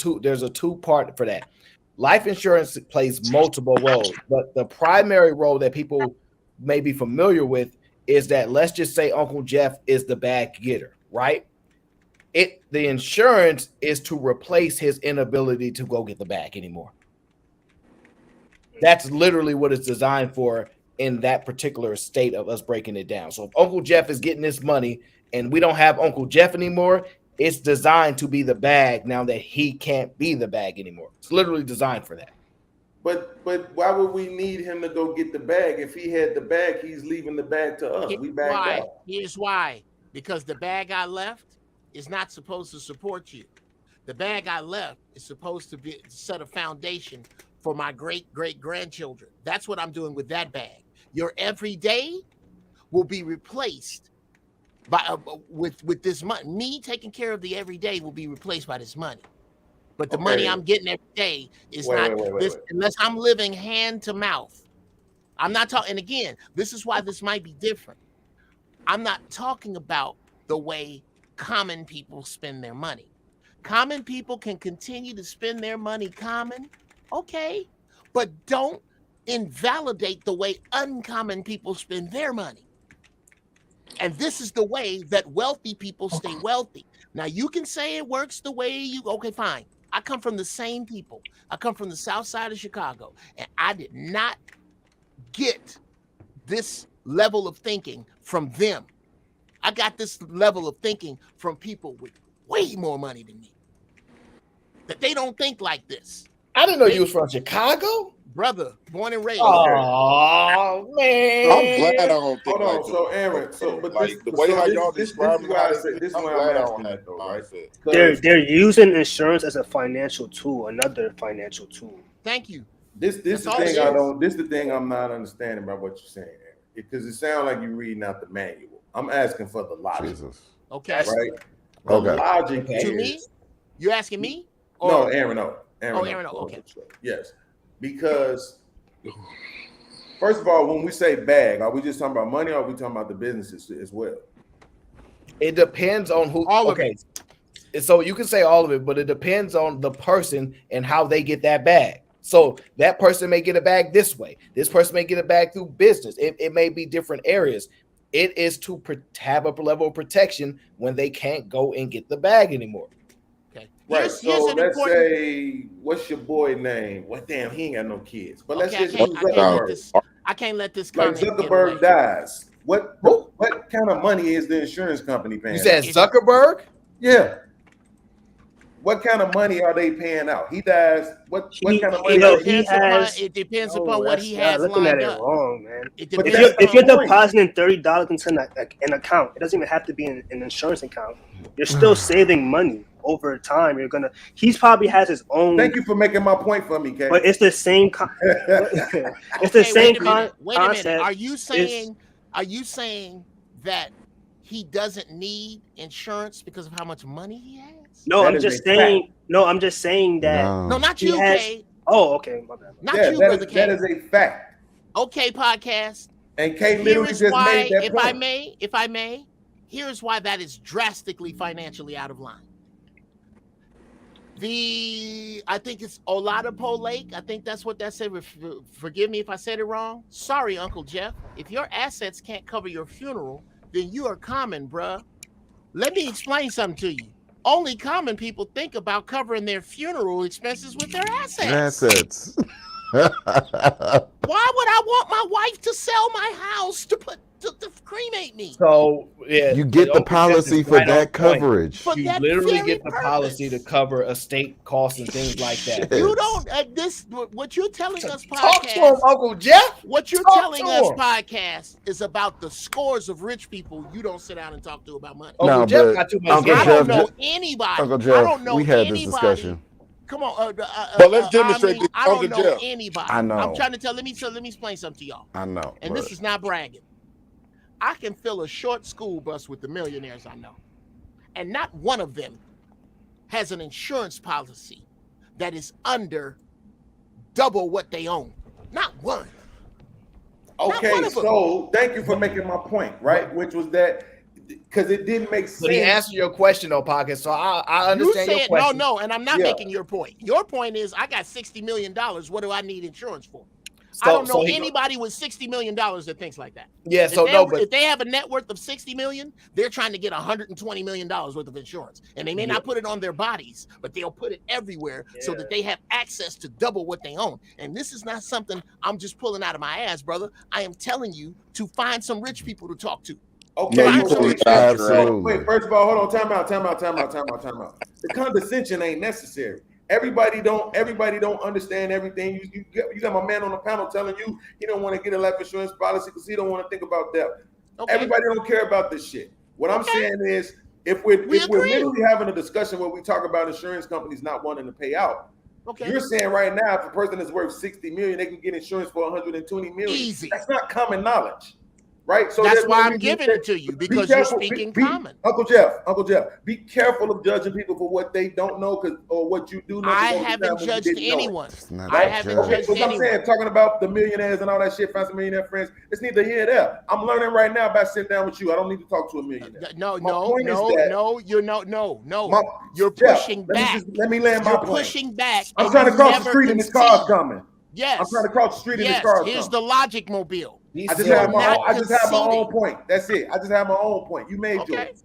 two part for that. Life insurance plays multiple roles, but the primary role that people may be familiar with is that, let's just say Uncle Jeff is the bag getter, right? The insurance is to replace his inability to go get the bag anymore. That's literally what it's designed for in that particular state of us breaking it down. So if Uncle Jeff is getting this money and we don't have Uncle Jeff anymore, it's designed to be the bag now that he can't be the bag anymore. It's literally designed for that. But why would we need him to go get the bag? If he had the bag, he's leaving the bag to us. We bagged out. Here's why. Because the bag I left is not supposed to support you. The bag I left is supposed to set a foundation for my great-great-grandchildren. That's what I'm doing with that bag. Your everyday will be replaced by with this money. Me taking care of the everyday will be replaced by this money. But the money I'm getting every day is unless I'm living hand to mouth. I'm not talking, and again, this is why this might be different. I'm not talking about the way common people spend their money. Common people can continue to spend their money common, okay, but don't invalidate the way uncommon people spend their money. And this is the way that wealthy people stay wealthy. Now, you can say it works the way okay, fine. I come from the same people. I come from the south side of Chicago, and I did not get this level of thinking from them. I got this level of thinking from people with way more money than me. That they don't think like this. I didn't know you was from Chicago. Brother, born and raised. Oh man, I'm glad I don't think Hold on, like so Aaron, but like the way how y'all describing how this is why I'm asking that though, right? They're using insurance as a financial tool, another financial tool. Thank you. This is the thing I'm not understanding about what you're saying, Aaron, because it sounds like you're reading out the manual. I'm asking for the logic. Jesus. Okay. Right? The Okay. logic To me, You asking me? No, Aaron O. Aaron O. Okay. Yes, because first of all, when we say bag, are we just talking about money, or are we talking about the businesses as well? It depends on who. All of it. So you can say all of it, but it depends on the person and how they get that bag. So that person may get a bag this way. This person may get a bag through business. It may be different areas. It is to have a level of protection when they can't go and get the bag anymore. Okay. Right. So let's say, what's your boy name? Well, damn, he ain't got no kids. But let's just use Zuckerberg. I can't let this like Zuckerberg dies. What kind of money is the insurance company paying? You said Zuckerberg? Yeah. What kind of money are they paying out? He dies. What kind of money? It depends upon what he has looking lined at it up. wrong, man. If If you're depositing $30 into an account, it doesn't even have to be an insurance account. You're still saving money over time. He's probably has his own. Thank you for making my point for me, Kay. But it's the same. It's the same concept. Wait a minute. Are you saying that he doesn't need insurance because of how much money he has? No, I'm just saying. No, I'm just saying that. No, not you, Kay. Oh, okay, my bad. Not you, brother Kay. That is a fact. Okay, podcast. And Kay literally just made that point. If I may, here's why that is drastically financially out of line. I think it's Oladipo Lake. I think that's what that said. Forgive me if I said it wrong. Sorry, Uncle Jeff. If your assets can't cover your funeral, then you are common, bruh. Let me explain something to you. Only common people think about covering their funeral expenses with their assets. Why would I want my wife to sell my house to cremate me? So yeah, you get the policy for that coverage. You literally get the policy to cover estate costs and things like that. You don't. What you're telling us, podcast. Talk to him, Uncle Jeff. What you're telling us, podcast, is about the scores of rich people you don't sit down and talk to about money. Uncle Jeff got too much. I don't know anybody. Uncle Jeff, I don't know we had anybody. This discussion. Come on, but let's demonstrate this. I don't know anybody. I know. I'm trying to tell. Let me explain something to y'all. I know. And this is not bragging. I can fill a short school bus with the millionaires I know, and not one of them has an insurance policy that is under double what they own. Not one. Okay, so thank you for making my point, right? Which was that because it didn't make sense. But he answered your question on podcast, so I understand your question. No, and I'm not making your point. Your point is I got $60 million. What do I need insurance for? I don't know anybody with $60 million that thinks like that. Yeah, if they have a net worth of $60 million, they're trying to get $120 million worth of insurance, and they may not put it on their bodies, but they'll put it everywhere so that they have access to double what they own. And this is not something I'm just pulling out of my ass, brother. I am telling you to find some rich people to talk to. Okay, absolutely. Wait, first of all, hold on. Time out. The condescension ain't necessary. Everybody don't understand everything. You got my man on the panel telling you he don't want to get a life insurance policy because he don't want to think about death. Okay. Everybody don't care about this shit. What I'm saying is, if we're literally having a discussion where we talk about insurance companies not wanting to pay out, you're saying right now if a person is worth $60 million, they can get insurance for $120 million. Easy. That's not common knowledge. Right, so that's why I'm giving it to you because you're speaking common. Uncle Jeff, be careful of judging people for what they don't know, or what you do know. I haven't judged anyone. I haven't judged anyone. I'm saying, talking about the millionaires and all that shit, find some millionaire friends. It's neither here nor there. I'm learning right now by sitting down with you. I don't need to talk to a millionaire. No. You're pushing back. Let me land my point. You're pushing back. I'm trying to cross the street and this car's coming. Yes. I'm trying to cross the street and this car's coming. Here's the logic mobile. I just have my own point. That's it. I just have my own point. You made yours.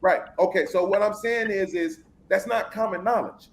Right. Okay. So what I'm saying is that's not common knowledge,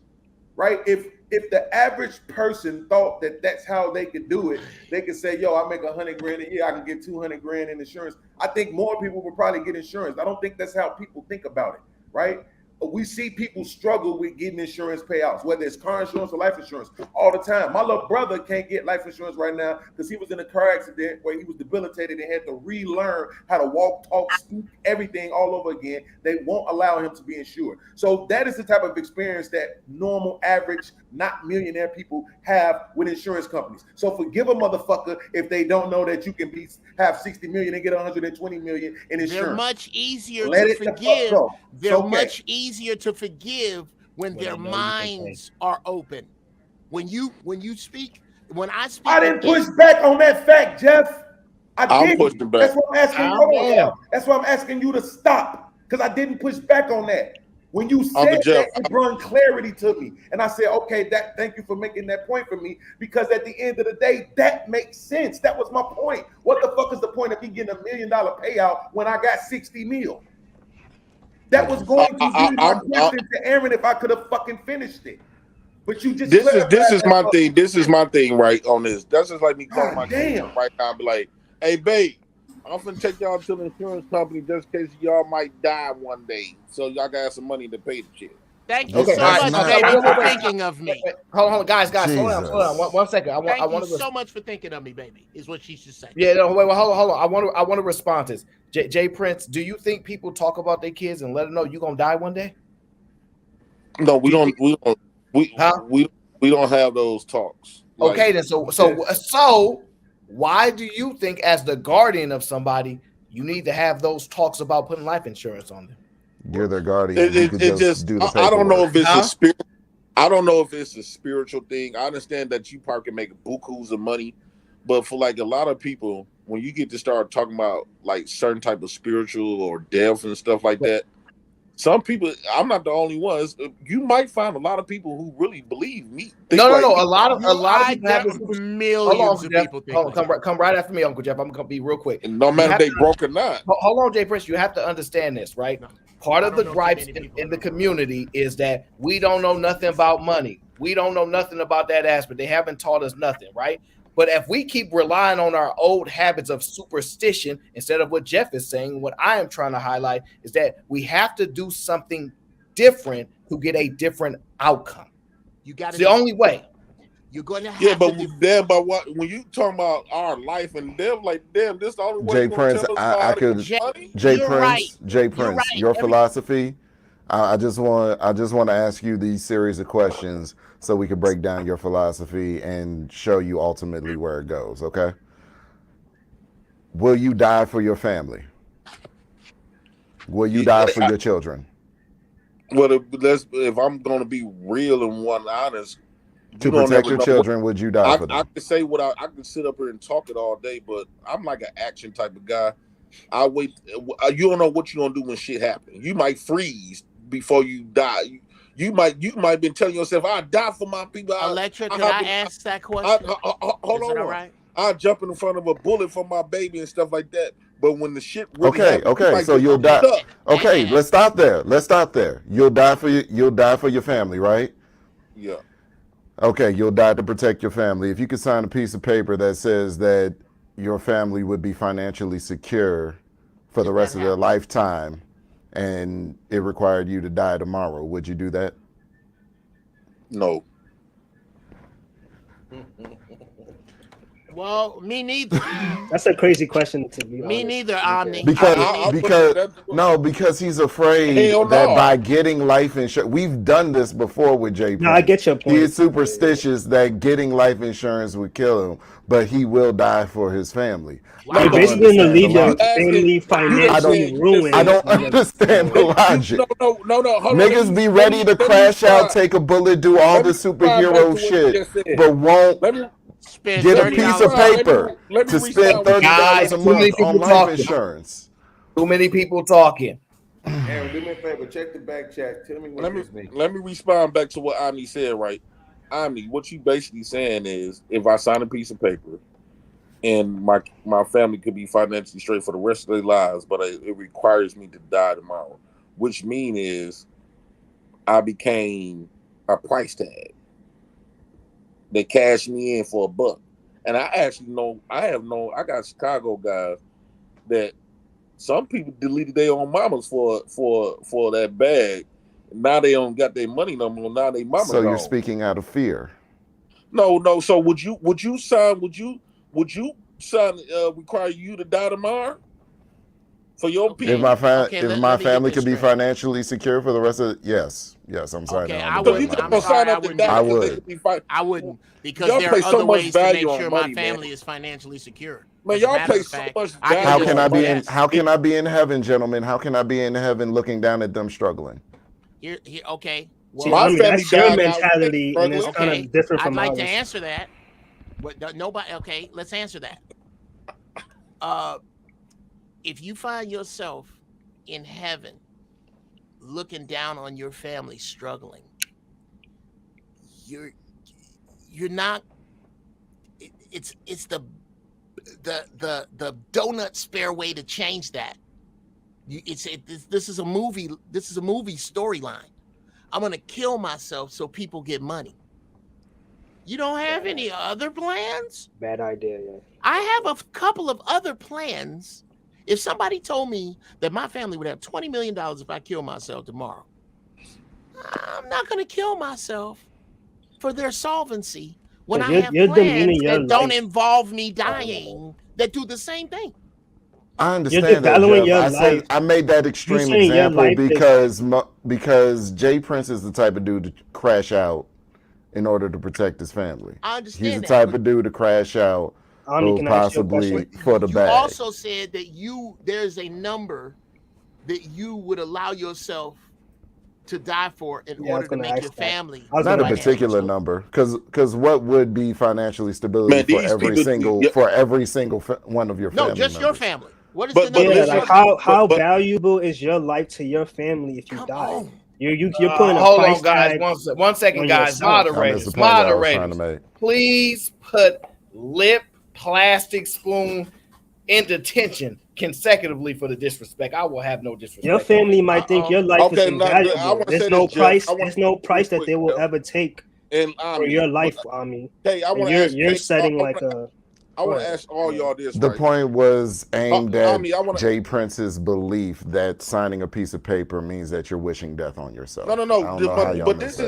right? If the average person thought that that's how they could do it, they could say, "Yo, I make $100,000 a year. I can get $200,000 in insurance." I think more people will probably get insurance. I don't think that's how people think about it, right? We see people struggle with getting insurance payouts, whether it's car insurance or life insurance, all the time. My little brother can't get life insurance right now because he was in a car accident where he was debilitated and had to relearn how to walk, talk, speak, everything all over again. They won't allow him to be insured. So that is the type of experience that normal, average, not millionaire people have with insurance companies. So forgive a motherfucker if they don't know that you can have $60 million and get $120 million in insurance. They're much easier to forgive. They're much easier to forgive when their minds are open. When you speak, when I speak, I didn't push back on that fact, Jeff. I'm didn't. pushing back. That's what I'm asking. Hold on, y'all. That's why I'm asking you to stop, because I didn't push back on that. When you said Jeff, that, it brought clarity to me, and I said, "Okay, thank you for making that point for me." Because at the end of the day, that makes sense. That was my point. What the fuck is the point of me getting $1 million payout when I got 60 mil? That was going to be my question to Aaron if I could have fucking finished it. But you just this is my that thing. This is my thing, right? On this, that's just like me calling my kids damn. right now, and be like, "Hey, babe, I'm finna take y'all to the insurance company just in case y'all might die one day, so y'all got some money to pay the shit." Thank you so much, baby, for thinking of me. Hold on, guys, slow down. One second. Thank you so much for thinking of me, baby. Is what she should say. Yeah, no, wait, hold on. I want to respond to this. Jay Prince, do you think people talk about their kids and let them know you're gonna die one day? No, we don't have those talks. Okay, then so why do you think, as the guardian of somebody, you need to have those talks about putting life insurance on them? You're their guardian. You could just do the paperwork. I don't know if it's a spirit. I don't know if it's a spiritual thing. I understand that you probably can make bukus of money, but for like a lot of people, when you get to start talking about like certain type of spiritual or death and stuff like that, some people, I'm not the only ones. You might find a lot of people who really believe me. No. A lot of people have millions of people think come right after me, Uncle Jeff. I'm gonna be real quick. And no matter if they broke or not. Hold on, Jay Prince. You have to understand this, right? Part of the gripes in the community is that we don't know nothing about money. We don't know nothing about that aspect. They haven't taught us nothing, right? But if we keep relying on our old habits of superstition instead of what Jeff is saying, what I am trying to highlight is that we have to do something different to get a different outcome. You got the only way. You're going to have but what when you talking about our life and them, like them, this the only way. Jay Prince, I could. Jay Prince, your philosophy. I just want to ask you these series of questions so we can break down your philosophy and show you ultimately where it goes. Okay? Will you die for your family? Will you die for your children? Well, if I'm going to be real and honest. To protect your children, would you die for them? I can say what I can sit up here and talk it all day, but I'm like an action type of guy. I wait. You don't know what you're gonna do when shit happens. You might freeze before you die. You might been telling yourself, "I die for my people." Electra, can I ask that question? Hold on. Right? I jump in front of a bullet for my baby and stuff like that. But when the shit really happens, okay, so you'll die. Okay, let's stop there. You'll die for your family, right? Yeah. Okay, you'll die to protect your family. If you could sign a piece of paper that says that your family would be financially secure for the rest of their lifetime and it required you to die tomorrow, would you do that? No. Well, me neither. That's a crazy question to be honest. Me neither, Omni. Because he's afraid that by getting life insurance, we've done this before with Jay Prince. No, I get your point. He is superstitious that getting life insurance would kill him, but he will die for his family. Wow. You're basically going to leave your family financially ruined. I don't understand the logic. No. Niggas be ready to crash out, take a bullet, do all the superhero shit, but won't get a piece of paper to spend $30 a month on life insurance. Too many people talking. Aaron, do me a favor. Check the back chat. Tell me what this means. Let me respond back to what Omni said, right? Omni, what you basically saying is if I sign a piece of paper and my family could be financially straight for the rest of their lives, but it requires me to die tomorrow, which is I became a price tag. They cashed me in for $1. And I actually I got Chicago guys that some people deleted their own mamas for that bag. Now they don't got their money no more. Now they mama. So you're speaking out of fear. No. So would you sign require you to die tomorrow? For your people. If my family could be financially secure for the rest of yes, I'm signing on. I wouldn't because there are other ways to make sure my family is financially secure. Man, y'all pay so much value. How can I be in heaven, gentlemen? How can I be in heaven looking down at them struggling? Okay. See, Well, I mean, that's your mentality, and it's kind of different from I'd like ours. to answer that. But nobody. Okay, let's answer that. If you find yourself in heaven looking down on your family struggling, you're not. It's the donut spare way to change that. This is a movie. This is a movie storyline. I'm gonna kill myself so people get money. You don't have any other plans? Bad idea, yeah. I have a couple of other plans. If somebody told me that my family would have $20 million if I kill myself tomorrow, I'm not going to kill myself for their solvency when I have plans that don't involve me dying that do the same thing. I understand that, Jeff. I made that extreme example because Jay Prince is the type of dude to crash out in order to protect his family. I understand He's the type of dude to crash out possibly for the bag. You also said that there's a number that you would allow yourself to die for in order to make your family. Not a particular number, because what would be financially stability for every single one of your family? No, just members? your family. What is the number? Yeah, like how valuable is your life to your family if you die? You're putting a hold price on, guys. tag 1 second, guys. Moderators, please put lip plastic spoon in detention consecutively for the disrespect. I will have no disrespect. Your family might think your life is invaluable. There's no price. There's no price that they will ever take for your life. I mean, hey, I want to ask. You're setting like a. I want to ask all y'all this. The point was aimed at Jay Prince's belief that signing a piece of paper means that you're wishing death on yourself. No. But this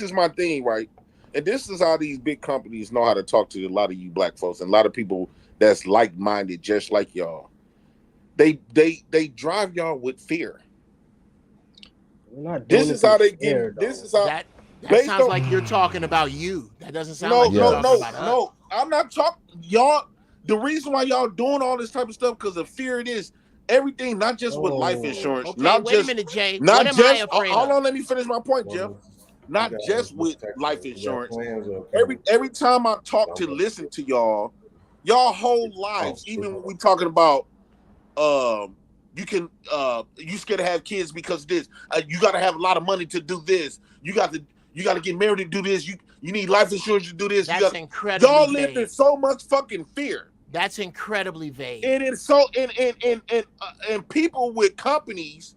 is my thing, right? And this is how these big companies know how to talk to a lot of you black folks and a lot of people that's like-minded, just like y'all. They drive y'all with fear. This is how they get. This is how that sounds like you're talking about you. That doesn't sound like you're talking about us. No. I'm not talking y'all. The reason why y'all doing all this type of stuff because of fear. It is everything, not just with life insurance. Okay, not wait just, a minute, Jay. Not what just. am I afraid hold of? on, let me finish my point, Jeff. Not just with life insurance. Every time I talk to listen to y'all whole lives, even when we talking about you scared to have kids because of this. You got to have a lot of money to do this. You got to get married to do this. You need life insurance to do this. That's incredibly y'all vague. live in so much fucking fear. That's incredibly vague. It is so and people with companies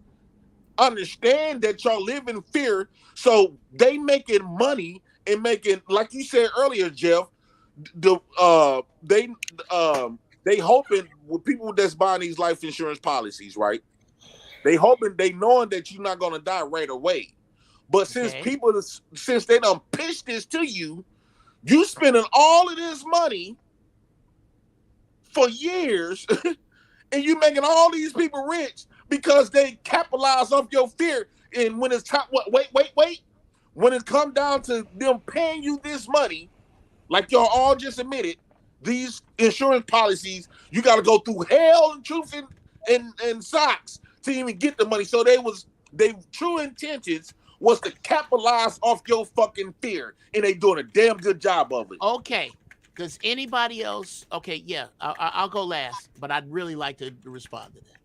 understand that y'all live in fear, so they making money and making, like you said earlier, Jeff. They hoping with people that's buying these life insurance policies, right? They knowing that you're not gonna die right away. But since they done pitched this to you, you spending all of this money for years, and you making all these people rich because they capitalize off your fear. And when it's time, wait. When it come down to them paying you this money, like y'all all just admitted, these insurance policies, you got to go through hell and truth and socks to even get the money. So they true intentions was to capitalize off your fucking fear, and they doing a damn good job of it. Okay. Does anybody else? Okay, yeah, I'll go last, but I'd really like to respond to that.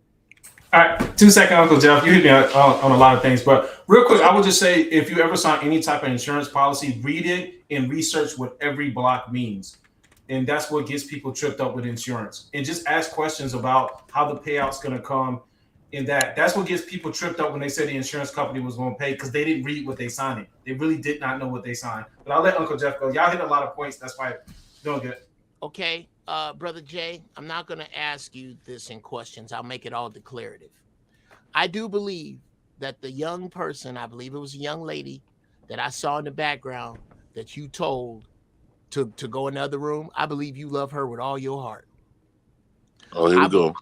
All right, 2 seconds, Uncle Jeff. You hit me on a lot of things, but real quick, I would just say if you ever sign any type of insurance policy, read it and research what every block means. And that's what gets people tripped up with insurance. And just ask questions about how the payout's going to come. In that's what gets people tripped up when they said the insurance company was going to pay, because they didn't read what they signed. They really did not know what they signed. But I'll let Uncle Jeff go. Y'all hit a lot of points. That's why doing good. Okay, Brother Jay, I'm not going to ask you this in questions. I'll make it all declarative. I do believe that the young person, I believe it was a young lady that I saw in the background that you told to go in the other room, I believe you love her with all your heart. Oh, here we go.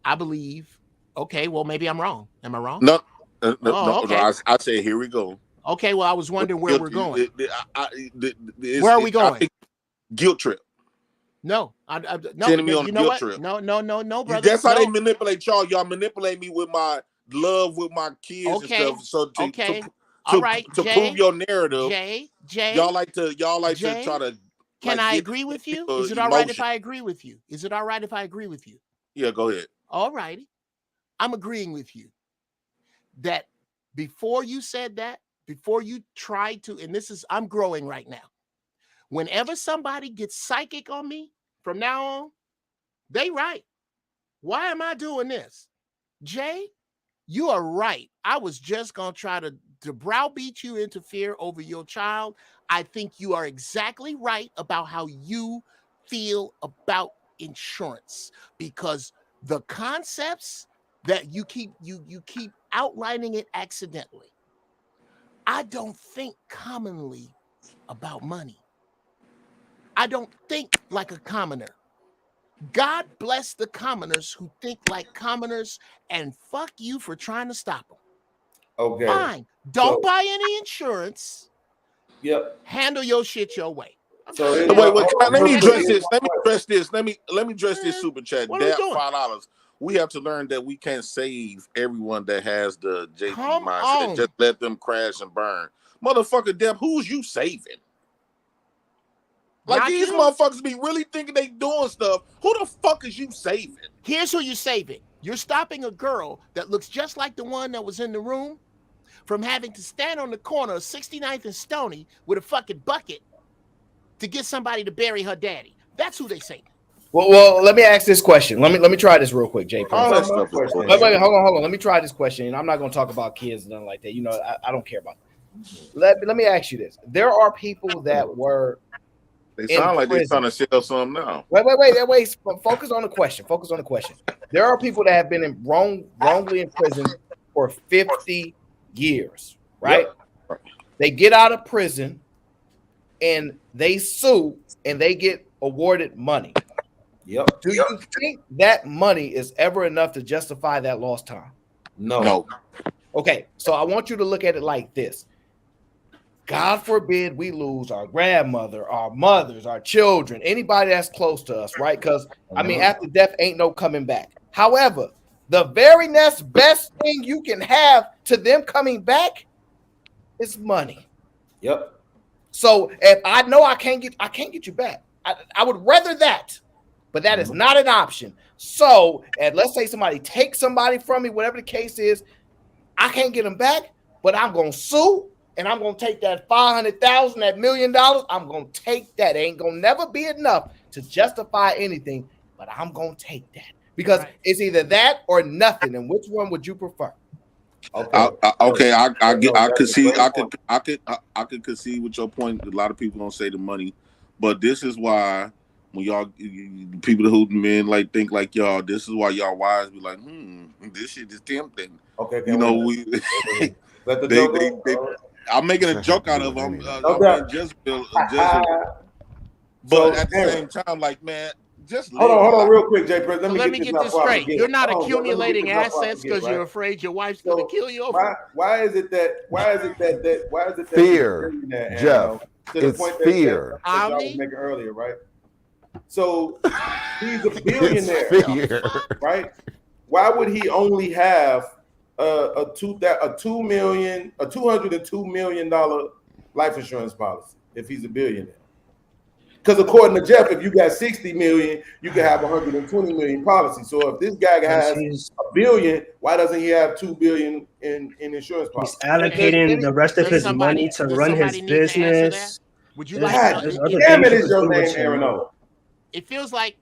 I believe. Okay, well, maybe I'm wrong. Am I wrong? No, okay. I say here we go. Okay, well, I was wondering where we're going. Where are we going? Guilt trip. No, no. Sending me on you a know guilt what? trip. No, brother. That's how they manipulate y'all. Y'all manipulate me with my love with my kids and stuff. So to prove your narrative. Jay, y'all like to Jay, try to. Can I agree with you? Is it all right if I agree with you? Is it all right if I agree with you? Yeah, go ahead. All righty. I'm agreeing with you that before you said that, before you tried to, and I'm growing right now. Whenever somebody gets psychic on me from now on, they right. Why am I doing this? Jay, you are right. I was just going to try to browbeat you into fear over your child. I think you are exactly right about how you feel about insurance, because the concepts that you keep outlining it accidentally. I don't think commonly about money. I don't think like a commoner. God bless the commoners who think like commoners, and fuck you for trying to stop them. Okay. Fine. Don't buy any insurance. Yep. Handle your shit your way. So wait, let me address this. Let me address this super chat. What are we doing? $5. We have to learn that we can't save everyone that has the JP mindset. On. Just let them crash and burn. Motherfucker, Deb, who's you saving? Like, these motherfuckers be really thinking they doing stuff. Who the fuck is you saving? Here's who you're saving. You're stopping a girl that looks just like the one that was in the room from having to stand on the corner of 69th and Stony with a fucking bucket to get somebody to bury her daddy. That's who they saving. Well, let me ask this question. Let me try this real quick, Jay. Wait, hold on. Let me try this question. And I'm not going to talk about kids and nothing like that. You know, I don't care about that. Let me ask you this. There are people that were They sound like they're trying to sell something now. Wait. Focus on the question. There are people that have been wrongly in prison for 50 years, right? Yep. They get out of prison and they sue and they get awarded money. Yep. Do you think that money is ever enough to justify that lost time? No. Okay, so I want you to look at it like this. God forbid we lose our grandmother, our mothers, our children, anybody that's close to us, right? Because, I mean, after death ain't no coming back. However, the very next best thing you can have to them coming back is money. Yep. So if I know I can't get you back, I would rather that, but that is not an option. So, and let's say somebody takes somebody from me, whatever the case is, I can't get them back, but I'm going to sue. And I'm gonna take that $500,000, that $1 million. I'm gonna take that. It ain't gonna never be enough to justify anything, but I'm gonna take that because it's either that or nothing. And which one would you prefer? Okay, I could see, I could concede with your point. A lot of people don't say the money, but this is why when y'all people who men like think like y'all, this is why y'all wives be like, this shit is tempting. Okay, you know we. Let the joke go. I'm making a joke out of them. But at the same time, like, man, just hold on, real quick, Jay. Let me get this straight. You're not accumulating assets because you're afraid your wife's going to kill you. Why is it that fear, Jeff? It's fear. I was making earlier, right? So he's a billionaire, right? Why would he only have a $202 million life insurance policy if he's a billionaire? Because according to Jeff, if you got 60 million, you can have 120 million policy. So if this guy has $1 billion, why doesn't he have $2 billion in insurance policy? He's allocating the rest of his money to run his business. Would you like to? Damn it, is your name Aaron O? It feels like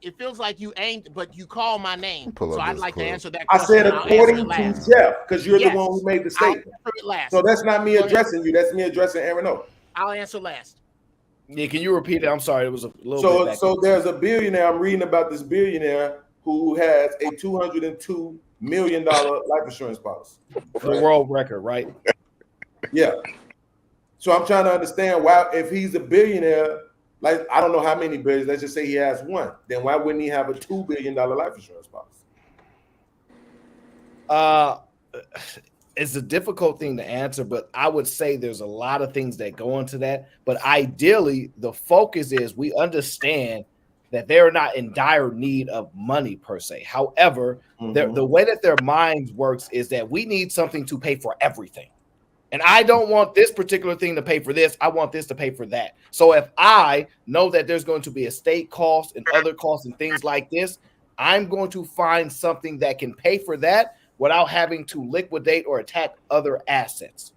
you aimed, but you call my name, so I'd like to answer that I question. said according to Jeff, because you're the one who made the statement. Last. So that's not me addressing you. That's me addressing Aaron O. I'll answer last. Yeah, can you repeat it? I'm sorry, it was a little bit. So there's a billionaire. I'm reading about this billionaire who has a $202 million life insurance policy. The world record, right? Yeah. So I'm trying to understand why, if he's a billionaire. Like, I don't know how many billions. Let's just say he has one. Then why wouldn't he have a $2 billion life insurance policy? It's a difficult thing to answer, but I would say there's a lot of things that go into that. But ideally, the focus is we understand that they're not in dire need of money per se. However, the way that their minds works is that we need something to pay for everything. And I don't want this particular thing to pay for this. I want this to pay for that. So if I know that there's going to be a state cost and other costs and things like this, I'm going to find something that can pay for that without having to liquidate or attack other assets.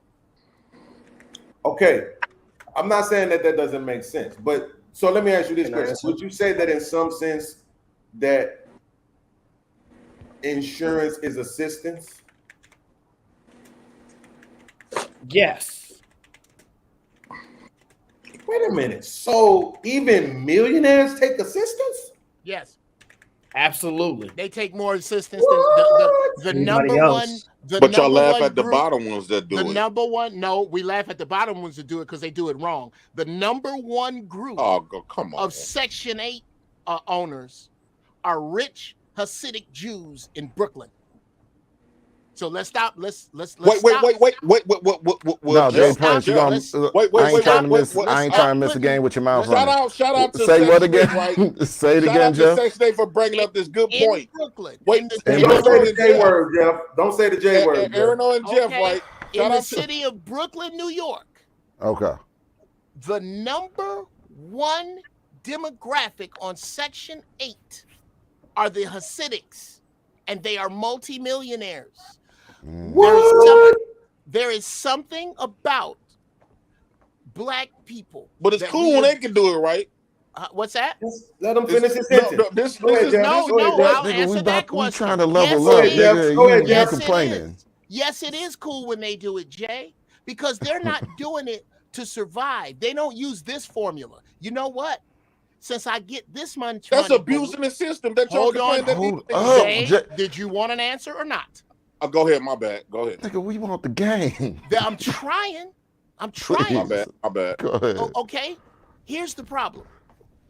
Okay. I'm not saying that doesn't make sense, but so let me ask you this question. Would you say that in some sense that insurance is assistance? Yes. Wait a minute. So even millionaires take assistance? Yes. Absolutely. They take more assistance than the number one. But y'all laugh at the bottom ones that do it. The number one, no, we laugh at the bottom ones that do it because they do it wrong. The number one group of Section 8 owners are rich Hasidic Jews in Brooklyn. So let's stop. Let's wait. No, Jay Prince, you gonna I ain't trying to miss a game with your mouth running. Shout out to say what again? Right? Say it again, Jeff. Shout out to Section 8 for bringing up this good point. Brooklyn, wait, don't say the J word, Jeff. Don't say the J word. Aaron and Jeff, right? In the city of Brooklyn, New York. Okay. The number one demographic on Section 8 are the Hasidics, and they are multimillionaires. What? There is something about black people. But it's cool when they can do it, right? What's that? Let them finish his sentence. I'll answer that question. We trying to level up, nigga. You complaining. Yes, it is cool when they do it, Jay, because they're not doing it to survive. They don't use this formula. You know what? Since I get this much that's money, abusing the system. That y'all hold on. Jay, did you want an answer or not? Go ahead. My bad. Go ahead. Nigga, we want the game. I'm trying. My bad. Go ahead. Okay. Here's the problem.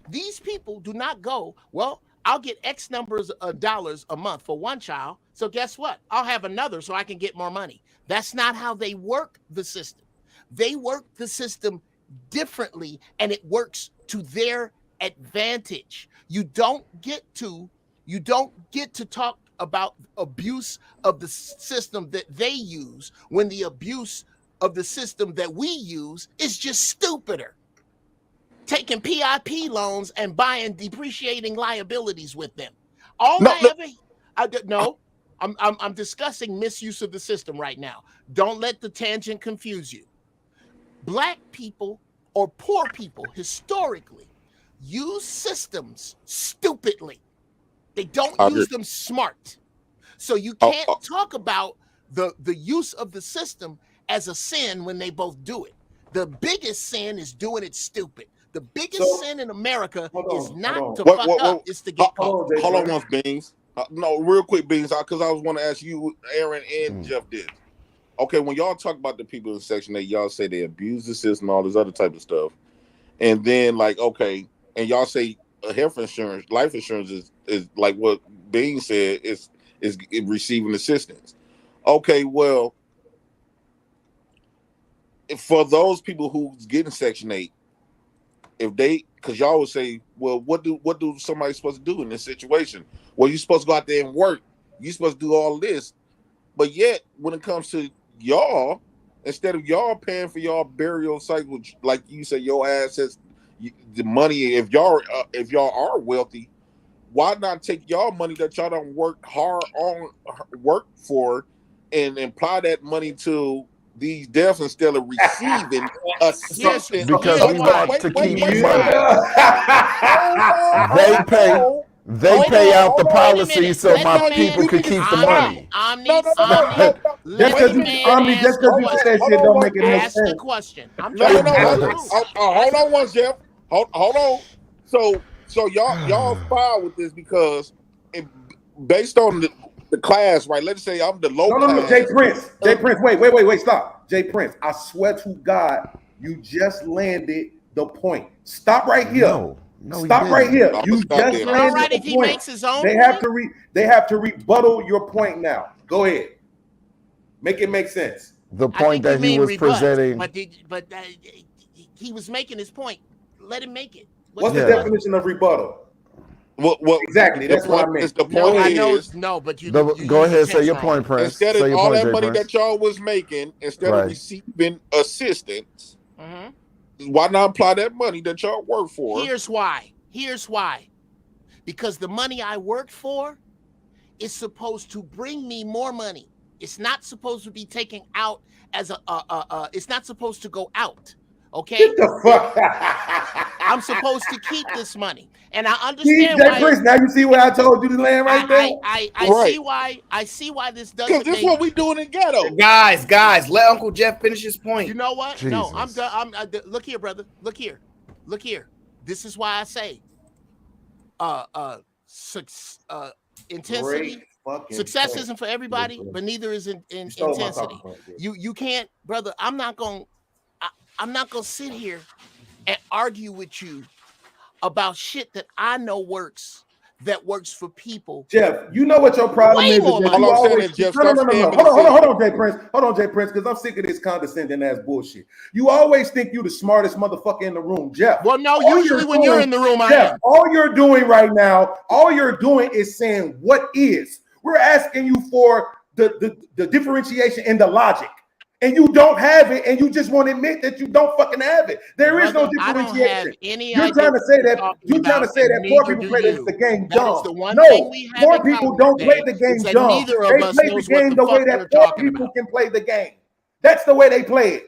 These people do not go, well, I'll get X numbers of dollars a month for one child. So guess what? I'll have another so I can get more money. That's not how they work the system. They work the system differently, and it works to their advantage. You don't get to talk about abuse of the system that they use when the abuse of the system that we use is just stupider. Taking PIP loans and buying depreciating liabilities with them. I'm discussing misuse of the system right now. Don't let the tangent confuse you. Black people or poor people historically use systems stupidly. They don't use them smart. So you can't talk about the use of the system as a sin when they both do it. The biggest sin is doing it stupid. The biggest sin in America is not to fuck up, it's to get caught. Hold on once, Beans. No, real quick, Beans, because I was want to ask you, Aaron and Jeff did. Okay, when y'all talk about the people in Section 8, y'all say they abuse the system, all this other type of stuff. And then, and y'all say health insurance, life insurance is like what Beans said, is receiving assistance. Okay, well, for those people who's getting Section 8, because y'all would say, well, what do somebody supposed to do in this situation? Well, you're supposed to go out there and work. You're supposed to do all of this. But yet, when it comes to y'all, instead of y'all paying for y'all burial cycle, like you say, your assets, the money, if y'all are wealthy, why not take y'all money that y'all don't work for and apply that money to these deaths instead of receiving assistance? Because we want to keep the money. They pay out the policy so my people can keep the money. Just because you say that shit don't make it make sense. Question. Hold on one, Jeff. Hold on. So y'all filed with this because based on the class, right? Let's say I'm the low class. No, Jay Prince. Wait, stop. Jay Prince, I swear to God, you just landed the point. Stop right here. No, stop right here. You just landed the he point. Makes his own they have to rebuttal your point now. Go ahead. Make it make sense. The point that he was presenting. But he was making his point. Let him make it. What's the definition of rebuttal? What exactly? the That's what I point meant. is. The No, point I know. is, No, but you Go use ahead, say tense your wrong. point, Prince. instead Say of your all point, that Jay money Prince. that y'all was making, instead of Right. receiving assistance, Mm-hmm. why not apply that money that y'all work for? Here's why. Because the money I worked for is supposed to bring me more money. It's not supposed to be taken out as it's not supposed to go out. Okay? Get the fuck. I'm supposed to keep this money. And I See, understand Jay why Prince, now you see what I told you to land right there? I see why this doesn't Because this is what we doing in ghetto. Guys, let Uncle Jeff finish his point. You know what? Jesus. No, I'm done. Look here, brother. Look here. This is why I say intensity. Success isn't for everybody, but neither is intensity. You can't, brother. I'm not gonna sit here and argue with you about shit that I know works for people. Jeff, you know what your problem is? All I'm saying is, Jeff, stop scamming the Hold system. on, Jay Prince. Hold on, Jay Prince, because I'm sick of this condescending ass bullshit. You always think you the smartest motherfucker in the room, Jeff. Well, no, usually when you're in the room, I Jeff, am. all you're doing right now, is saying what is. We're asking you for the differentiation and the logic. And you don't have it, and you just want to admit that you don't fucking have it. There is no differentiation. I don't have any You're idea trying to say that poor people play the game dumb. That is the one no, thing we have poor in people common don't today, play the game is that dumb. neither of They us play knows the what game the the way fuck that we're poor talking people about. can play the game. That's the way they play it.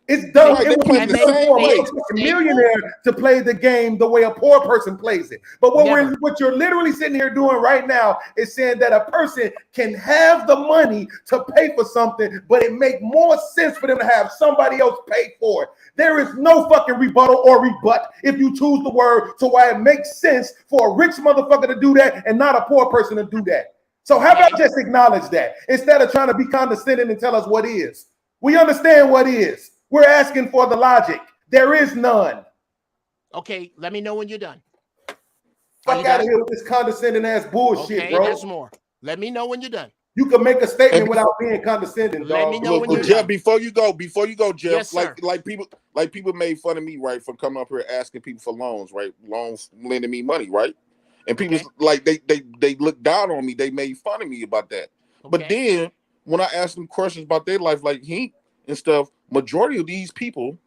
It's dumb. Right, It they would play be the dumb same for a way. motherfucking millionaire to play the game the way a poor person plays it. But what you're literally sitting here doing right now is saying that a person can have the money to pay for something, but it make more sense for them to have somebody else pay for it. There is no fucking rebuttal or rebut if you choose the word to why it makes sense for a rich motherfucker to do that and not a poor person to do that. So how about just acknowledge that instead of trying to be condescending and tell us what is? We understand what is. We're asking for the logic. There is none. Okay, let me know when you're done. Fuck out of here with this condescending ass bullshit, bro. There's more. Let me know when you're done. You can make a statement without being condescending, Let dog. me know when you're Jeff, done. before you go, Jeff, Yes, sir. like people made fun of me, right, for coming up here asking people for loans, right? Loans, lending me money, right? And people like they looked down on me. They made fun of me about that. But then when I asked them questions about their life, like Heat and stuff, majority of these people,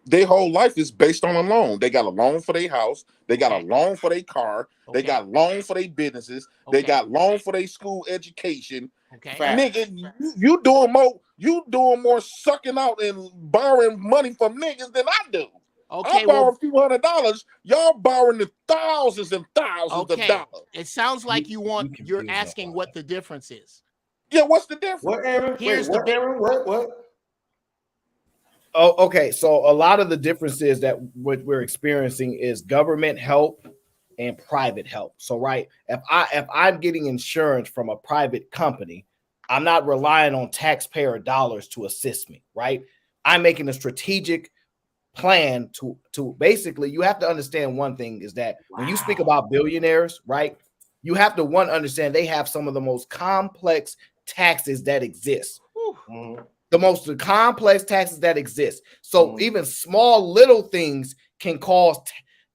their whole life is based on a loan. They got a loan for their house. They got a loan for their car. They got loan for their businesses. They got loan for their school education. Nigga, you doing more sucking out and borrowing money from niggas than I do. I borrow a few $100. Y'all borrowing the thousands and thousands of dollars. It sounds like you're asking what the difference is. Yeah, what's the difference? What, Aaron? Here's Wait, what? Oh, okay. So a lot of the differences that what we're experiencing is government help and private help. So, right, if I'm getting insurance from a private company, I'm not relying on taxpayer dollars to assist me, right? I'm making a strategic plan to basically, you have to understand one thing is that when you speak about billionaires, right, you have to understand they have some of the most complex taxes that exist. The most complex taxes that exist. So even small little things can cause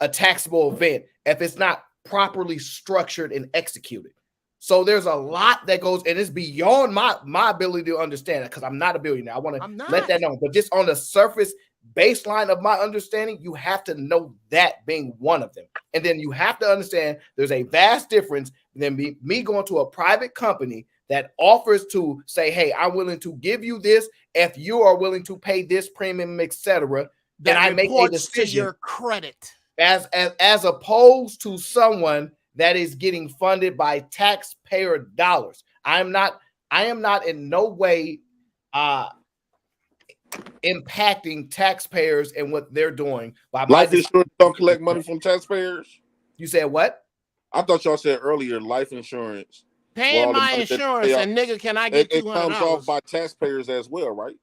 a taxable event if it's not properly structured and executed. So there's a lot that goes, and it's beyond my ability to understand it because I'm not a billionaire. I want to let that know. But just on the surface baseline of my understanding, you have to know that being one of them. And then you have to understand there's a vast difference than me going to a private company that offers to say, hey, I'm willing to give you this if you are willing to pay this premium, etc. And I make a decision to your credit. As opposed to someone that is getting funded by taxpayer dollars. I am not in no way impacting taxpayers and what they're doing by life insurance don't collect money from taxpayers. You said what? I thought y'all said earlier life insurance. Paying my insurance and nigga, can I get $200? It comes off by taxpayers as well, right?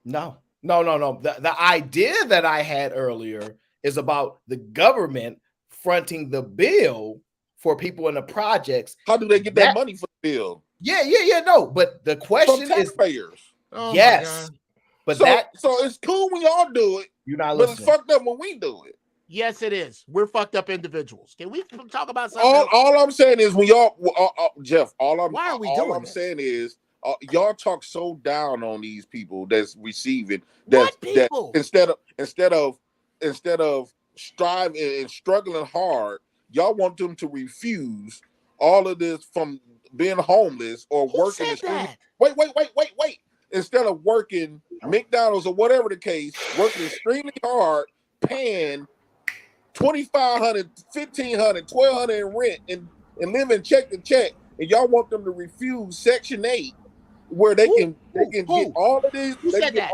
No. The idea that I had earlier is about the government fronting the bill for people in the projects. How do they get that money for the bill? Yeah. No, but the question from taxpayers. Yes. But so it's cool when y'all do it. You're not but listening. It's fucked up when we do it. Yes, it is. We're fucked up individuals. Can we talk about something else? All I'm saying is when y'all, Jeff, Why are we doing this? saying is y'all talk so down on these people that's receiving What that people? instead of striving and struggling hard, y'all want them to refuse all of this from being homeless or working extremely. Wait. Instead of working McDonald's or whatever the case, working extremely hard, paying $2,500, $1,500, $1,200 in rent and living check to check, and y'all want them to refuse Section 8, where they can get all of these. Who said that?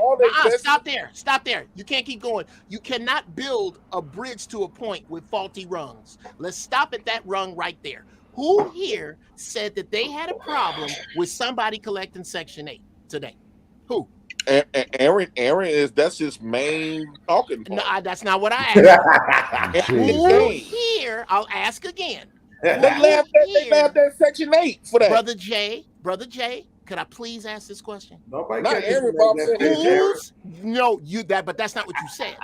Stop there. You can't keep going. You cannot build a bridge to a point with faulty rungs. Let's stop at that rung right there. Who here said that they had a problem with somebody collecting Section 8 today? Who? Aaron that's his main talking point. No, that's not what I asked. Who here? I'll ask again. They laughed at Section 8 for that. Brother Jay, could I please ask this question? Nobody not Aaron Bob said no, but that's not what you said.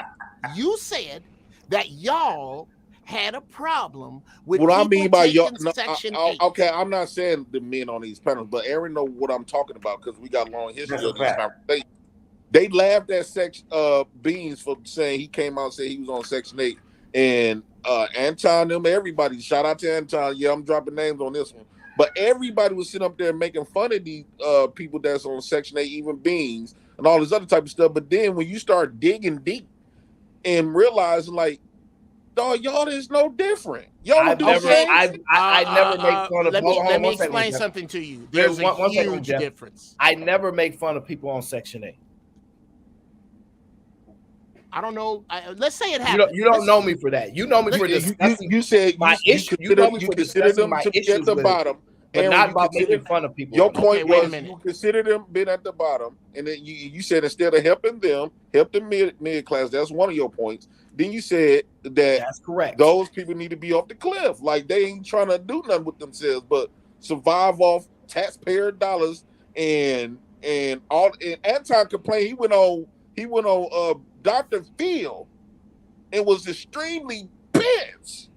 You said that y'all had a problem with what I mean by y'all. Section 8. Okay, I'm not saying the men on these panels, but Aaron know what I'm talking about because we got a long history of these conversations. They laughed at Beans for saying he came out and said he was on Section 8, and Anton, everybody, shout out to Anton. Yeah, I'm dropping names on this one, but everybody was sitting up there making fun of these people that's on Section 8, even Beans and all this other type of stuff. But then when you start digging deep and realizing, like, dog, y'all is no different. Y'all I never make fun of. Let me explain something to you. There's a huge difference. I never make fun of people on Section 8. I don't know. Let's say it happened. You don't know me for that. You know me for discussing. You said my issue. You know me for discussing my issues at the bottom, but not about making fun of people. Your point was you consider them being at the bottom, and then you said instead of helping them, help the mid class. That's one of your points. Then you said that's correct. Those people need to be off the cliff. Like they ain't trying to do nothing with themselves, but survive off taxpayer dollars and all. And Anton complained. He went on Dr. Phil and was extremely pissed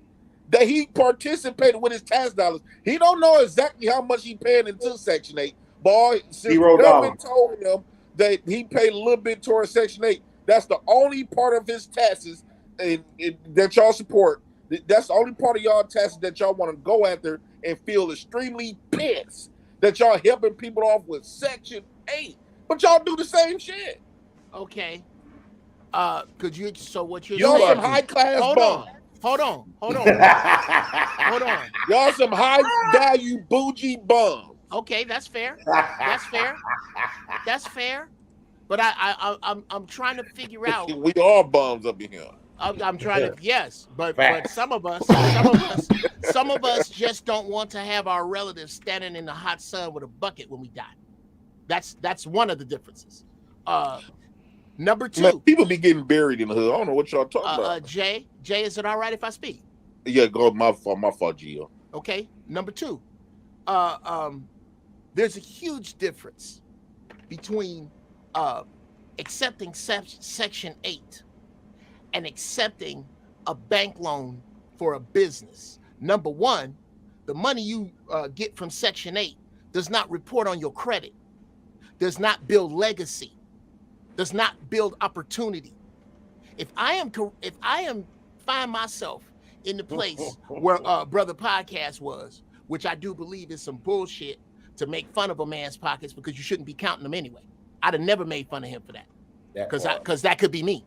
that he participated with his tax dollars. He don't know exactly how much he paid into Section 8. Boy, since the government told him that he paid a little bit towards Section 8, that's the only part of his taxes that y'all support. That's the only part of y'all taxes that y'all want to go after and feel extremely pissed that y'all helping people off with Section 8. But y'all do the same shit. Okay. Could you? So what you're y'all saying? Some high class bums. Hold on. Y'all some high value bougie bums. Okay, that's fair. That's fair. But I'm trying to figure out. We all bums up in here. I'm trying to but some of us just don't want to have our relatives standing in the hot sun with a bucket when we die. That's one of the differences. Number 2, man, people be getting buried in the hood. I don't know what y'all talking about. Jay, is it all right if I speak? Yeah, go. My fault, Gio. Okay. Number 2, there's a huge difference between accepting Section 8 and accepting a bank loan for a business. Number 1, the money you get from Section 8 does not report on your credit, does not build legacy, does not build opportunity. If I find myself in the place where Brother Podcast was, which I do believe is some bullshit to make fun of a man's pockets because you shouldn't be counting them anyway. I'd have never made fun of him for that. Because that could be me.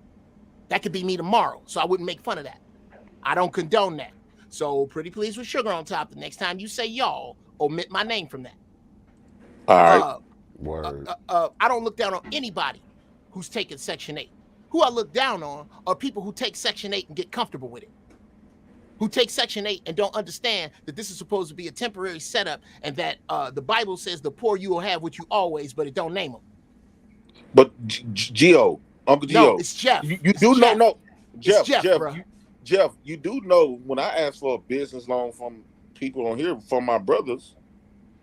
That could be me tomorrow. So I wouldn't make fun of that. I don't condone that. So pretty please with sugar on top. The next time you say y'all, omit my name from that. All right. I don't look down on anybody who's taking Section 8. Who I look down on are people who take Section 8 and get comfortable with it. Who take Section 8 and don't understand that this is supposed to be a temporary setup and that the Bible says the poor you will have with you always, but it don't name them. But Gio, Uncle Gio. No, it's Jeff. You do not know. Jeff, Jeff, you do know when I asked for a business loan from people on here, from my brothers,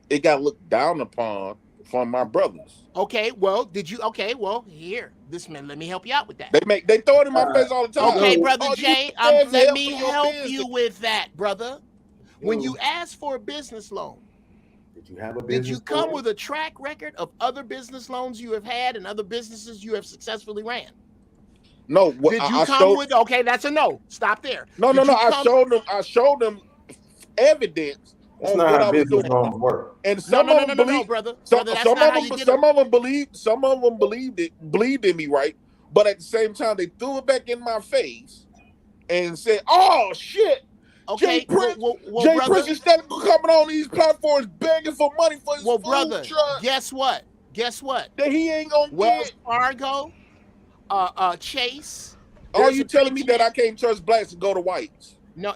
it got looked down upon from my brothers. Okay, well, did you? Okay, well, here, this man, let me help you out with that. They throw it in my face all the time. Okay, brother Oh, Jay, you scared to let help me in your help business. you with that, brother. When you ask for a business loan, did you have a did business you come loan? with a track record of other business loans you have had and other businesses you have successfully ran? No, Did you come with? Okay, that's a no. Stop there. No. I showed them evidence That's on not what how I was business doing. loans work. And some of them believe, brother. Some that's of not how them, you get some of them believed in me, right? But at the same time, they threw it back in my face and said, "Oh shit, okay, Jay Prince, brother, Prince instead of coming on these platforms begging for money for his food brother, truck. Guess what? That he ain't gonna Wells get. Fargo, Chase. Are you telling me that I can't trust blacks and go to whites? No.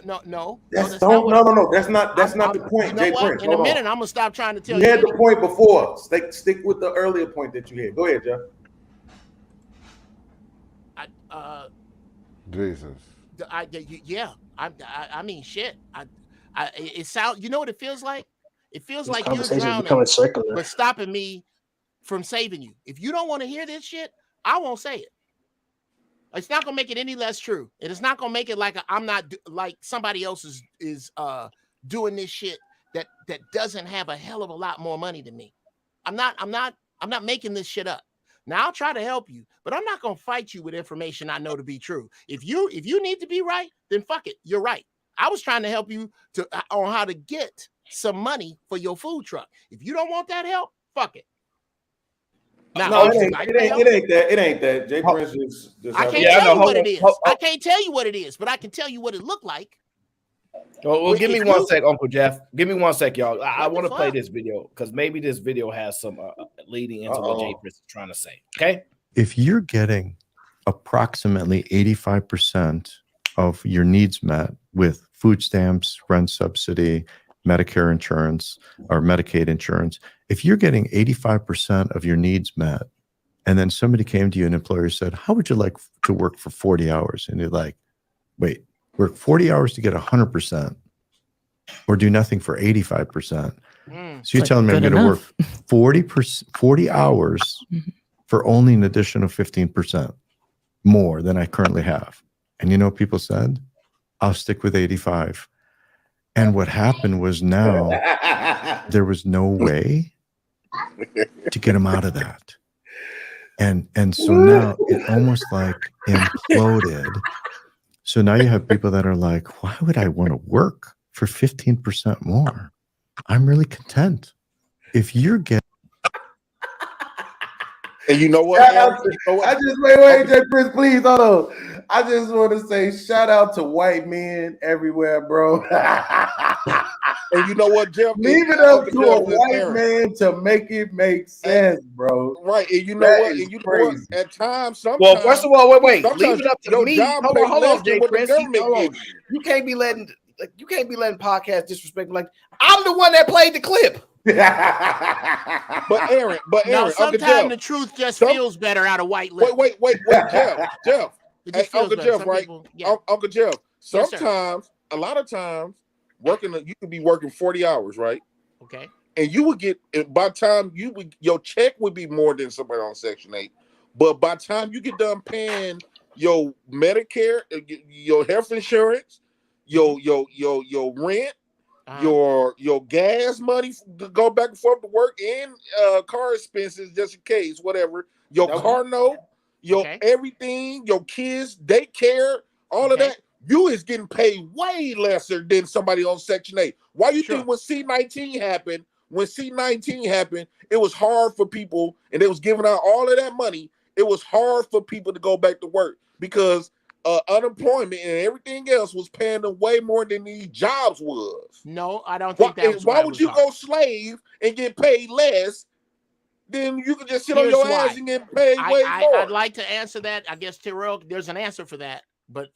That's not no, what no. That's not the point, You know Jay what? Prince. In a minute, I'm gonna stop trying to tell you. you. Had the point before. Stick with the earlier point that you had. Go ahead, Jeff. Jesus. I mean, shit. It sounds. You know what it feels like? It feels These like you're conversations drowning, becoming circular. but stopping me from saving you. If you don't want to hear this shit, I won't say it. It's not gonna make it any less true, and it's not gonna make it like I'm not like somebody else is doing this shit that doesn't have a hell of a lot more money than me. I'm not making this shit up. Now I'll try to help you, but I'm not gonna fight you with information I know to be true. If you need to be right, then fuck it, you're right. I was trying to help you on how to get some money for your food truck. If you don't want that help, fuck it. Now, no, it ain't that. Jay Prince just I can't tell you what it is. I can't tell you what it is, but I can tell you what it looked like. Well, give me 1 sec, Uncle Jeff. Give me 1 sec, y'all. I want to play this video because maybe this video has some leading into what Jay Prince is trying to say. Okay. If you're getting approximately 85% of your needs met with food stamps, rent subsidy, Medicare insurance, or Medicaid insurance, if you're getting 85% of your needs met, and then somebody came to you, an employer said, how would you like to work for 40 hours? And you're like, wait, work 40 hours to get 100% or do nothing for 85%. So you're telling me I'm going to work 40 hours for only an additional 15% more than I currently have. And you know what people said? I'll stick with 85. And what happened was now there was no way to get them out of that. And so now it almost like imploded. So now you have people that are like, why would I want to work for 15% more? I'm really content. If you're getting. And you know what? I just wait, Jay Prince, please hold on. I just want to say shout out to white men everywhere, bro. And you know what, Jeff? Leave it up to a white man to make it make sense, bro. Right, and you know what? And you know what? At times, sometimes. Well, first of all, wait. Leave it up to your me. job Hold pay on, less than Jay what the Prince. government Hold on. gives you. You can't be letting podcasts disrespect me. Like I'm the one that played the clip. But Aaron, no, sometimes the truth just feels better out of white lips. Wait, Jeff. Hey, Uncle Jeff, right? Uncle Jeff. Sometimes, a lot of times, you could be working 40 hours, right? Okay. And you would get, by the time your check would be more than somebody on Section 8. But by the time you get done paying your Medicare, your health insurance, your rent, your gas money to go back and forth to work, and car expenses just in case, whatever. Your car note, your everything, your kids, daycare, all of that. You is getting paid way lesser than somebody on Section 8. Why you think when C-19 happened, it was hard for people, and they was giving out all of that money. It was hard for people to go back to work because unemployment and everything else was paying them way more than these jobs was. No, I don't think that was why would you go slave and get paid less? Then you could just sit on your ass and get paid way more. I'd like to answer that. I guess Terrell, there's an answer for that, but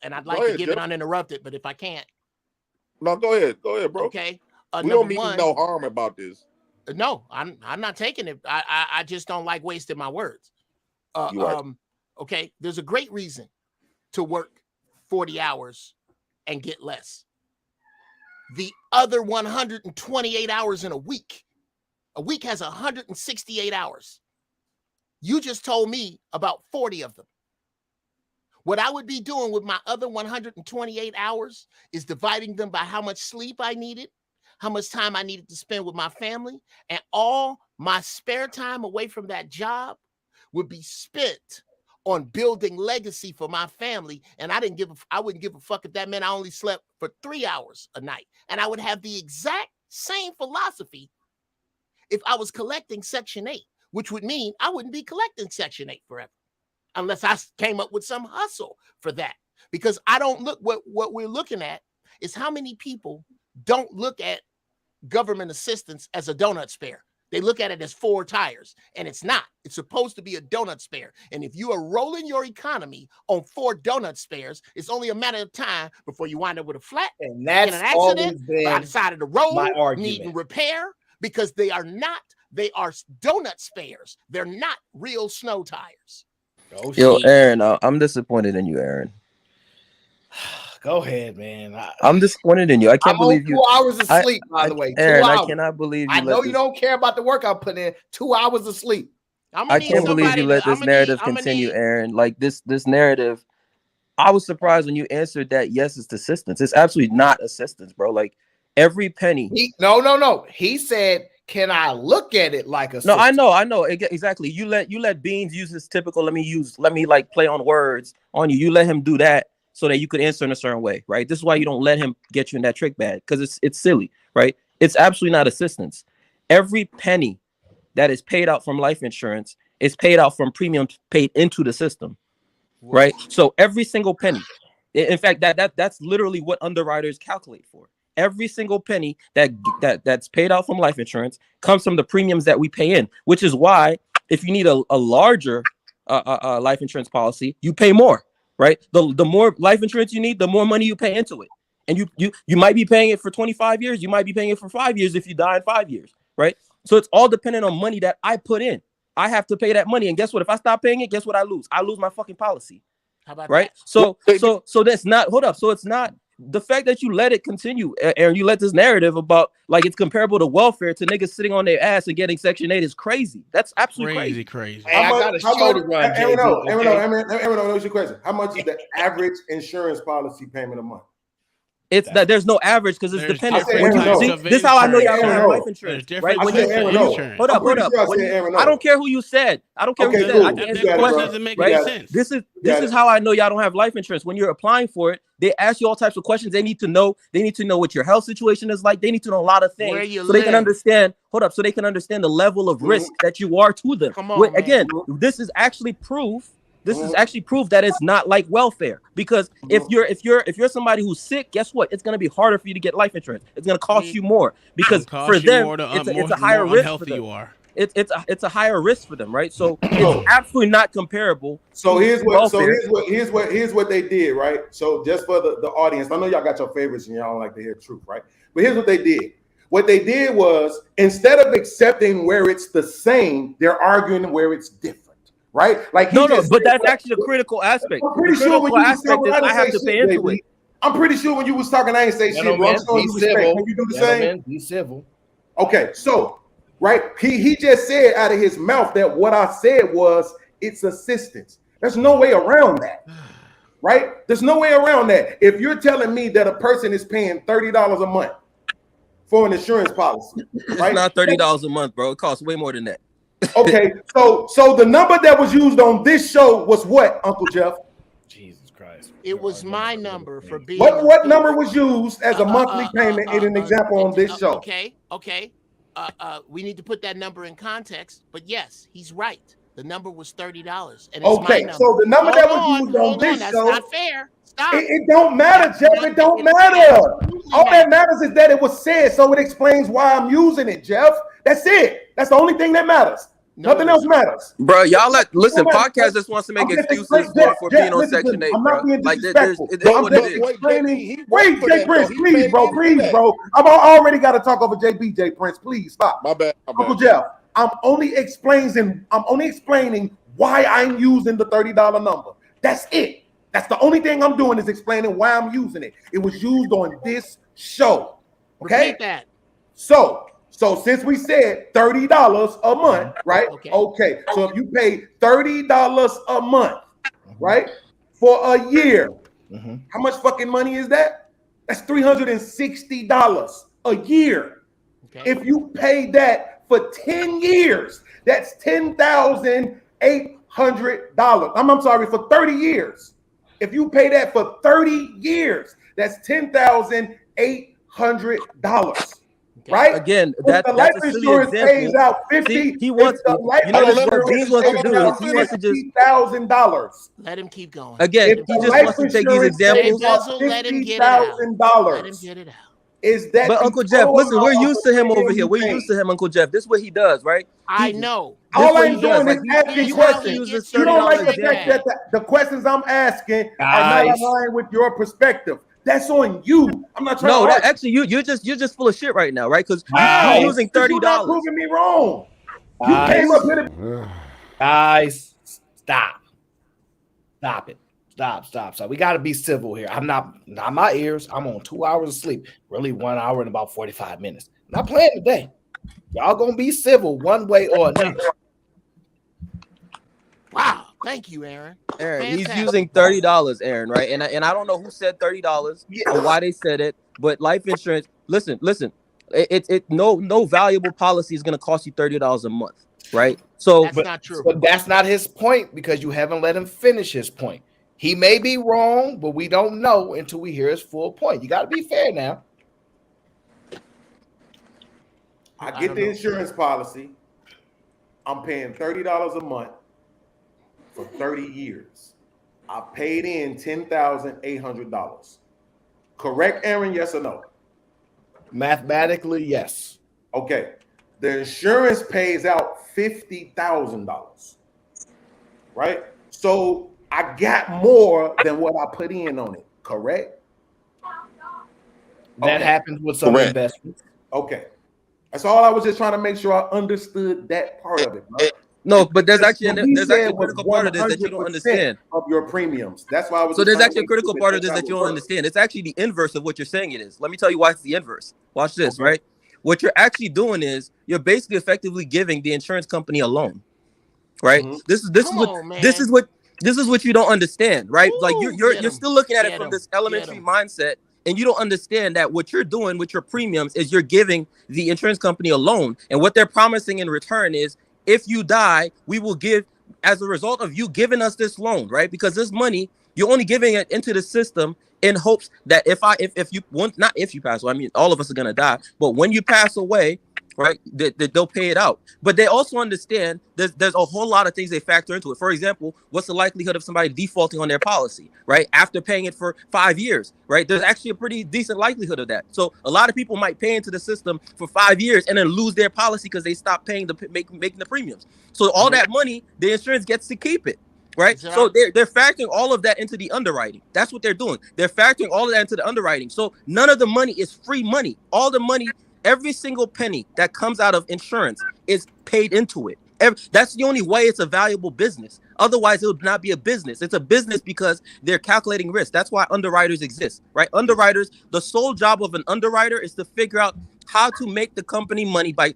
and I'd like to give it uninterrupted, but if I can't. No, go ahead, bro. Okay. We don't mean no harm about this. No, I'm not taking it. I just don't like wasting my words. Okay, there's a great reason to work 40 hours and get less. The other 128 hours in a week, A week has 168 hours. You just told me about 40 of them. What I would be doing with my other 128 hours is dividing them by how much sleep I needed, how much time I needed to spend with my family, and all my spare time away from that job would be spent on building legacy for my family. And I wouldn't give a fuck if that meant I only slept for 3 hours a night. And I would have the exact same philosophy if I was collecting Section 8, which would mean I wouldn't be collecting Section 8 forever, unless I came up with some hustle for that. Because I don't look, what we're looking at is how many people don't look at government assistance as a donut spare. They look at it as 4 tires, and it's not. It's supposed to be a donut spare. And if you are rolling your economy on 4 donut spares, it's only a matter of time before you wind up with a flat, and that's in an accident, been by the side of the road, my argument. needing repair, because they are donut spares. They're not real snow tires. Oh, Yo, shit. Aaron, I'm disappointed in you, Aaron. Go ahead, man. I'm disappointed in you. I can't I'm believe on you. 2 hours of sleep, by the way. 2 Aaron, hours. I cannot believe you. I know you don't care about the work I'm putting in. 2 hours of sleep. I can't believe you let this narrative continue, Aaron. Like this narrative. I was surprised when you answered that. Yes, it's assistance. It's absolutely not assistance, bro. Like every penny. No. He said, "Can I look at it like a?" No, I know exactly. You let Beans use his typical. Let me like play on words on you. You let him do that so that you could answer in a certain way, right? This is why you don't let him get you in that trick bag, because it's silly, right? It's absolutely not assistance. Every penny that is paid out from life insurance is paid out from premiums paid into the system, right? So every single penny. In fact, that's literally what underwriters calculate for. Every single penny that's paid out from life insurance comes from the premiums that we pay in, which is why if you need a larger life insurance policy, you pay more, right? The more life insurance you need, the more money you pay into it. And you might be paying it for 25 years. You might be paying it for 5 years if you die in 5 years, right? So it's all dependent on money that I put in. I have to pay that money. And guess what? If I stop paying it, guess what I lose? I lose my fucking policy. How about right? that? So that's not, hold up. So it's not the fact that you let it continue, Aaron, you let this narrative about like it's comparable to welfare to niggas sitting on their ass and getting Section 8 is crazy. That's absolutely crazy. Hey, I got a show to run, JB. Aaron, what's your question? How much is the average insurance policy payment a month? It's that there's no average because it's dependent. See, this is how I know y'all don't have life insurance, right? Hold up. I don't care who you said. I don't care who you said. I can answer the question. Doesn't make right? any sense. This is how I know y'all don't have life insurance. When you're applying for it, they ask you all types of questions. They need to know what your health situation is like. They need to know a lot of things so they can understand. So they can understand the level of risk that you are to them. Come on, again, this is actually proof. This is actually proof that it's not like welfare, because if you're somebody who's sick, guess what? It's gonna be harder for you to get life insurance. It's gonna cost you more because for them it's a higher risk for them. You are. It's a higher risk for them, right? So it's absolutely not comparable. So here's what they did, right? So just for the audience, I know y'all got your favorites and y'all don't like to hear truth, right? But here's what they did. What they did was, instead of accepting where it's the same, they're arguing where it's different. Right? Like but that's actually a critical aspect. I'm pretty sure when you was talking, I have to pay into it. I'm pretty sure when you was talking, I ain't say shit, bro. I'm showing you respect. Can you do the same? Be civil. Okay, so right, he just said out of his mouth that what I said was it's assistance. There's no way around that. Right? There's no way around that. If you're telling me that a person is paying $30 a month for an insurance policy, right? It's not $30 a month, bro. It costs way more than that. Okay, so the number that was used on this show was what, Uncle Jeff? Jesus Christ. It was my number for being. What number was used as a monthly payment in an example on this show? Okay. We need to put that number in context, but yes, he's right. The number was $30, and it's my number. So the number that was used on this that's show, not fair. Stop. It don't matter, Jeff. It don't matter. All that matters is that it was said, so it explains why I'm using it, Jeff. That's it. That's the only thing that matters. Nothing else matters. Bro, y'all listen, podcast just wants to make excuses for being on Section 8, I'm bro. not being Like, disrespectful. I'm just explaining. Wait, Jay Prince, please, bro. I've already got to talk over JB, Jay Prince. Please stop. My bad. Uncle Jeff, I'm only explaining why I'm using the $30 number. That's it. That's the only thing I'm doing is explaining why I'm using it. It was used on this show. Okay? Repeat that. So So since we said $30 a month, right? Okay. So if you pay $30 a month, right, for a year, how much fucking money is that? That's $360 a year. If you pay that for 10 years, that's $10,800. I'm sorry, for 30 years. If you pay that for 30 years, that's $10,800. Right? Again, If the life that's a silly insurance pays example. out 50, See, he if wants the life you know what insurance Beans wants to pays do out is he wants to just $50,000. Let him keep going. again If he the just life wants to take these insurance pays examples. out Let him get it out. Let him $50,000, get it out. is that But the Uncle Jeff, total listen, amount we're of used to him over premium here. you We're paid? used to him, Uncle Jeff. This is what he does, right? I know. This All what I'm he does. doing Like is asking he wants to questions. use this You don't $30 like the example. fact that the questions I'm asking are not Guys. aligned with your perspective. That's on you. I'm not trying No, to that argue. actually you're just full of shit right now, right? Because How? you're using Because you're not $30. proving me wrong. You Guys. came up here to Guys, stop. Stop it. Stop. We got to be civil here. I'm not my ears. I'm on 2 hours of sleep. Really 1 hour and about 45 minutes. Not playing today. Y'all gonna be civil one way or another. Wow. Thank you, Aaron. Aaron, he's Fantastic. using $30, Aaron, right? And I don't know who said $30 or why they said it, but life insurance. Listen. It no valuable policy is gonna cost you $30 a month, right? So That's not true. But that's not his point because you haven't let him finish his point. He may be wrong, but we don't know until we hear his full point. You got to be fair now. I get the insurance policy. I'm paying $30 a month for 30 years. I paid in $10,800. Correct, Aaron? Yes or no? Mathematically, yes. Okay. The insurance pays out $50,000. Right? So I got more than what I put in on it. Correct? That happens with some investments. Okay. That's all I was just trying to make sure I understood that part of it. Right? no, but there's actually What he a said was critical part of this that you don't 100% understand. of your premiums. That's why I was So just there's trying actually to a critical make part sure of this that you don't work. understand. It's actually the inverse of what you're saying it is. Let me tell you why it's the inverse. Watch this, right? What you're actually doing is you're basically effectively giving the insurance company a loan, right? This is what you don't understand, right? Like you're still looking at it from this elementary mindset, and you don't understand that what you're doing with your premiums is you're giving the insurance company a loan, and what they're promising in return is if you die, we will give as a result of you giving us this loan, right? Because this money you're only giving it into the system in hopes that if you want, not if you pass away, I mean all of us are gonna die, but when you pass away, right, they'll pay it out. But they also understand there's a whole lot of things they factor into it. For example, what's the likelihood of somebody defaulting on their policy, right, after paying it for 5 years, right? There's actually a pretty decent likelihood of that. So a lot of people might pay into the system for 5 years and then lose their policy because they stop paying making the premiums. So all that money, the insurance gets to keep it. Right. So they're factoring all of that into the underwriting. That's what they're doing. They're factoring all of that into the underwriting. So none of the money is free money. All the money, every single penny that comes out of insurance is paid into it. That's the only way it's a valuable business. Otherwise, it would not be a business. It's a business because they're calculating risk. That's why underwriters exist, right? Underwriters, the sole job of an underwriter is to figure out how to make the company money by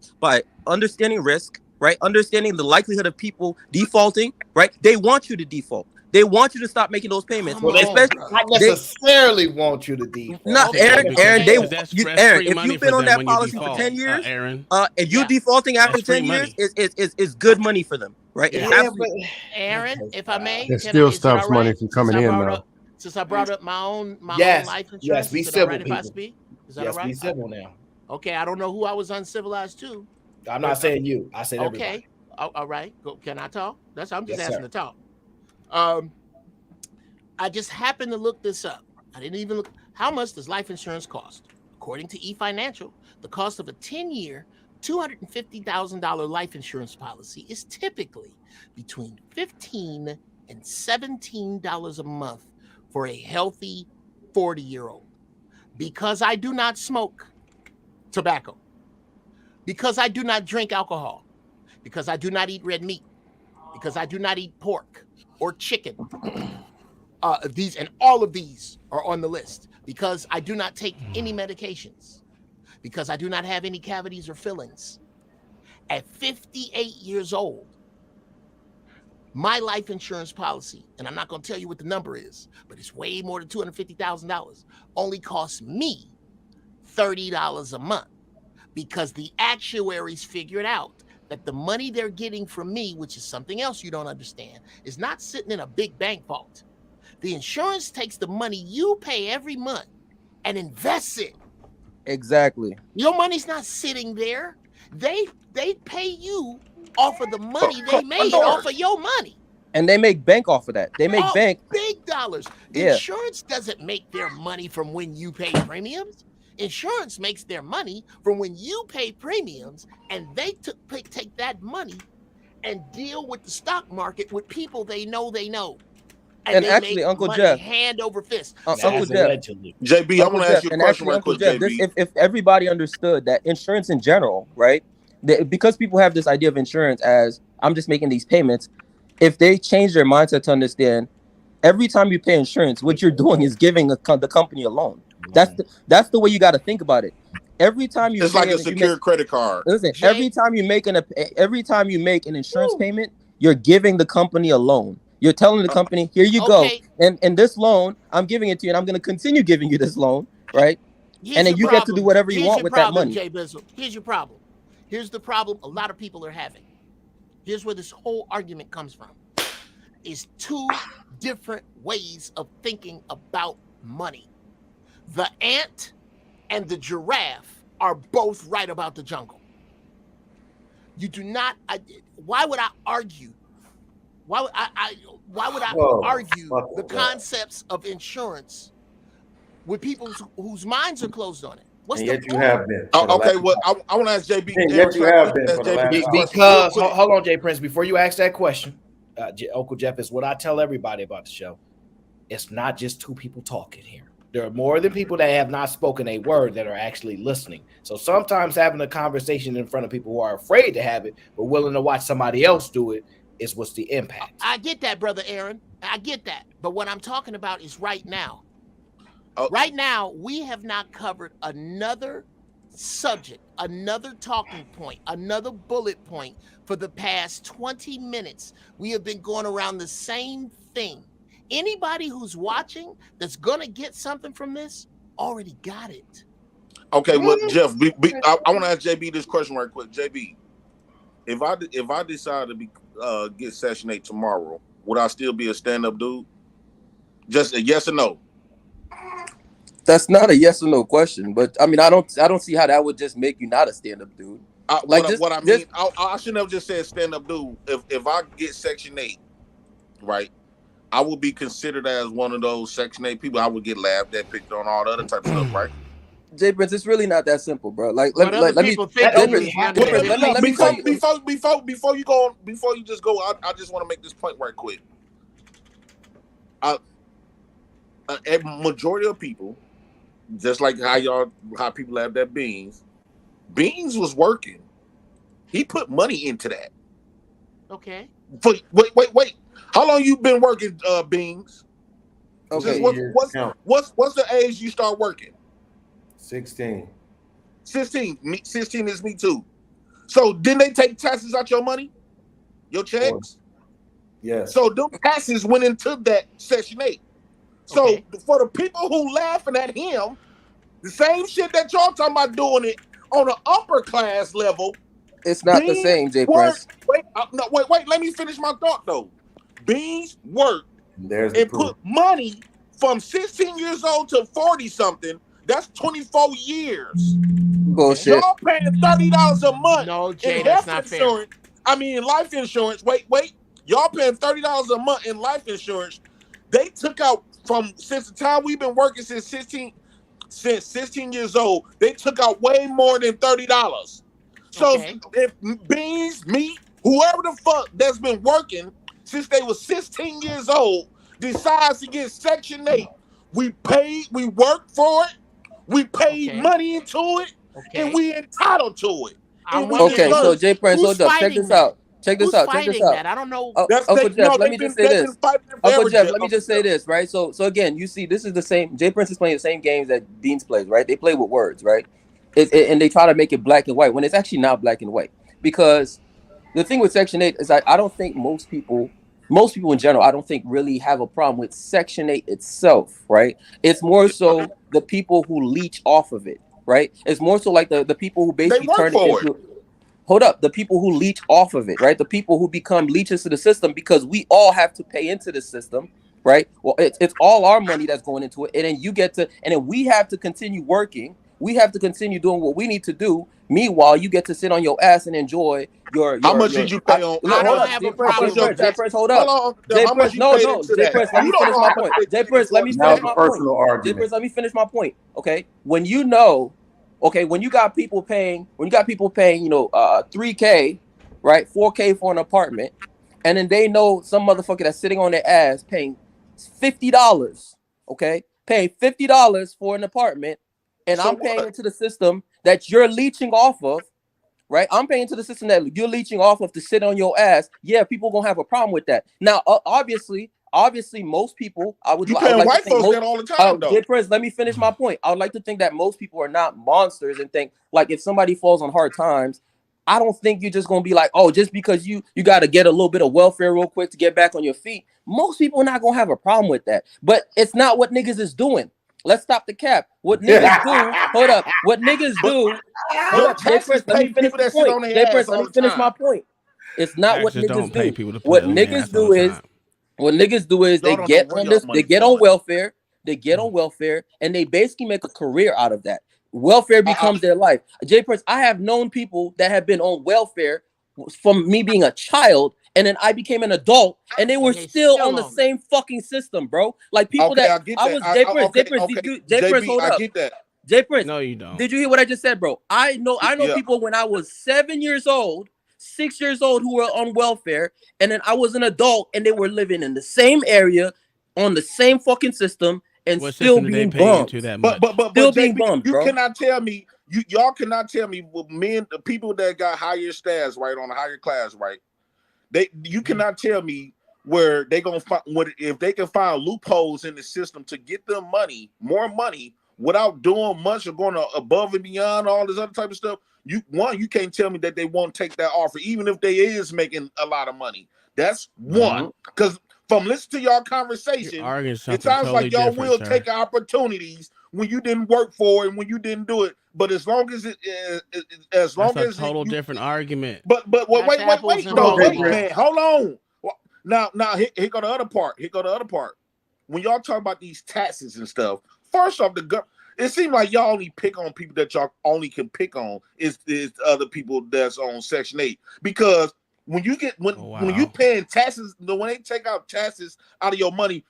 understanding risk, right? Understanding the likelihood of people defaulting, right? They want you to default. They want you to stop making those payments. Well, especially not necessarily want you to default. Not Aaron. If you've been on that policy for 10 years, Aaron, and you defaulting after 10 years is good money for them, right? Yeah, Aaron, if I may, It still stops money from coming in, though. Since I brought up my own life insurance, yes, be is it civil, all right if I people. speak? Is that Yes, all right? be civil now. Okay, I don't know who I was uncivilized to. I'm not saying you. I said everybody. Okay, all right. Can I talk? I'm just asking to talk. I just happened to look this up. I didn't even look. How much does life insurance cost? According to eFinancial, the cost of a 10-year, $250,000 life insurance policy is typically between $15 and $17 a month for a healthy 40-year-old. Because I do not smoke tobacco, because I do not drink alcohol, because I do not eat red meat, because I do not eat pork or chicken. All of these are on the list, because I do not take any medications, because I do not have any cavities or fillings. At 58 years old, my life insurance policy, and I'm not going to tell you what the number is, but it's way more than $250,000, only costs me $30 a month, because the actuaries figured out that the money they're getting from me, which is something else you don't understand, is not sitting in a big bank vault. The insurance takes the money you pay every month and invests it. Exactly. Your money's not sitting there. They pay you off of the money they made off of your money. And they make bank off of that. They make bank. Big dollars. Yeah. Insurance doesn't make their money from when you pay premiums. Insurance makes their money from when you pay premiums, and they take that money and deal with the stock market with people they know. And they actually, make Uncle money Jeff, hand over fist. Uncle Jeff, JB, I want to ask you a question right quick, Jeff, JB. If everybody understood that insurance in general, right? Because people have this idea of insurance as I'm just making these payments. If they change their mindset to understand, every time you pay insurance, what you're doing is giving the company a loan. That's the way you got to think about it. Every time you it's like a secure credit card. Listen, every time you make an insurance payment, you're giving the company a loan. You're telling the company, here you go, and this loan, I'm giving it to you, and I'm going to continue giving you this loan, right? And then you get to do whatever you want with that money. Jay Bizzle. Here's your problem. Here's the problem a lot of people are having. Here's where this whole argument comes from. Is two different ways of thinking about money. The ant and the giraffe are both right about the jungle. You do not. Why would I argue? Why would I argue the concepts of insurance with people whose minds are closed on it? What's and the yet you point? have been. Okay, well, I want to ask JB. Yet you have been for the last because hold on, Jay Prince. Before you ask that question, Uncle Jeff, is what I tell everybody about the show. It's not just two people talking here. There are more than people that have not spoken a word that are actually listening. So sometimes having a conversation in front of people who are afraid to have it but willing to watch somebody else do it is what's the impact. I get that, Brother Aaron. I get that. But what I'm talking about is right now. Right now, we have not covered another subject, another talking point, another bullet point for the past 20 minutes. We have been going around the same thing. Anybody who's watching that's going to get something from this already got it. Okay, well, Jeff, I want to ask JB this question right quick. JB, if I decide to get Section 8 tomorrow, would I still be a stand-up dude? Just a yes or no? That's not a yes or no question, but I mean, I don't see how that would just make you not a stand-up dude. I shouldn't have just said stand-up dude. If I get Section 8, right, I would be considered as one of those Section 8 people. I would get laughed at, picked on, all the other type of stuff, right? Jay Prince, it's really not that simple, bro. Like, before you just go, I just want to make this point right quick. A majority of people, just like how people have that Beans was working. He put money into that. Okay. Wait. How long you been working, Beans? Okay. What's the age you start working? 16. 16. 16 is me too. So didn't they take taxes out your money? Your checks? Yes. So them taxes went into that Section 8. So for the people who laughing at him, the same shit that y'all talking about doing it on an upper class level. It's not the same, Jay Prince. Wait. Let me finish my thought though. Beans worked and put money from 16 years old to 40 something. That's 24 years. Bullshit. Y'all paying $30 a month. No, Jay, in that's health not insurance. fair. I mean, wait. Y'all paying $30 a month in life insurance. They took out since the time we've been working since 16 years old. They took out way more than $30. So if Beans, me, whoever the fuck that's been working since they was 16 years old decides to get Section 8, we worked for it, we paid money into it, and we entitled to it. Okay, so Jay Prince, hold up. Check this out. Check this out. I don't know. Uncle Jeff, let me just say this. Uncle Jeff, let me just say this, right? So again, you see, this is the same. Jay Prince is playing the same games that Beans plays, right? They play with words, right? And they try to make it black and white when it's actually not black and white. Because the thing with Section 8 is I don't think most people in general, I don't think really have a problem with Section 8 itself, right? It's more so the people who leech off of it, right? It's more so like the people who basically work turn it for it. into, hold up, the people who leech off of it, right? The people who become leeches to the system because we all have to pay into the system, right? Well, it's all our money that's going into it, and then and then we have to continue working. We have to continue doing what we need to do. Meanwhile, you get to sit on your ass and enjoy your. How much did you pay on? Look, hold up, J Prince, hold up. J How Prince, much you paid no, into J that? Prince, let me You don't finish know my how much point. they J paid Prince, let me into finish that. my point. J Prince, let me finish my point. Okay, when you got people paying, you know, 3K, right, 4K for an apartment, and then they know some motherfucker that's sitting on their ass paying $50, okay, paying $50 for an apartment, and So I'm paying what? into the system that you're leeching off of. Right, I'm paying to the system that you're leeching off of to sit on your ass. Yeah, people gonna have a problem with that. Now, obviously, most people, I would paying like to white think folks most. that all the time though. J Prince, let me finish my point. I would like to think that most people are not monsters and think like if somebody falls on hard times, I don't think you're just gonna be like, oh, just because you got to get a little bit of welfare real quick to get back on your feet. Most people are not gonna have a problem with that. But it's not what niggas is doing. Let's stop the cap. What niggas do? Hold up. What niggas do? Hold Your up, J taxes Prince. Let me pay finish people the that sit point. on J their ass Prince, let all me the finish my time. point. It's not what Taxes niggas don't pay do. people to put What on their niggas ass all do the is time. they Y'all don't know get where on y'all this, they money's get on going. welfare, and they basically make a career out of that. Welfare becomes their life. J Prince, I have known people that have been on welfare from me being a child, and then I became an adult, and they were still on the same fucking system, bro. Like people Okay, that I get I that. was J Prince, Okay, J Prince, JB, hold I up. get that. J Prince, No, you don't. did you hear what I just said, bro? I know Yeah. people when I was 7 years old, 6 years old who were on welfare, and then I was an adult and they were living in the same area on the same fucking system and What still system did they being pay bums. into that much? But Still being JB, bums, you bro. cannot tell me y'all cannot tell me the people that got higher stats right on a higher class right. You cannot tell me where they gonna find if they can find loopholes in the system to get them more money without doing much or going above and beyond all this other type of stuff. You can't tell me that they won't take that offer even if they is making a lot of money. That's one. Because from listening to y'all conversation, it sounds like y'all will take opportunities when you didn't work for it and when you didn't do it. But as long as That's a total different argument. Wait, no, wait, man, hold on. Now, here go the other part. When y'all talk about these taxes and stuff, first off, it seems like y'all only pick on people that y'all only can pick on is other people that's on Section 8 because when you paying taxes, when they take out taxes out of your money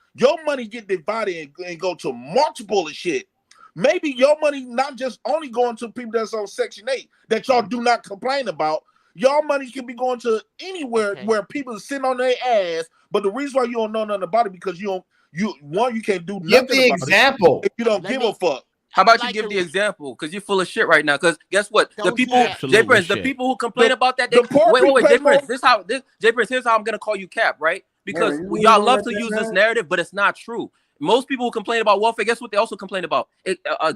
get divided and go to multiple of shit. Maybe your money not just only going to people that's on Section 8 that y'all do not complain about. Y'all money can be going to anywhere where people are sitting on their ass. But the reason why you don't know nothing about it because you can't do nothing Give the about example. it. You don't give a fuck. How about you give the example? Because you're full of shit right now. Because guess what? The people, J Prince, the people who complain about that, wait, J Prince, J Prince, here's how I'm gonna call you cap, right? Because y'all love to use this narrative, but it's not true. Most people who complain about welfare, guess what they also complain about?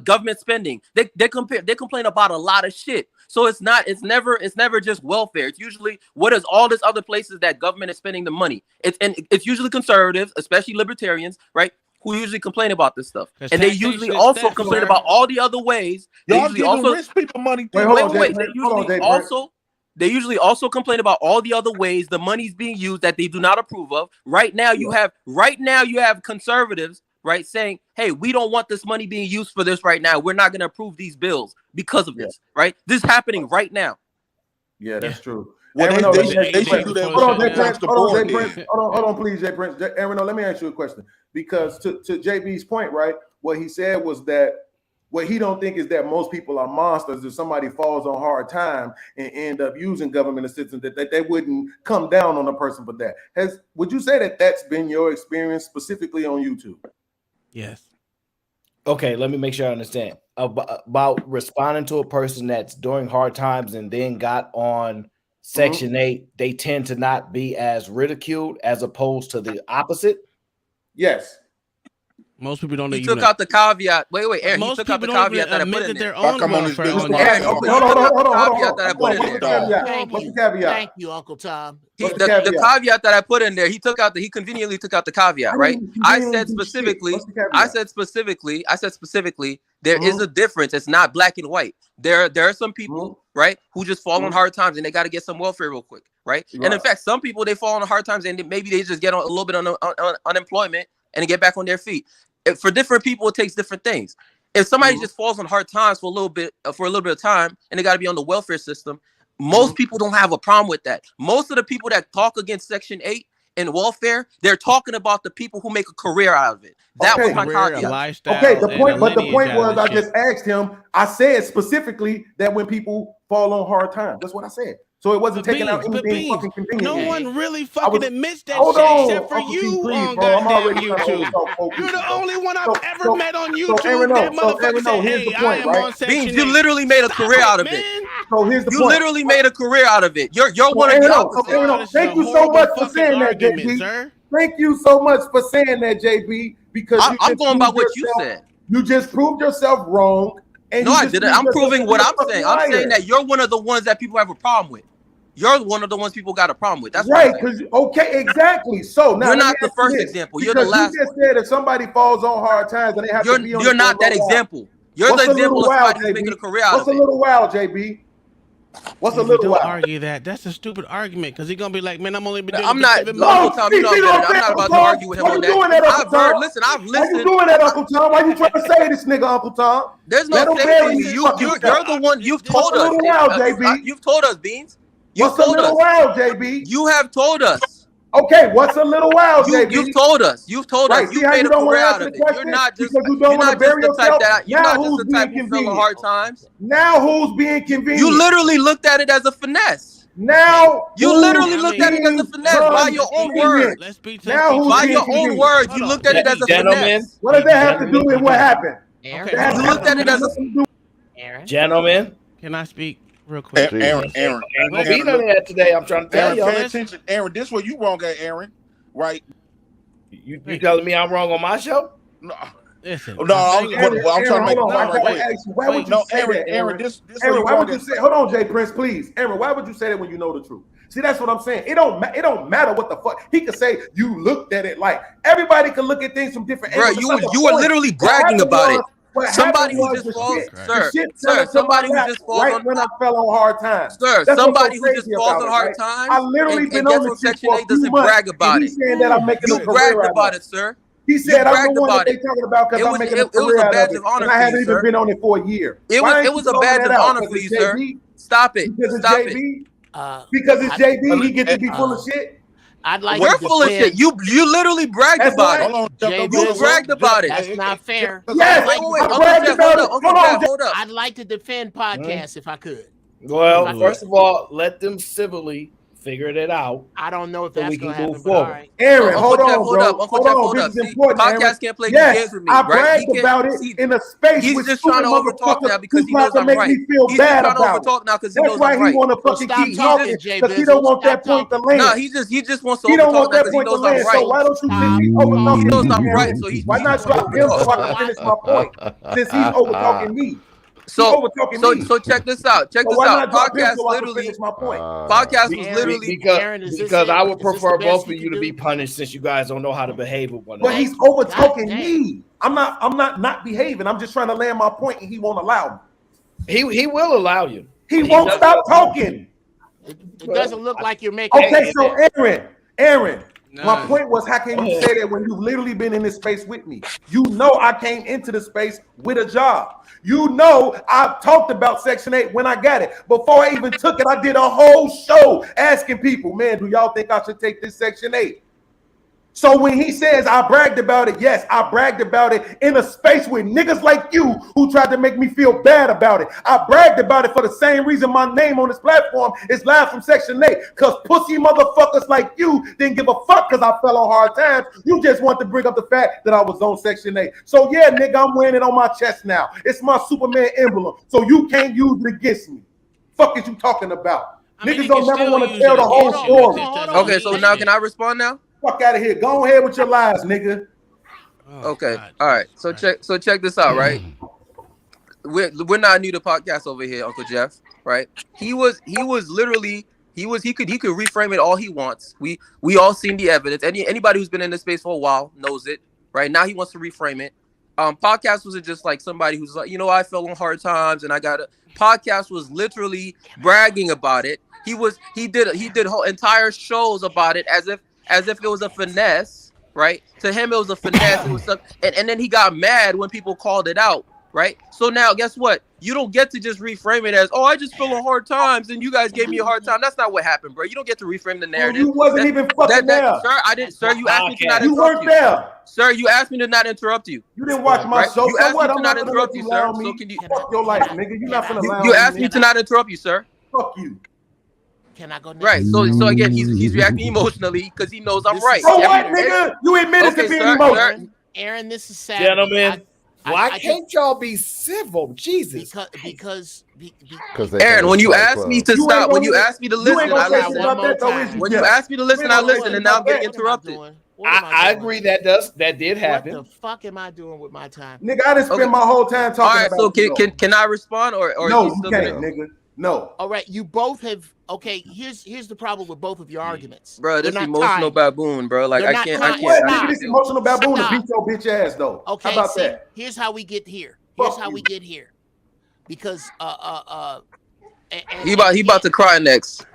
Government spending. They complain about a lot of shit. So it's never just welfare. It's usually what is all this other places that government is spending the money. It's usually conservatives, especially libertarians, right? Who usually complain about this stuff. And they usually also complain about all the other ways. Y'all giving rich people money too. They usually also complain about all the other ways the money's being used that they do not approve of. Right now you have conservatives, right, saying, hey, we don't want this money being used for this right now. We're not going to approve these bills because of this, right? This is happening right now. Yeah, that's true. Well, they should do that. Hold on, please, Jay Prince. Aaron, let me ask you a question. Because to JB's point, right, what he said was that what he don't think is that most people are monsters. If somebody falls on hard time and end up using government assistance, that they wouldn't come down on a person for that. Would you say that that's been your experience specifically on YouTube? Yes. Okay, let me make sure I understand. About responding to a person that's during hard times and then got on Section 8, they tend to not be as ridiculed as opposed to the opposite? Yes. Most people don't He even took out the caveat. Wait, Aaron. He most took out the people don't caveat even that I admit put in that there. their own welfare on Aaron, your he took out the caveat that I put in What's there. the caveat? Thank What's you. the caveat? Thank you, Uncle Tom. The caveat that I put in there, he conveniently took out the caveat, right? I said specifically, there is a difference. It's not black and white. There are some people, right, who just fall on hard times and they got to get some welfare real quick, right? And in fact, some people, they fall on hard times and maybe they just get on a little bit on unemployment and get back on their feet. For different people, it takes different things. If somebody just falls on hard times for a little bit of time and they got to be on the welfare system, most people don't have a problem with that. Most of the people that talk against Section 8 and welfare, they're talking about the people who make a career out of it. That was my caveat. Okay, the point was I just asked him, I said specifically that when people fall on hard times, that's what I said. So it wasn't taking out anything fucking convenient. No one really fucking admits that Hold shit on, except for Uncle T, you please, on bro. I'm goddamn already trying to YouTube. overtalk folks. You're the only one I've ever met on So YouTube Aaron, that motherfucker said, here's the hey, I point, am right? on Section Beans, you 8. literally made a career out of it. So here's the You point. literally made a career out of it. You're So one of Aaron, the so opposite. Aaron, thank you so much for saying that, JB. Thank you so much for saying that, JB, because I'm going by what you said. You just proved yourself wrong. And No, you I just didn't. proved I'm yourself proving to what be a I'm saying. fucking I'm saying liar. that you're one of the ones that people have a problem with. You're one of the ones people got a problem with. That's right. Because exactly. So now you're let not me the ask you first this, example. You're the because last. You just said if somebody falls on hard times and they have to be on. You're not that example. You're the example of somebody who's making a career out of it. What's a little while, JB? What's a little don't while? argue that. That's a stupid argument because he's gonna be like, man, I'm only been doing I'm it not. for 7 months. Uncle Tom, you know better. I'm not about to argue with him on that. I've heard. Listen, I've listened. Why you doing that, Uncle Tom? Why you trying to say this nigga, Uncle Tom? There's no shame in you. You're the one. You've told us. You've told us, Beans. What's a little while, JB? You have told us. Okay, what's a little while, JB? You've told us. You've told us. You've made a career out of it. You're not just. You're not just the type that. You're not just the type who fell on hard times. Now who's being convenient? You literally looked at it as a finesse. Now you literally looked at it as a finesse by your own words. Let's be by your own words. You looked at it as a finesse. What does that have to do with what happened? You looked at it as a. Gentlemen, can I speak real quick? Aaron. Ain't be none of that today. I'm trying to tell y'all. Pay attention, Aaron. This where you wrong at, Aaron. Right? You telling me I'm wrong on my show? No. Listen, I'm trying to make why would you say that, Aaron, this Aaron, why would you say? Hold on, Jay Prince, please. Aaron, why would you say that when you know the truth? See, that's what I'm saying. It don't matter what the fuck he could say. You looked at it like everybody can look at things from different angles. You were literally bragging about it. Somebody who just falls, sir. Somebody who just falls right on when I fell on hard times, sir. That's Somebody who what's just so falls crazy on hard about it, right? times. I literally been and on gets the Section 8 doesn't brag about it. He's saying that I'm making You a career bragged out about of it, sir. He said I'm bragged the one about that they it. talking about because I'm making a It was career a out badge of of it, honor and I for haven't you, even sir. been on it for a year. It was a badge of honor for you, sir. Stop it. Because it's Stop JB. it. Because it's JB, he gets to be full of shit. I'd like You're to full of shit. You literally bragged about it. You bragged about it. That's not fair. Yes, I bragged about it. Hold on, hold up. I'd like to defend podcasts if I could. Well, first of all, let them civilly figure it out. I don't know if so that's we going can to move happen, but all forward. right. Aaron, hold on, hold bro. up. Uncle Jeff, hold up. This is important, Podcast Aaron. can't play these Yes, games with me, I right? bragged about it in a space He's with just stupid trying to overtalk now motherfuckers because who he tried knows to I'm make right. me feel He's bad just trying to about it. overtalk now because he That's knows why I'm he right. want to So fucking stop keep talking, talking Jay because he don't Bizzle. want that Stop point to talking. land. No, he just wants to He don't overtalk want now that because he point to knows I'm land. right. So why don't you since he's He overtalking knows me, I'm right, Aaron, so he why not just wants drop to him so I overtalk. can finish my point? Since he's overtalking me. So me. check this out. Check So this why out. not drop him Podcast so I can literally. finish my point? Podcast was literally because I would prefer both of you to be punished since you guys don't know how to behave with one another. But he's over talking me. I'm not behaving. I'm just trying to land my point, and he won't allow me. He will allow you. He won't stop talking. It doesn't look like you're making. Okay, so Aaron. My point was, how can you say that when you've literally been in this space with me? You know I came into the space with a job. You know I talked about Section 8 when I got it. Before I even took it, I did a whole show asking people, man, do y'all think I should take this Section 8? So when he says I bragged about it, yes, I bragged about it in a space with niggas like you who tried to make me feel bad about it. I bragged about it for the same reason my name on this platform is live from Section 8. Because pussy motherfuckers like you didn't give a fuck because I fell on hard times. You just want to bring up the fact that I was on Section 8. So yeah, nigga, I'm wearing it on my chest now. It's my Superman emblem. So you can't use it against me. Fuck is you talking about? Niggas don't never want to tell the whole story. Okay, so now can I respond now? Fuck out of here. Go ahead with your lies, nigga. Okay. All right. So check this out, right? We're not new to podcast over here, Uncle Jeff, right? He could reframe it all he wants. We all seen the evidence. Anybody who's been in this space for a while knows it, right? Now he wants to reframe it. Podcast wasn't just like somebody who's like, I fell on hard times and I got a podcast was literally bragging about it. He did whole entire shows about it as if it was a finesse, right? To him it was a finesse. It was something, and then he got mad when people called it out. Right. So now, guess what? You don't get to just reframe it as, I just fell on hard times and you guys gave me a hard time. That's not what happened, bro. You don't get to reframe the narrative. You wasn't even fucking there. Sir, I didn't. Sir, you asked me to not You interrupt weren't you. there. Sir, you asked me to not interrupt you. You didn't watch my show. You So asked what? me to I'm not not gonna interrupt let you, you sir. lie on So me. can you? Fuck your life, nigga. You're not finna lie on me. You asked me to not interrupt you, sir. Fuck you. Can I go next? Right. So again, he's reacting emotionally because he knows I'm right. So what, nigga? You admitted to being emotional. Aaron, this is Saturday. Gentlemen, why can't y'all be civil? Jesus. Because Aaron, when you asked me to stop, when you asked me to listen, I listened. When you asked me to listen, I listened, and now I'm getting interrupted. I agree that did happen. What the fuck am I doing with my time? Nigga, I didn't spend my whole time talking All right, about so can I respond or no, is he you still can't, gonna... nigga. No. All right, you both have. Okay, here's the problem with both of your arguments. Bro, this They're not emotional timed. baboon, bro. Like They're I not can't. timed. What, Stop. nigga? This emotional baboon to Stop. beat your bitch ass though. Okay, how about see, that? here's how we get here. Because he about to cry next.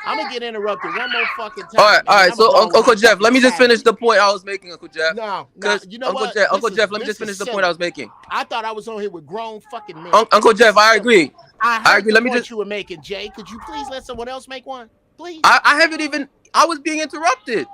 I'm gonna get interrupted one more fucking time. All right. So Uncle Jeff, let me just finish the point I was making, Uncle Jeff. No, because you know Uncle what? Jeff, let me just finish the point I was making. I thought I was on here with grown fucking men. Uncle Jeff, I agree. I agree. Let me just you were making, Jay. Could you please let someone else make one, please? I haven't even. I was being interrupted.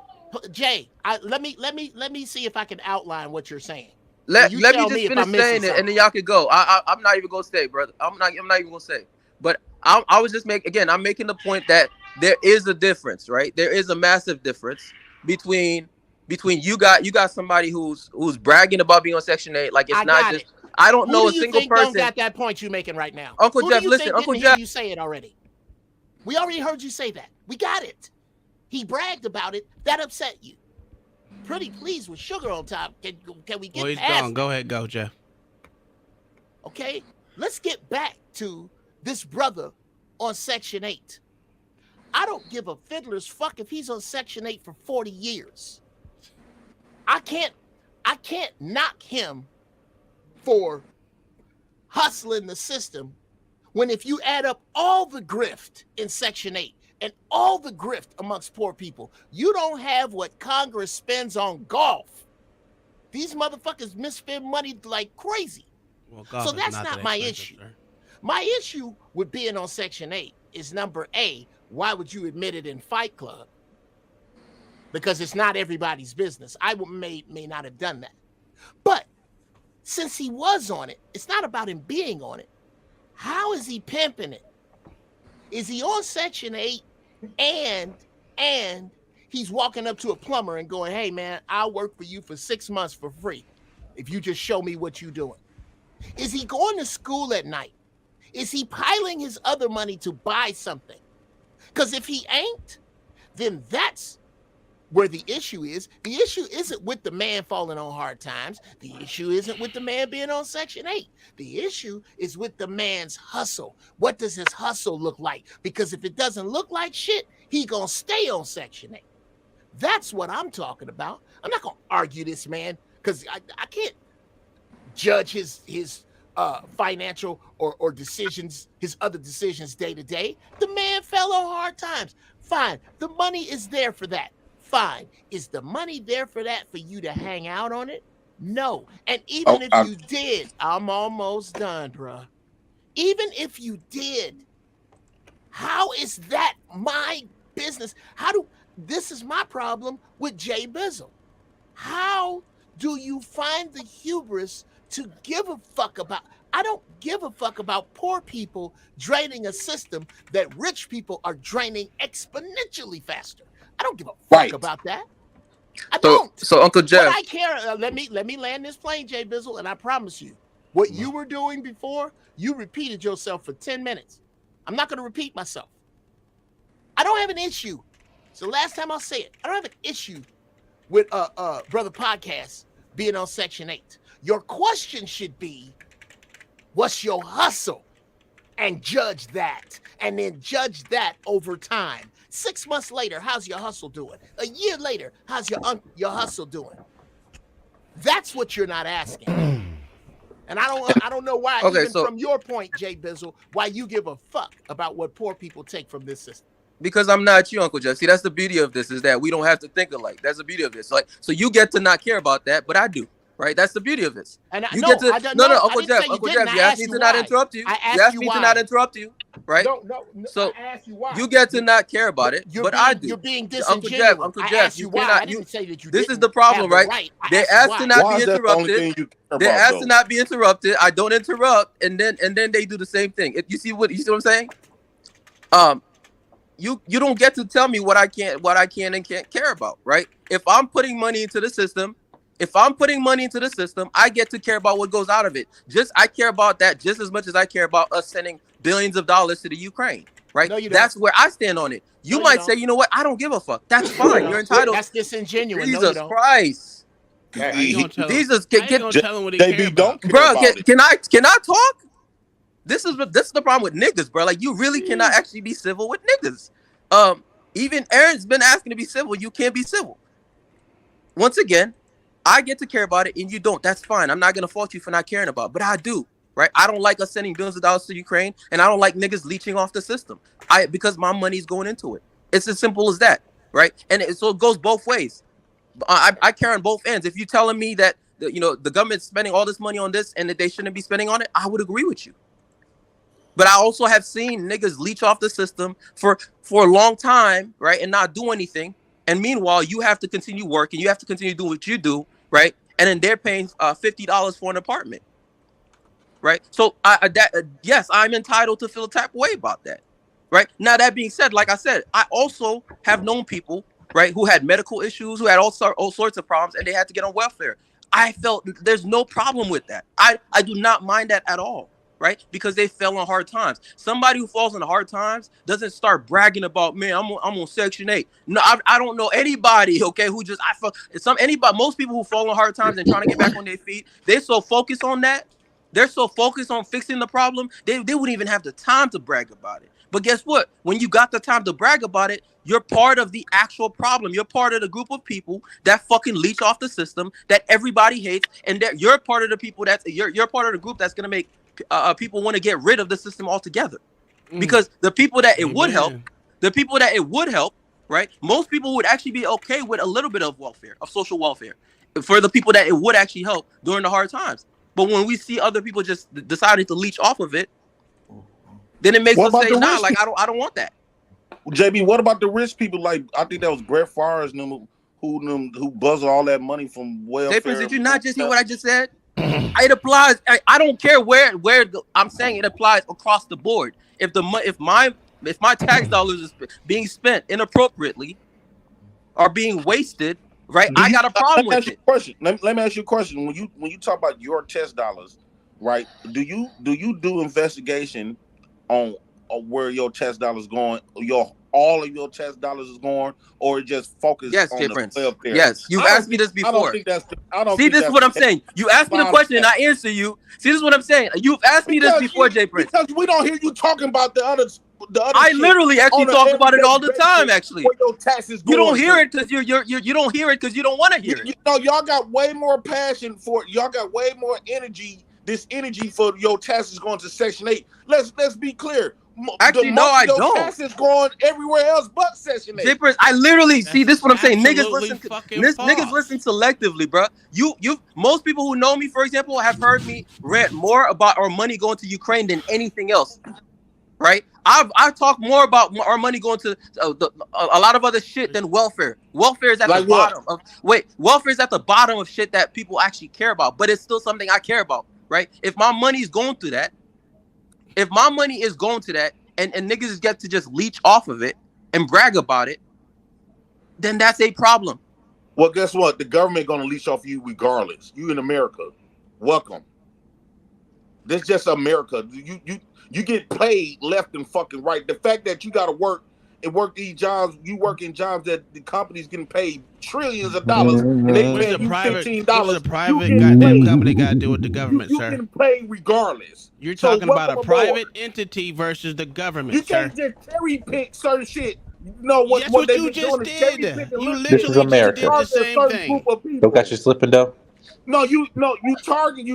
Jay, let me see if I can outline what you're saying. Let me just finish saying it, and then y'all can go. I'm not even gonna say, brother. I'm not even gonna say. But I was just I'm making the point that there is a difference, right? There is a massive difference between you got somebody who's bragging about being on Section 8, like it's not just. I don't know a single person. Don't got that point you're making right now. Uncle Jeff, listen, Uncle Jeff. You say it already. We already heard you say that. We got it. He bragged about it. That upset you. Pretty pleased with sugar on top. Can we get past it? Go ahead, go, Jeff. Okay, let's get back to this brother on Section 8. I don't give a fiddler's fuck if he's on Section 8 for 40 years. I can't knock him for hustling the system when if you add up all the grift in Section 8 and all the grift amongst poor people, you don't have what Congress spends on golf. These motherfuckers misspend money like crazy. Well, so that's not my issue. Sir. My issue with being on Section 8 is number A, why would you admit it in Fight Club? Because it's not everybody's business. I may not have done that. But since he was on it, it's not about him being on it. How is he pimping it? Is he on Section 8 and he's walking up to a plumber and going, hey, man, I'll work for you for 6 months for free if you just show me what you're doing? Is he going to school at night? Is he piling his other money to buy something? Because if he ain't, then that's where the issue is. The issue isn't with the man falling on hard times. The issue isn't with the man being on Section 8. The issue is with the man's hustle. What does his hustle look like? Because if it doesn't look like shit, he gonna stay on Section 8. That's what I'm talking about. I'm not gonna argue this man because I can't judge his financial or decisions, his other decisions day to day. The man fell on hard times. Fine. The money is there for that. Fine. Is the money there for that for you to hang out on it? No. And even if you did, I'm almost done, bruh. Even if you did, how is that my business? This is my problem with Jay Bizzle. How do you find the hubris to give a fuck about? I don't give a fuck about poor people draining a system that rich people are draining exponentially faster. I don't give a fuck about that. I don't. So Uncle Jeff, what I care. Let me land this plane, Jay Bizzle, and I promise you, what you were doing before, you repeated yourself for 10 minutes. I'm not going to repeat myself. I don't have an issue. So last time I'll say it. I don't have an issue with Brother Podcast being on Section 8. Your question should be, what's your hustle? And judge that. And then judge that over time. 6 months later, how's your hustle doing? A year later, how's your hustle doing? That's what you're not asking. And I don't know why, Okay, even so from your point, Jay Bizzle, why you give a fuck about what poor people take from this system. because I'm not you, Uncle Jeff. See, that's the beauty of this, is that we don't have to think alike. That's the beauty of this. Like, so you get to not care about that, but I do. Right? That's the beauty of this. And You get to Uncle Jeff, you asked me to not interrupt you. You asked me to not interrupt you, right? No, so I asked you why. You get to not care about it, but I do. You're being disingenuous. Uncle I Jeff, asked you why. I didn't say that you This didn't is the problem, have the right? I They asked asked to not Why be is that the only thing interrupted. you care They about, asked though? to not be interrupted. I don't interrupt, and then they do the same thing. You see what I'm saying? You don't get to tell me what I can and can't care about, right? If I'm putting money into the system, I get to care about what goes out of it. I care about that just as much as I care about us sending billions of dollars to the Ukraine, right? No, you don't. That's where I stand on it. You might say, you know what? I don't give a fuck. That's fine. You're entitled. That's disingenuous. Jesus Christ. How you gonna tell him? Jesus, How you gonna tell him what he JB care don't about? care bro, about it. can I talk? This is the problem with niggas, bro. Like, you really cannot actually be civil with niggas. Even Aaron's been asking to be civil. You can't be civil. Once again, I get to care about it and you don't. That's fine. I'm not gonna fault you for not caring about it, but I do, right? I don't like us sending billions of dollars to Ukraine, and I don't like niggas leeching off the system. Because my money's going into it. It's as simple as that, right? And so it goes both ways. I care on both ends. If you're telling me that the government's spending all this money on this and that they shouldn't be spending on it, I would agree with you. But I also have seen niggas leech off the system for a long time, right, and not do anything. And meanwhile, you have to continue working. You have to continue doing what you do, right? And then they're paying $50 for an apartment, right? So yes, I'm entitled to feel a type of way about that, right? Now, that being said, like I said, I also have known people, right, who had medical issues, who had all sorts of problems, and they had to get on welfare. I felt there's no problem with that. I do not mind that at all. Right? Because they fell on hard times. Somebody who falls on hard times doesn't start bragging about, man, I'm on Section 8. No, I don't know anybody, okay, who just most people who fall on hard times and trying to get back on their feet, they're so focused on that. They're so focused on fixing the problem, they wouldn't even have the time to brag about it. But guess what? When you got the time to brag about it, you're part of the actual problem. You're part of the group of people that fucking leech off the system that everybody hates, and that you're part of the people you're part of the group that's gonna make people want to get rid of the system altogether. Because the people that it would help, right? Most people would actually be okay with a little bit of welfare, of social welfare, for the people that it would actually help during the hard times. But when we see other people just deciding to leech off of it, then it makes us say, nah, like I don't want that. JB, what about the rich people? Like, I think that was Brett Favre's who buzzed all that money from welfare. Jay Prince, did you not just hear what I just said? It applies. I don't care where I'm saying it applies across the board. If my tax dollars is being spent inappropriately or being wasted, right? I got a problem with it. Let me ask you a question. When you talk about your tax dollars, right? Do you do investigation on where your tax dollars going? All of your tax dollars is going, or it just focus on the welfare? Yes, you've asked me this before. I don't think that's. See, this is what I'm saying. You asked me the question and I answer you. See, this is what I'm saying. You've asked me this before, Jay Prince. Because we don't hear you talking about the other. I literally actually talk about it all the time. Actually, where your taxes you don't hear it because you don't hear it because you don't want to hear it. You know, y'all got way more passion for it. Y'all got way more energy. This energy for your taxes going to Section 8. Let's be clear. Actually, no, I don't. Taxes going everywhere else but Section 8. Zippers, I literally see this. Is what I'm saying. Niggas listen selectively, bro. You most people who know me, for example, have heard me rant more about our money going to Ukraine than anything else. Right? I talk more about our money going to a lot of other shit than welfare. Welfare is at the bottom of welfare is at the bottom of shit that people actually care about, but it's still something I care about. Right? If my money is going to that, and niggas get to just leech off of it and brag about it, then that's a problem. Well, guess what? The government gonna leech off you regardless. You in America. Welcome. This is just America. You get paid left and fucking right. The fact that you gotta work and work these jobs. You work in jobs that the company's getting paid trillions of dollars, and they What's paying the you private? $15. What's the You private getting goddamn paid. company got to do with the government, You sir? getting paid regardless. You're So talking about a welcome aboard. private entity versus the government, You sir. can't just cherry pick certain shit. You know That's what what they've you been just doing is cherry did. picking. You This is literally just did America. the same certain thing. group of Don't people. got you slipping though. No, you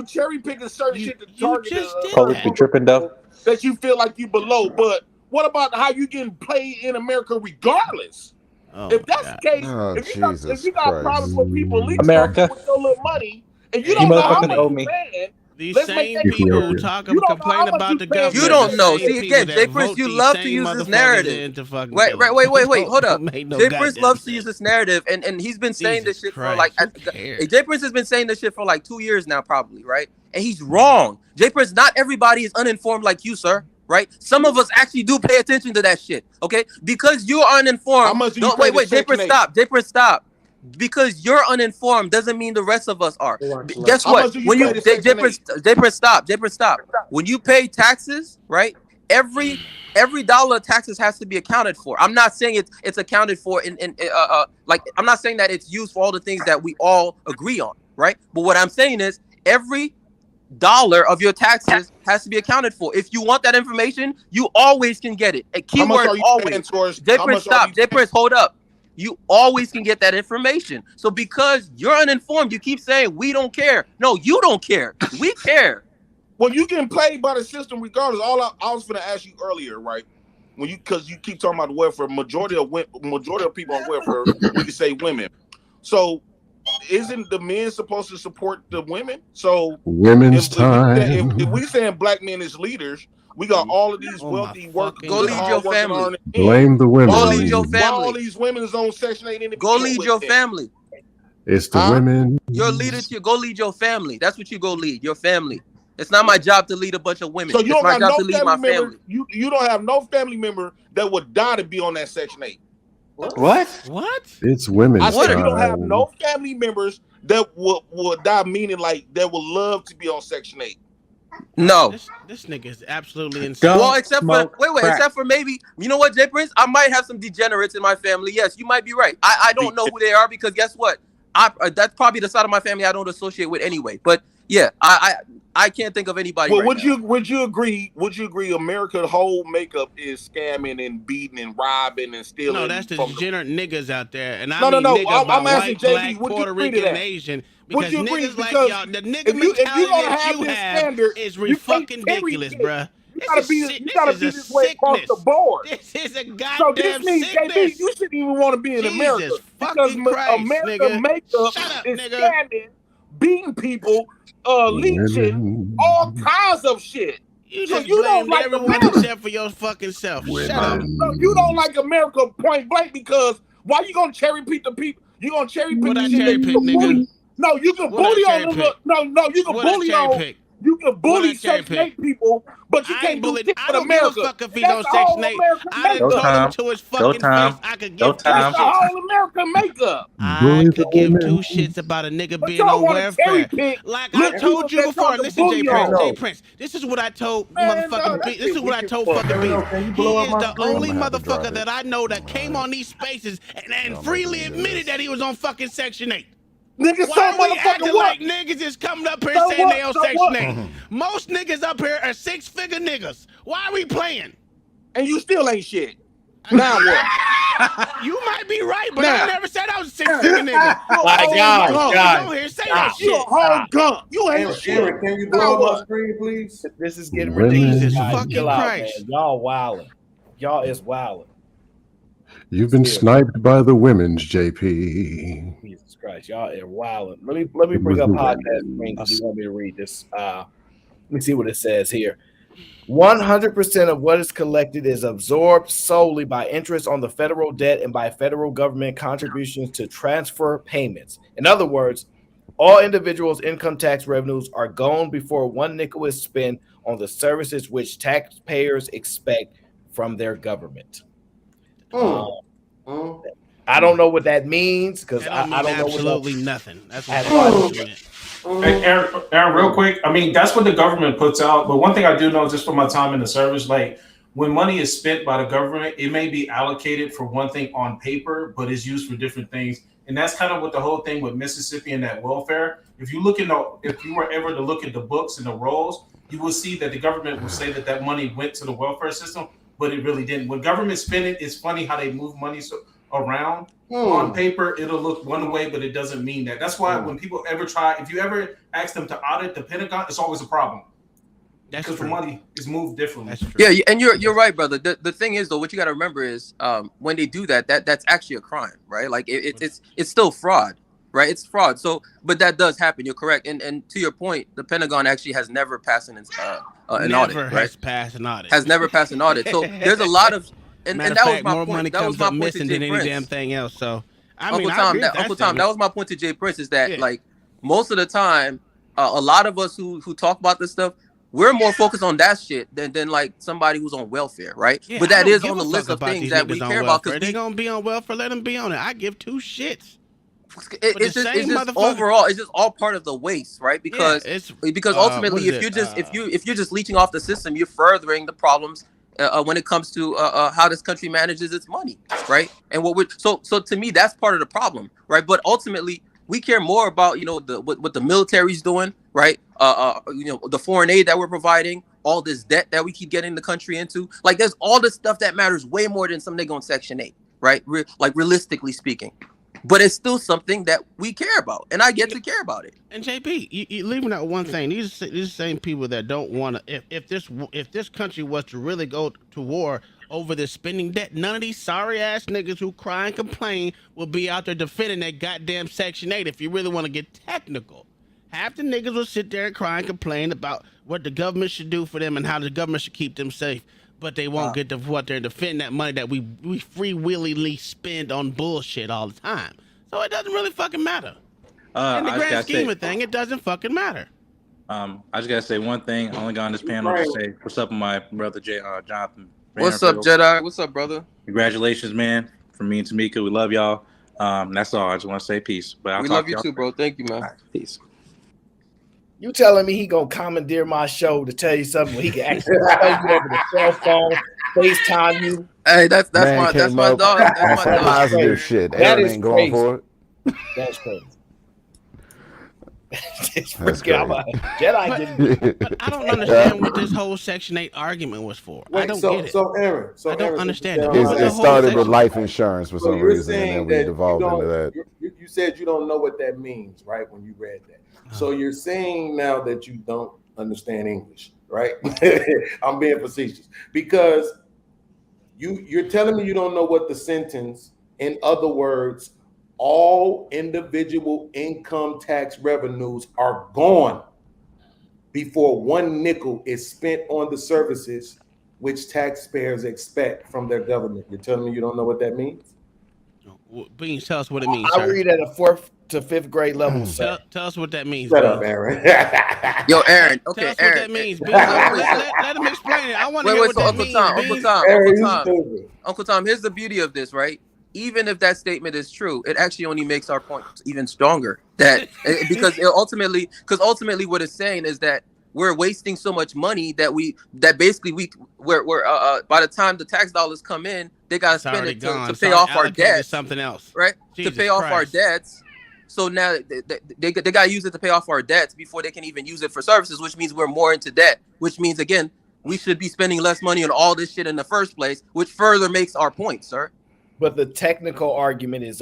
cherry picking certain shit to target just did Police be tripping though. that you feel like you below. But what about how you getting paid in America regardless? Oh If that's the case, Oh, if Jesus you got problems Christ. with people leeching America. with your little money, and you Hey, don't know how motherfuckers much owe you're me. paying, These let's make same that people clear. who talk You don't know complain how much about you the paying. You government, don't the know. same See, people again, that Jay Prince, vote you these love to same use this motherfuckers narrative. into fucking Wait, villains. hold up. Don't make no Jay Prince goddamn loves to sense. use this narrative, and he's been saying this Jesus shit for like. Christ, who cares? Jay Prince has been saying this shit for like 2 years now, probably, right? And he's wrong. Jay Prince, not everybody is uninformed like you, sir. Right? Some of us actually do pay attention to that shit. Okay? Because you're uninformed. How much do you Wait, pay to Jay Prince, Section 8? stop. Jay Prince, stop. Because you're uninformed doesn't mean the rest of us are. Guess How what? much do you When pay you to Jay Section Prince, 8? Jay Prince, stop. Jay Prince, stop. When you pay taxes, right? Every dollar of taxes has to be accounted for. I'm not saying it's accounted for in like I'm not saying that it's used for all the things that we all agree on, right? But what I'm saying is every dollar of your taxes has to be accounted for. If you want that information, you always can get it. A How much keyword are you paying always. towards? Jay How Prince, much are stop. you? Jay Prince, hold up. You always can get that information. So because you're uninformed, you keep saying we don't care. No, you don't care. We care. Well, you getting paid by the system regardless. I was going to ask you earlier, right? When because you keep talking about the welfare, majority of people on welfare, we can say women. So isn't the men supposed to support the women? So Women's time. if we saying black men as leaders, we got all of these wealthy Go lead your family. Blame the women. Go lead your Why all family. these women is on Section 8 in the Go beginning lead with your them? family. It's the women. Your leader to go lead your family. That's what you go lead. Your family. It's not my job to lead a bunch of women. So you It's don't my got job no to lead my family member. family. You don't have no family member that would die to be on that Section 8. What? It's women's I said time. you don't have no family members that would die, meaning like that would love to be on Section 8. No. This nigga is absolutely insane. Well, except for except for maybe, you know what, Jay Prince? I might have some degenerates in my family. Yes, you might be right. I don't know who they are because guess what? That's probably the side of my family I don't associate with anyway. But yeah, I can't think of anybody. Well, right now. would you agree? Would you agree? America's whole makeup is scamming and beating and robbing and stealing. No, that's the degenerate niggas out there, and I No. mean niggas by I'm asking white, JB, black, would you Puerto agree to Rican, that? Asian. Would Because you agree? niggas like Because y'all, the nigga if you mentality gonna that have you this have standard, is you fucking can't ridiculous, cherry pick. bruh. You gotta be This is this way across the board. This is a So goddamn this means, sickness. JB, you shouldn't even want to be in Jesus America because fucking Christ, America nigga. makeup Shut up, is nigga. scamming, beating people, leeching, all kinds of shit. You So just you don't blamed like everyone America. except for your fucking self. Shut up. No, you don't like America point blank because why you gonna cherry pick the people? You gonna cherry pick What the I shit cherry that you pick, can nigga? bully? No, you can What I bully cherry on pick? no, you can What I bully cherry on. pick? You can What bully I cherry Section pick? 8 people, but you I can't ain't do bullied. shit I with don't give a America. fuck if he's That's on the Section whole 8. American I done makeup. told him to his fucking face I could give two That's the shits. whole American makeup. I could give two shits about a nigga But being y'all on want to cherry welfare. pick Like I little people told you that y'all before. can Listen, Jay bully Prince. on. Jay Prince. This is what I told Man, motherfucking B. This is what I told fucking B. He is the only motherfucker that I know that came on these spaces and freely admitted that he was on fucking Section 8. Niggas, Why so are we motherfucking acting what? like niggas is coming up here So saying they what? on So Section what? 8? Most niggas up here are six-figure niggas. Why are we playing? And you still ain't shit. Now what? You might be right, but Now. I never said I was a six-figure nigga. God. On here say that You a shit. whole gump. You ain't shit. Eric, can you Now blow up what? my screen, please? This is getting Women. ridiculous. Jesus Guys, fucking chill out, Christ. man. Y'all wilding. Y'all is wilding. You've been sniped by the women's, JP. Jesus Christ, y'all are wilding. Let me bring up podcast screen because you want me to read this. Let me see what it says here. 100% of what is collected is absorbed solely by interest on the federal debt and by federal government contributions to transfer payments. In other words, all individuals' income tax revenues are gone before one nickel is spent on the services which taxpayers expect from their government. I don't know what that means because I don't know absolutely nothing. That's what Hey, Aaron, real quick. I mean, that's what the government puts out. But one thing I do know, just from my time in the service, like when money is spent by the government, it may be allocated for one thing on paper, but it's used for different things. And that's kind of what the whole thing with Mississippi and that welfare. If you were ever to look at the books and the rolls, you will see that the government will say that money went to the welfare system, but it really didn't. When government spend it, it's funny how they move money around. On paper, it'll look one way, but it doesn't mean that. That's why when people if you ever ask them to audit the Pentagon, it's always a problem. Because the money is moved differently. That's true. Yeah, and you're right, brother. The thing is, though, what you got to remember is when they do that's actually a crime, right? Like it's still fraud, right? It's fraud. So, but that does happen. You're correct. And to your point, the Pentagon actually has never passed an audit. Never right? has passed an audit. Has never passed an audit. So there's a lot of and that was my more point. Money that comes was my up point missing to Jay than Prince. any damn thing else. So Uncle Tom, that was my point to Jay Prince is that like most of the time, a lot of us who talk about this stuff, we're more focused on that shit than like somebody who's on welfare, right? Yeah, but that is on the list of things that we care about because they're gonna be on welfare. Let them be on it. I give two shits. It's just overall, it's just all part of the waste, right? Because ultimately, if you're just leeching off the system, you're furthering the problems when it comes to how this country manages its money, right? And so to me, that's part of the problem, right? But ultimately, we care more about what the military's doing, right? The foreign aid that we're providing, all this debt that we keep getting the country into. Like, there's all this stuff that matters way more than some nigga on Section 8, right? Like, realistically speaking. But it's still something that we care about, and I get to care about it. And JP, you leaving out one thing. These same people that don't want to. If this country was to really go to war over this spending debt, none of these sorry ass niggas who cry and complain will be out there defending that goddamn Section 8. If you really want to get technical, half the niggas will sit there and cry and complain about what the government should do for them and how the government should keep them safe. But they won't get to what they're defending that money that we free-willingly spend on bullshit all the time. So it doesn't really fucking matter. In the grand scheme of thing, it doesn't fucking matter. I just gotta say one thing. I only got on this panel to say what's up with my brother Jonathan. What's up, Jedi? What's up, brother? Congratulations, man. From me and Tamika, we love y'all. That's all. I just want to say peace. But we love you too, bro. Thank you, man. Right, peace. You telling me he gonna commandeer my show to tell you something when he can actually tell you over the cell phone, FaceTime you? Hey, that's my dog. That's my dog. Positive shit. That Aaron is ain't going for it. That's crazy. That's crazy. Jedi didn't. But I don't understand what this whole Section 8 argument was for. I don't get it. So Aaron, I don't understand it. It started with life insurance for some you're reason, and then we devolved into that. You said you don't know what that means, right? When you read that. So you're saying now that you don't understand English, right? I'm being facetious because you're telling me you don't know what the sentence, in other words, all individual income tax revenues are gone before one nickel is spent on the services which taxpayers expect from their government. You're telling me you don't know what that means? Beans, tell us what it means. I read at a 4th to 5th grade level. Tell us what that means. Shut up, Aaron. Yo, Aaron. Okay, tell us Aaron. What that means. Let him explain it. I want to hear what that means. Uncle Tom. Here's the beauty of this, right? Even if that statement is true, it actually only makes our point even stronger. That because ultimately, what it's saying is that we're wasting so much money that basically we're by the time the tax dollars come in, they gotta spend it to pay off our debts. Something else, right? Jesus to pay off Christ. our debts. So now they gotta use it to pay off our debts before they can even use it for services, which means we're more into debt. Which means again, we should be spending less money on all this shit in the first place, which further makes our point, sir. But the technical argument is,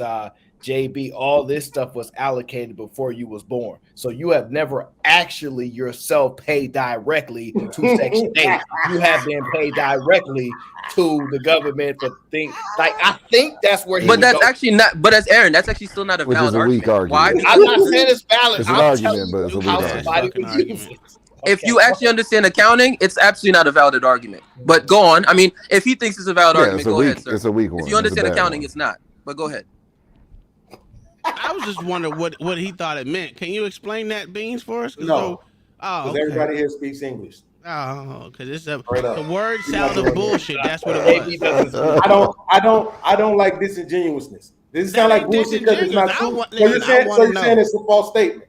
JB, all this stuff was allocated before you was born. So you have never actually yourself paid directly to Section 8. You have been paid directly to the government for things. Like, I think that's where he But that's actually not, but as Aaron, that's actually still not a valid argument. Why? I'm not saying it's valid. It's an argument, but it's a weak argument. If you actually understand accounting, it's absolutely not a valid argument. But go on. I mean, if he thinks it's a valid argument, go ahead, sir. It's a weak one. If you understand accounting, it's not. But go ahead. I was just wondering what he thought it meant. Can you explain that, Beans, for us? No. Because okay. Everybody here speaks English. Oh, because it's the word salad of bullshit. That's what it was. I don't like disingenuousness. This sound like bullshit because it's not true. So you're saying it's a false statement.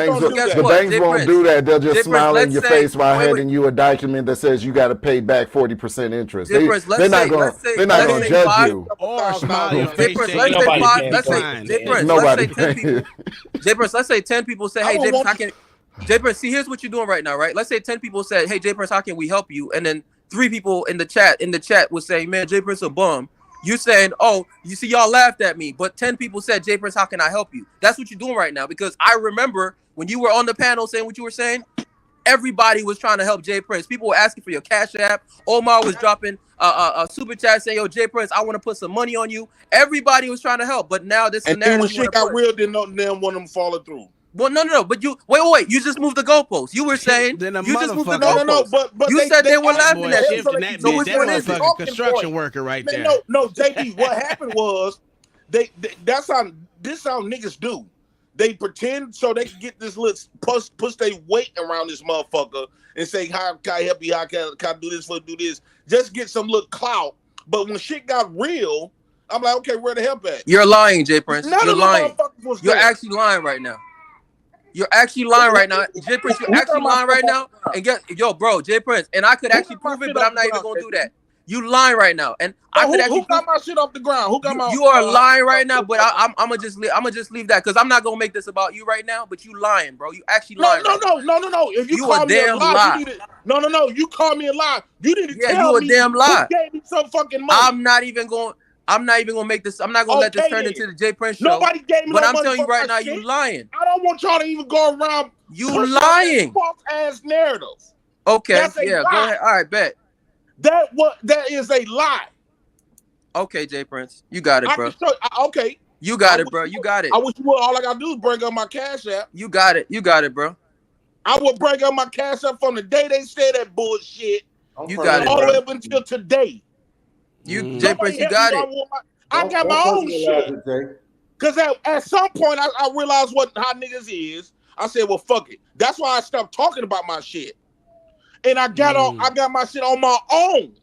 banks, don't do that. the banks Jay won't Prince. do that. They'll just Jay Prince, smile in let's your say- face while wait, wait. handing you a document that says you got to pay back 40% interest. Jay Prince, They're not going to judge five, you. Or smile in your Jay face Prince, saying let's say Nobody five. can Let's say decline. Jay Prince. Nobody. Let's say 10 people. Jay Prince, let's say 10 people say, I "Hey, would Jay Prince, want how can?" Jay Prince, see, here's what you're doing right now, right? Let's say 10 people said, "Hey, Jay Prince, how can we help you?" And then 3 people in the chat would say, "Man, Jay Prince a bum." You saying, oh, you see, y'all laughed at me, but 10 people said, Jay Prince, how can I help you? That's what you're doing right now, because I remember when you were on the panel saying what you were saying, everybody was trying to help Jay Prince. People were asking for your Cash App. Omar was dropping a super chat saying, yo, Jay Prince, I want to put some money on you. Everybody was trying to help, but now this And then narrative when you shit want to got push. real, then one of them falling through. Well, no. But you wait. You just moved the goalposts. You were saying Then a you just moved the motherfucker. goalposts. But you said they were That laughing boy at you. shifting that So bitch. which That one is it? motherfucker construction worker right there. No, JB. What happened was that's how niggas do. They pretend so they can get this little push their weight around this motherfucker and say, how can I help you? How can I do this? Do this? Just get some little clout. But when shit got real, I'm like, okay, where the help at? You're lying, Jay Prince. None You're of the lying. motherfuckers was You're there. actually lying right now. You're actually lying right now, Jay Prince. You're actually lying right now. And bro, Jay Prince, and I could actually prove it, but I'm not even gonna do that. You lying right now, and I could actually. Who got my shit off the ground? Who got my? You are lying right now, but I'm gonna just leave that because I'm not gonna make this about you right now. But you lying, bro. You actually lying. No. If you call me a lie, you need to, no. You call me a lie. You need to tell me you a damn lie. who gave me some fucking money. I'm not even gonna make this. I'm not gonna let this turn into the Jay Prince show. Nobody gave me but no I'm money telling you for right my now, shit. you lying. I don't want y'all to even go around. You lying. False ass narratives. Okay. That's a lie. Go ahead. All right, bet. That is a lie. Okay, Jay Prince, you got it, bro. Okay. You got it, bro. You got it. I wish you would. All I gotta do is bring up my Cash App. You got it. You got it, bro. I would bring up my Cash App from the day they said that bullshit. You got it, all bro. the way up until today. Jay Prince, you got it. I got my own shit. Because at some point, I realized how niggas is. I said, well, fuck it. That's why I stopped talking about my shit. And I got my shit on my own.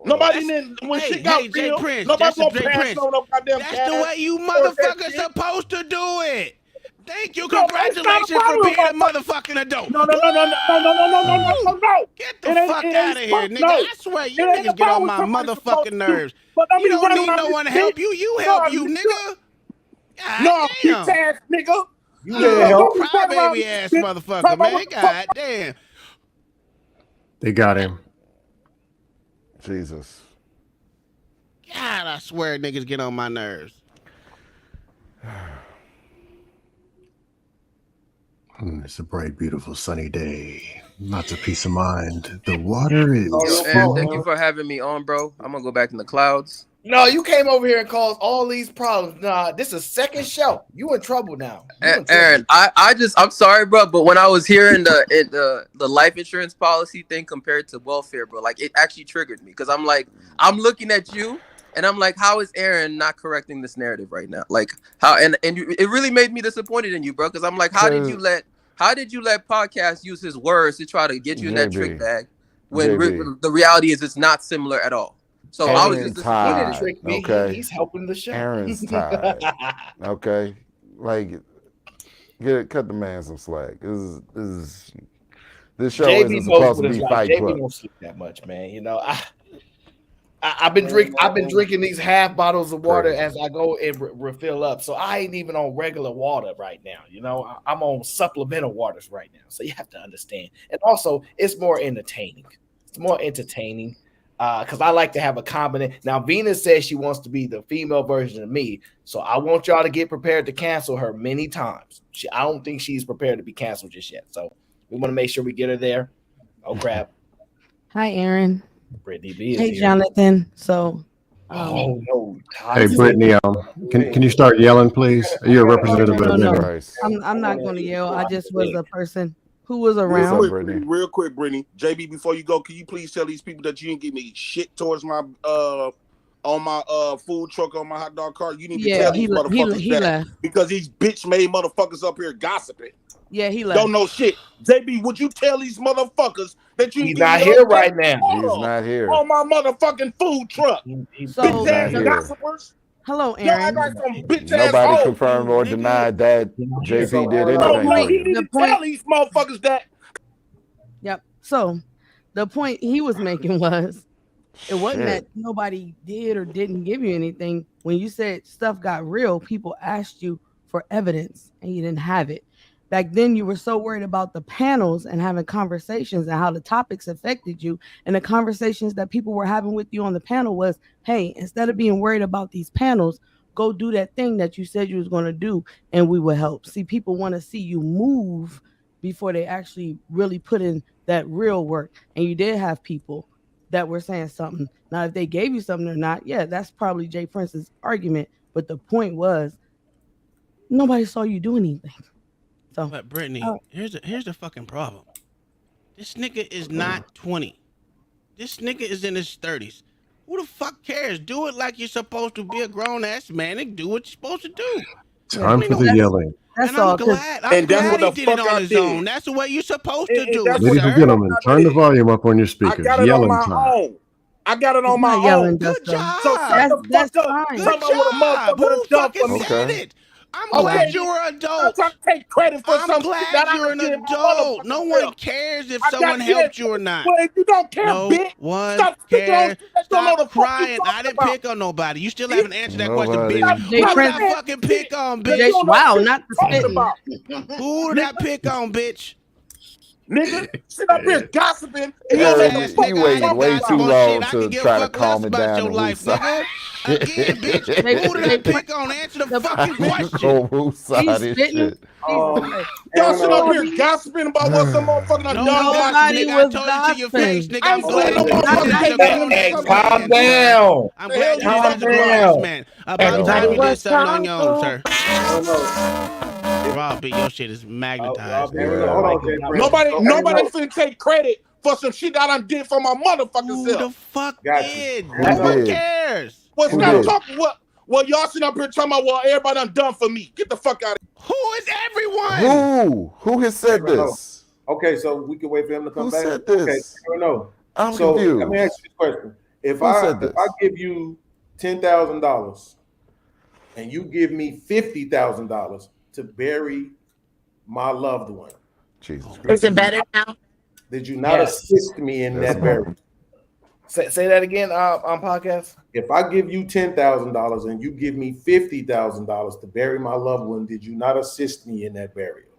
Nobody when shit got real. Prince, nobody gonna Jay pass Prince. on no goddamn That's cash the way you or that motherfuckers shit. supposed to do it. Thank you. No, Congratulations for being a motherfucking adult. No. Get the fuck out of here, nigga. I swear, you niggas get on my motherfucking nerves. You don't need no one to help you. You help you, nigga. God damn. Ass nigga. You crybaby ass motherfucker, man. God damn. They got him. Jesus. God, I swear niggas get on my nerves. It's a bright, beautiful, sunny day. Lots of peace of mind. The water is Aaron, thank you for having me on, bro. I'm gonna go back in the clouds. No, you came over here and caused all these problems. Nah, this is second show. You in trouble now. Aaron, I'm sorry, bro, but when I was hearing the life insurance policy thing compared to welfare, bro, like it actually triggered me because I'm like, I'm looking at you and I'm like, how is Aaron not correcting this narrative right now? Like how and it really made me disappointed in you, bro, because I'm like, how did you let podcast use his words to try to get you in that trick bag when the reality is it's not similar at all? So Aaron's I was just tired. Okay, he's helping the show. Aaron's tired. Okay, like cut the man some slack. This show isn't supposed to be Fight Club. JB don't sleep that much, man. You know, I've been drinking these half bottles of water as I go and refill up. So I ain't even on regular water right now. You know, I'm on supplemental waters right now. So you have to understand. And also, it's more entertaining. It's more entertaining. Because I like to have a combination. Now, Venus says she wants to be the female version of me. So I want y'all to get prepared to cancel her many times. I don't think she's prepared to be canceled just yet. So we want to make sure we get her there. Oh, crap. Hi, Aaron. Brittany B is hey, here. Jonathan. So, oh, no. Hey, Brittany, can you start yelling, please? You're a representative of the Right. I'm not going to yell. I just was a person who was around. Real quick, Brittany. JB, before you go, can you please tell these people that you didn't give me shit towards my on my food truck on my hot dog cart? You need to tell these motherfuckers that left. because these bitch made motherfuckers up here gossiping. Yeah, he left. Don't know shit. JB, would you tell these motherfuckers that you? He's not here right now. He's not here on my motherfucking food truck. So, bitch ass gossipers. Hello, Aaron. Nobody confirmed or denied that JP did anything. He didn't tell these motherfuckers that. Yep. So the point he was making was it wasn't that nobody did or didn't give you anything. When you said stuff got real, people asked you for evidence and you didn't have it. Back then, you were so worried about the panels and having conversations and how the topics affected you. And the conversations that people were having with you on the panel was, hey, instead of being worried about these panels, go do that thing that you said you was going to do, and we will help. See, people want to see you move before they actually really put in that real work. And you did have people that were saying something. Now, if they gave you something or not, yeah, that's probably Jay Prince's argument. But the point was, nobody saw you do anything. So, but Brittany, here's the fucking problem. This nigga is not 20. This nigga is in his 30s. Who the fuck cares? Do it like you're supposed to be a grown ass man and do what you're supposed to do. Time for the yelling. That's all. I'm glad he did it on his own. That's the way you're supposed to do it, Ladies and sir. gentlemen, turn the volume up on your speakers. I got it on Yelling my time. own. I got it on my own. Good job. So shut the fuck up. Good Talking about what a job. motherfucker Who done for fucking me. said it? I'm glad you were an adult. I'm trying to take credit for I'm some shit glad that I you're an done did my adult. No motherfucking one self. cares if I got someone kids. helped you or not. Well, if you don't care, No bitch. one Stop speaking on cares. shit that you don't know Stop the fuck you crying. I talking didn't about. pick on nobody. You still haven't answered that question, Nobody. bitch. Jay Who did Prince- I fucking pick on, bitch? Jay, wow, not the Talking spitting. about. Who did I pick on, bitch? Nigga, sit up here gossiping and you don't Eric, know Ass the fuck you nigga, I waited ain't way gossip too on long shit. I can to give try a to fuck less calm it about down your on life, whose side. nigga. Again, bitch. Who did I pick on? Answer the fucking question. On whose side is shit? Y'all sit up here gossiping about what some motherfucker done done on my Nobody shit. Nigga, I was told you to your face, gossiping. nigga. I'm glad you no did it as a grown Hey, ass calm man, sir. down. I'm glad you did it as a grown ass man. About time you did something on your own, sir. Rob, your shit is magnetized. Hold on, Jay Prince. Nobody finna take credit for some shit that I done did for my motherfucking Who self. the fuck Got did? Who No one did? cares. Well, Who stop did? talking. Well, y'all sitting up here talking about what everybody done for me. Get the fuck out of Who is everyone? Who has said this? Okay, so we can wait for him to come Who back. said this? Okay, I don't know. I'm so confused. let me ask you this question: If Who said this? I give you $10,000 and you give me $50,000 to bury my loved one, Jesus Christ. Is it better now? did you not assist me in That's that burial? Say that again on podcast. If I give you $10,000 and you give me $50,000 to bury my loved one, did you not assist me in that burial?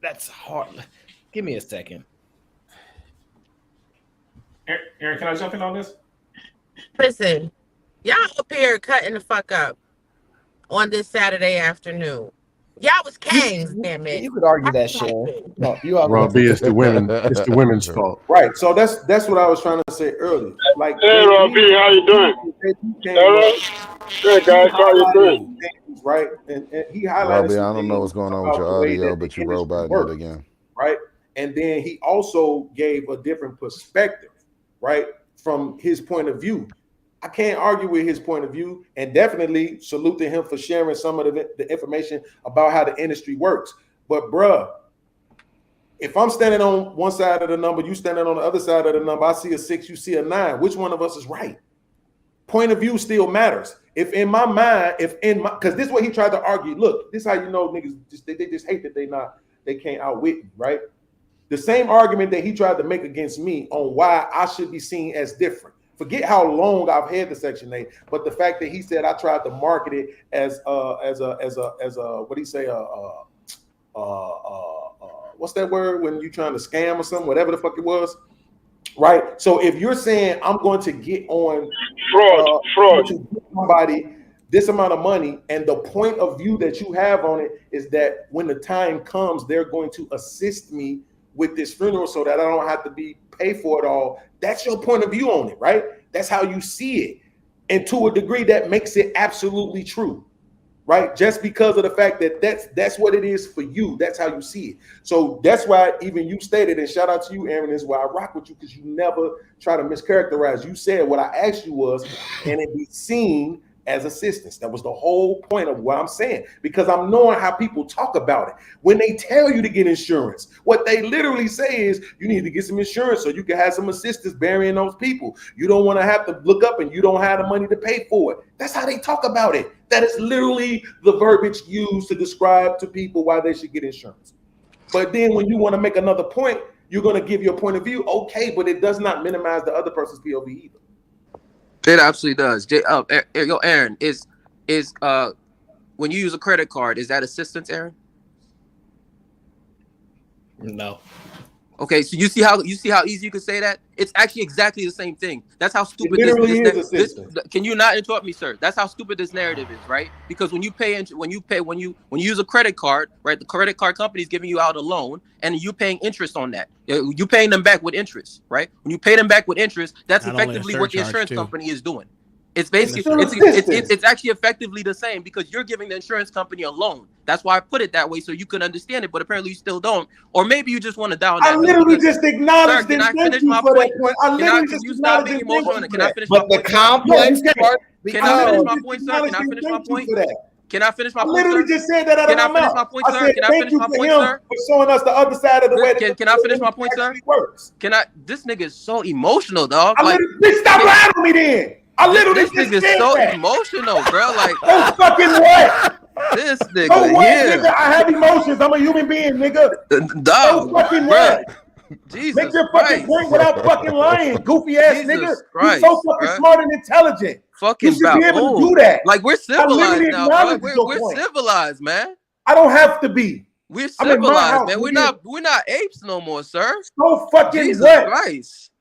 That's hard. Give me a second. Aaron, can I jump in on this? Listen, y'all up here cutting the fuck up on this Saturday afternoon. Y'all was kangs, damn it. You could argue that shit. No, you are. Robbie, it's the women. It's the women's fault. Right. So that's what I was trying to say earlier. Like, hey, Robbie, how you doing? Good, guys. How you doing? Right. And he highlighted. Robbie, I don't know what's going on with your audio, but you roboting it again. Right. And then he also gave a different perspective, right, from his point of view. I can't argue with his point of view, and definitely salute to him for sharing some of the information about how the industry works. But bruh, if I'm standing on one side of the number, you standing on the other side of the number, I see a 6, you see a 9. Which one of us is right? Point of view still matters. If in my mind, because this is what he tried to argue. Look, this is how you know niggas they just hate that they can't outwit me, right? The same argument that he tried to make against me on why I should be seen as different. Forget how long I've had the Section 8, but the fact that he said I tried to market it as what do you say? What's that word when you trying to scam or something? Whatever the fuck it was, right? So if you're saying I'm going to get on fraud to give somebody this amount of money, and the point of view that you have on it is that when the time comes, they're going to assist me with this funeral so that I don't have to be pay for it all. That's your point of view on it, right? That's how you see it. And to a degree, that makes it absolutely true, right? Just because of the fact that that's what it is for you. That's how you see it. So that's why even you stated, and shout out to you, Aaron, is why I rock with you, because you never try to mischaracterize. You said what I asked you was, can it be seen as assistance? That was the whole point of what I'm saying, because I'm knowing how people talk about it. When they tell you to get insurance, what they literally say is you need to get some insurance so you can have some assistance burying those people. You don't want to have to look up and you don't have the money to pay for it. That's how they talk about it. That is literally the verbiage used to describe to people why they should get insurance. But then when you want to make another point, you're going to give your point of view. Okay, but it does not minimize the other person's POV either. It absolutely does. Yo, Aaron, is when you use a credit card, is that assistance, Aaron? No. Okay, so you see how easy you can say that? It's actually exactly the same thing. That's how stupid It literally is this assistance. can you not interrupt me, sir? That's how stupid this narrative is, right? Because when you use a credit card, right, the credit card company is giving you out a loan and you're paying interest on that. You're paying them back with interest, right? When you pay them back with interest, that's Not only a effectively what the surcharge, insurance too. company is doing. It's basically it's actually effectively the same because you're giving the insurance company a loan. That's why I put it that way so you can understand it, but apparently you still don't. Or maybe you just want to down that. I literally just acknowledged Can I and finish thank you my for point? that point. I literally just Can you stop being acknowledged and emotional? thank you Can for I that. finish But my the point, sir? complex part, Can I finish my just point, sir? Can I acknowledged and finish my thanked you point? for that. Can I finish my I point, literally sir? just said that out Can I of my finish mouth. my point, I sir? said Can I thank finish you my for point, him sir? for showing us the other side of the way that Can I finish my point, sir? actually works. This nigga is so emotional, dog. I Like, literally stop lying on me then. I literally this just nigga is said so that. emotional, bro. Like, So fucking what? this So nigga what, here, nigga? I have emotions. I'm a human being, nigga. So dog, fucking bro. what? Make Jesus your fucking Christ. point without fucking lying, goofy ass nigga. Jesus You so Christ, fucking bro. smart and intelligent. You Fucking should be able to do baboon. that. Like, we're I civilized literally now, bro. acknowledged your We're point. civilized, man. I don't have to be. We're I'm in my civilized, house, man. nigga. We're not apes no more, sir. So fucking Jesus what? Christ.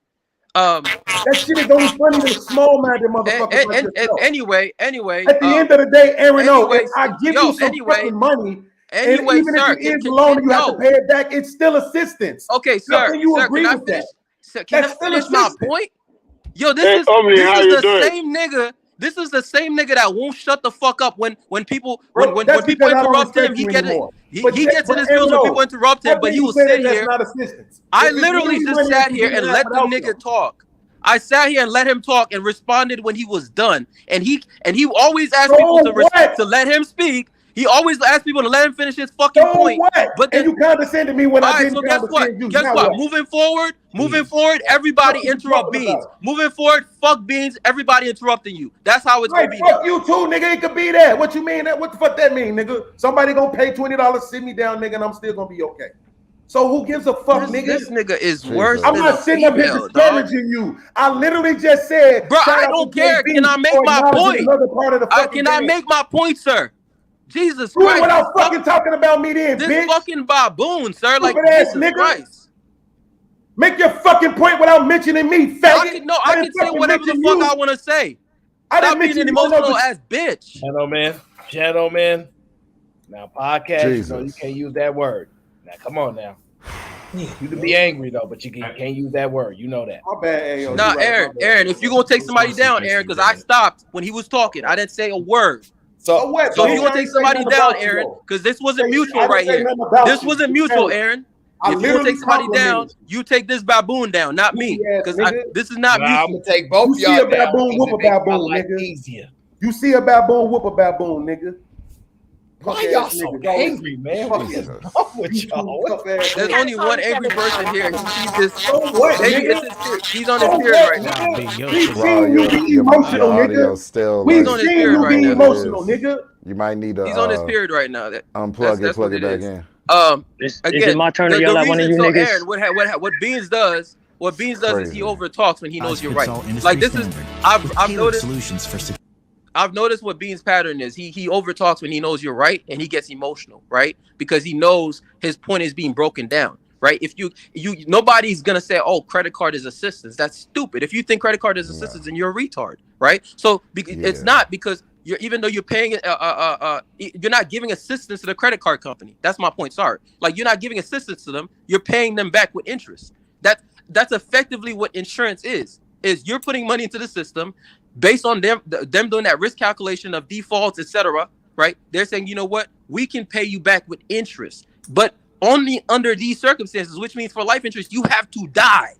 That shit is only funny to small-minded motherfuckers like yourself. Anyway, At the end of the day, Aaron, if I give you some anyway, fucking money, and anyway, even sir, if it is a loan and you have to pay it back, it's still assistance. Okay, Now, sir, can you sir, agree can I with finish? that? Sir, can I That's still finish my assistance. point? Yo, this Hey, is Omni, how you the doing? same nigga. This is the same nigga that won't shut the fuck up when people Bro, that's people because I don't interrupt him. respect He you get it. anymore. He But gets in his feels Aaron, when people interrupt him, how but can he you will say sit that that's here. not assistance? I If it's literally really just money, sat you here can and have let the without nigga them. talk. I sat here and let him talk and responded when he was done. And he always asked So people what? to let him speak. He always asked people to let him finish his fucking So point. what? But then, And you condescended me when all I right, didn't so guess what? condescend you. Guess Now what? what? Moving forward, everybody What you interrupt talking Beans. about? Moving forward, fuck Beans. Everybody interrupting you. That's how it's Right, gonna be fuck now. you too, nigga. It could be that. What you mean? That? What the fuck that mean, nigga? Somebody gonna pay $20, sit me down, nigga, and I'm still gonna be okay. So who gives a fuck, nigga? This nigga is worse I'm than not a sitting up here female, dog. disparaging you. I literally just said, Bro, shout I out to don't care. JB Can I make for my acknowledging point? another part of the fucking Can I game. make my point, sir? Jesus Do it Christ. without fucking talking about me then, this bitch. fucking baboon, sir. Like, Stupid ass Jesus nigga. Christ. Make your fucking point without mentioning me, faggot. I can say fucking whatever the mention fuck you. I want to say. I didn't Stop being mention an you on emotional other- ass bitch. Gentlemen. Now, podcast, you know, you Jesus. can't use that word. Now, come on now. You can be angry, though, but you can't use that word. You know that. My bad, Ayo. Nah, Aaron, if you gonna take somebody down, Aaron, because I stopped when he was talking. I didn't say a word. So what? So if bitch? you gonna I take ain't say somebody nothing down, about you, Aaron, though. because this wasn't I mutual didn't right say here. nothing about This you. wasn't mutual, Aaron. I If you gonna literally take somebody down, complimented you take this baboon down, not me. Goofy ass Because nigga. this is not Nah, I'm mutual. gonna take both You see y'all a baboon, down whoop a because it makes my baboon, life nigga. easier. You see a baboon, whoop a baboon, nigga. Why Punk y'all ass so niggas always angry, man? fuck What is ass. wrong with y'all? Tough ass There's niggas. only one angry person here. He sees this. So what, Maybe nigga? it's his spirit. He's on So his spirit what, right now. nigga? We've Bro, seen you be your emotional, audio nigga. still We've like, on his seen spirit you right be now. emotional, nigga. You might need to He's on his period right now. unplug That's it, plug what it back is. in. Is Again, it my turn to the yell at one of reason. you So niggas? Aaron, what Beans does is he over talks when he knows you're right. All industry Like this is standard, I've with tailored noticed. solutions for I've noticed what Bean's pattern is. He over talks when he knows you're right, and he gets emotional, right? Because he knows his point is being broken down, right? If you nobody's gonna say, "Oh, credit card is assistance." That's stupid. If you think credit card is assistance, then you're a retard, right? So it's not because you're even though you're paying you're not giving assistance to the credit card company. That's my point. Sorry, like you're not giving assistance to them. You're paying them back with interest. That's effectively what insurance is you're putting money into the system based on them doing that risk calculation of defaults, etc. Right? They're saying, you know what, we can pay you back with interest, but only under these circumstances, which means for life insurance, you have to die.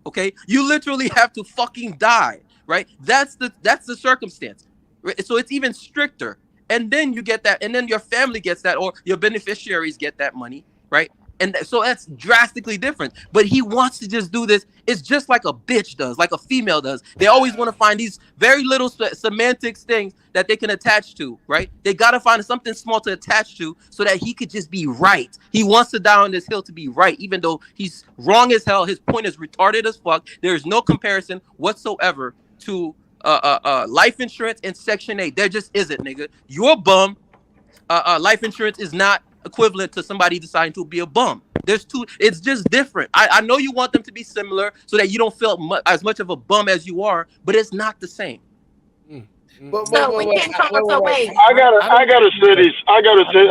Okay, you literally have to fucking die. Right? That's the circumstance. Right? So it's even stricter. And then you get that, and then your family gets that, or your beneficiaries get that money. Right? And so that's drastically different. But he wants to just do this. It's just like a bitch does, like a female does. They always want to find these very little semantics things that they can attach to, right? They got to find something small to attach to so that he could just be right. He wants to die on this hill to be right, even though he's wrong as hell. His point is retarded as fuck. There's no comparison whatsoever to life insurance and Section 8. There just isn't, nigga. You're a bum. life insurance is not equivalent to somebody deciding to be a bum. It's just different. I know you want them to be similar so that you don't feel as much of a bum as you are, but it's not the same. But wait. I gotta say this. I gotta say,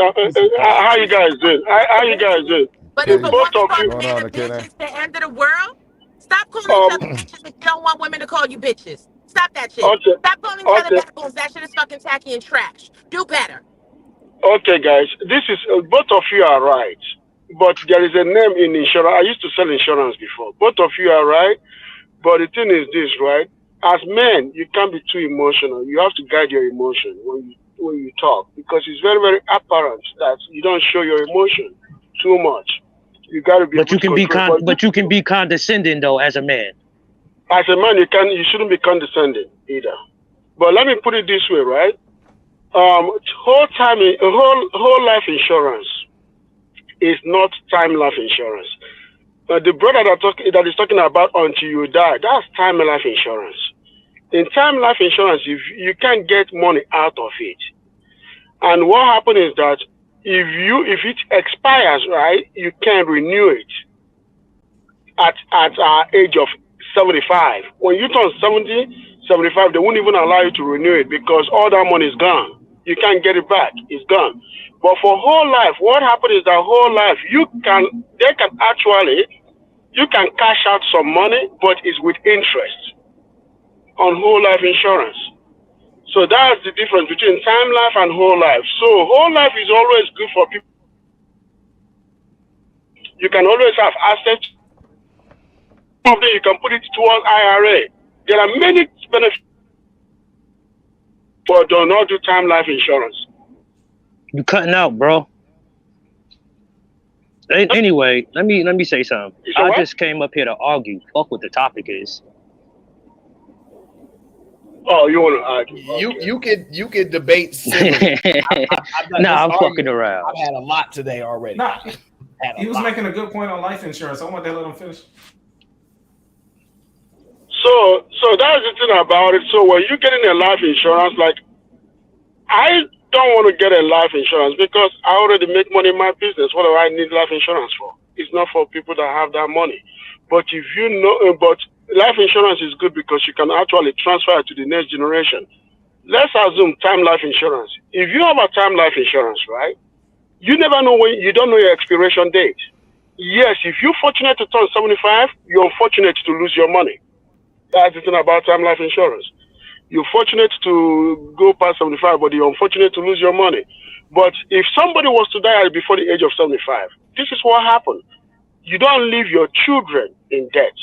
how you guys doing? How you guys doing? But if a Both woman of calls you. men a bitch, it's the end of the world. Stop calling each other bitches if you don't want women to call you bitches. Stop that shit. Okay. Stop calling each other baboons. That shit is fucking tacky and trash. Do better. Okay, guys, this is both of you are right, but there is a name in insurance. I used to sell insurance before. Both of you are right, but the thing is this, right? As men, you can't be too emotional. You have to guide your emotion when you talk, because it's very, very apparent that you don't show your emotion too much. You got to be. But you can be but you can be condescending though as a man. As a man, you shouldn't be condescending either. But let me put it this way, right? Whole life insurance is not time life insurance. The brother that is talking about until you die, that's time life insurance. In time life insurance, if you can't get money out of it, and what happens is that if it expires, right, you can renew it at age of 75. When you turn 70, 75, they won't even allow you to renew it because all that money is gone. You can't get it back. It's gone. But for whole life, what happens is that whole life, you can cash out some money, but it's with interest on whole life insurance. So that's the difference between time life and whole life. So whole life is always good for people. You can always have assets. Something you can put it towards IRA. There are many benefits, but do not do time life insurance. You cutting out, bro. Anyway, let me say something. I just came up here to argue. Fuck what the topic is. Oh, you want to argue? Okay. You could debate civilly. I'm fucking around. I've had a lot today already. Nah, he was making a good point on life insurance. I want to let him finish. So that's the thing about it. So when you're getting a life insurance, like I don't want to get a life insurance because I already make money in my business. What do I need life insurance for? It's not for people that have that money. But if you know, but life insurance is good because you can actually transfer it to the next generation. Let's assume time life insurance. If you have a time life insurance, right? You never know you don't know your expiration date. Yes, if you're fortunate to turn 75, you're unfortunate to lose your money. That's the thing about time life insurance. You're fortunate to go past 75, but you're unfortunate to lose your money. But if somebody was to die before the age of 75, this is what happened. You don't leave your children in debt.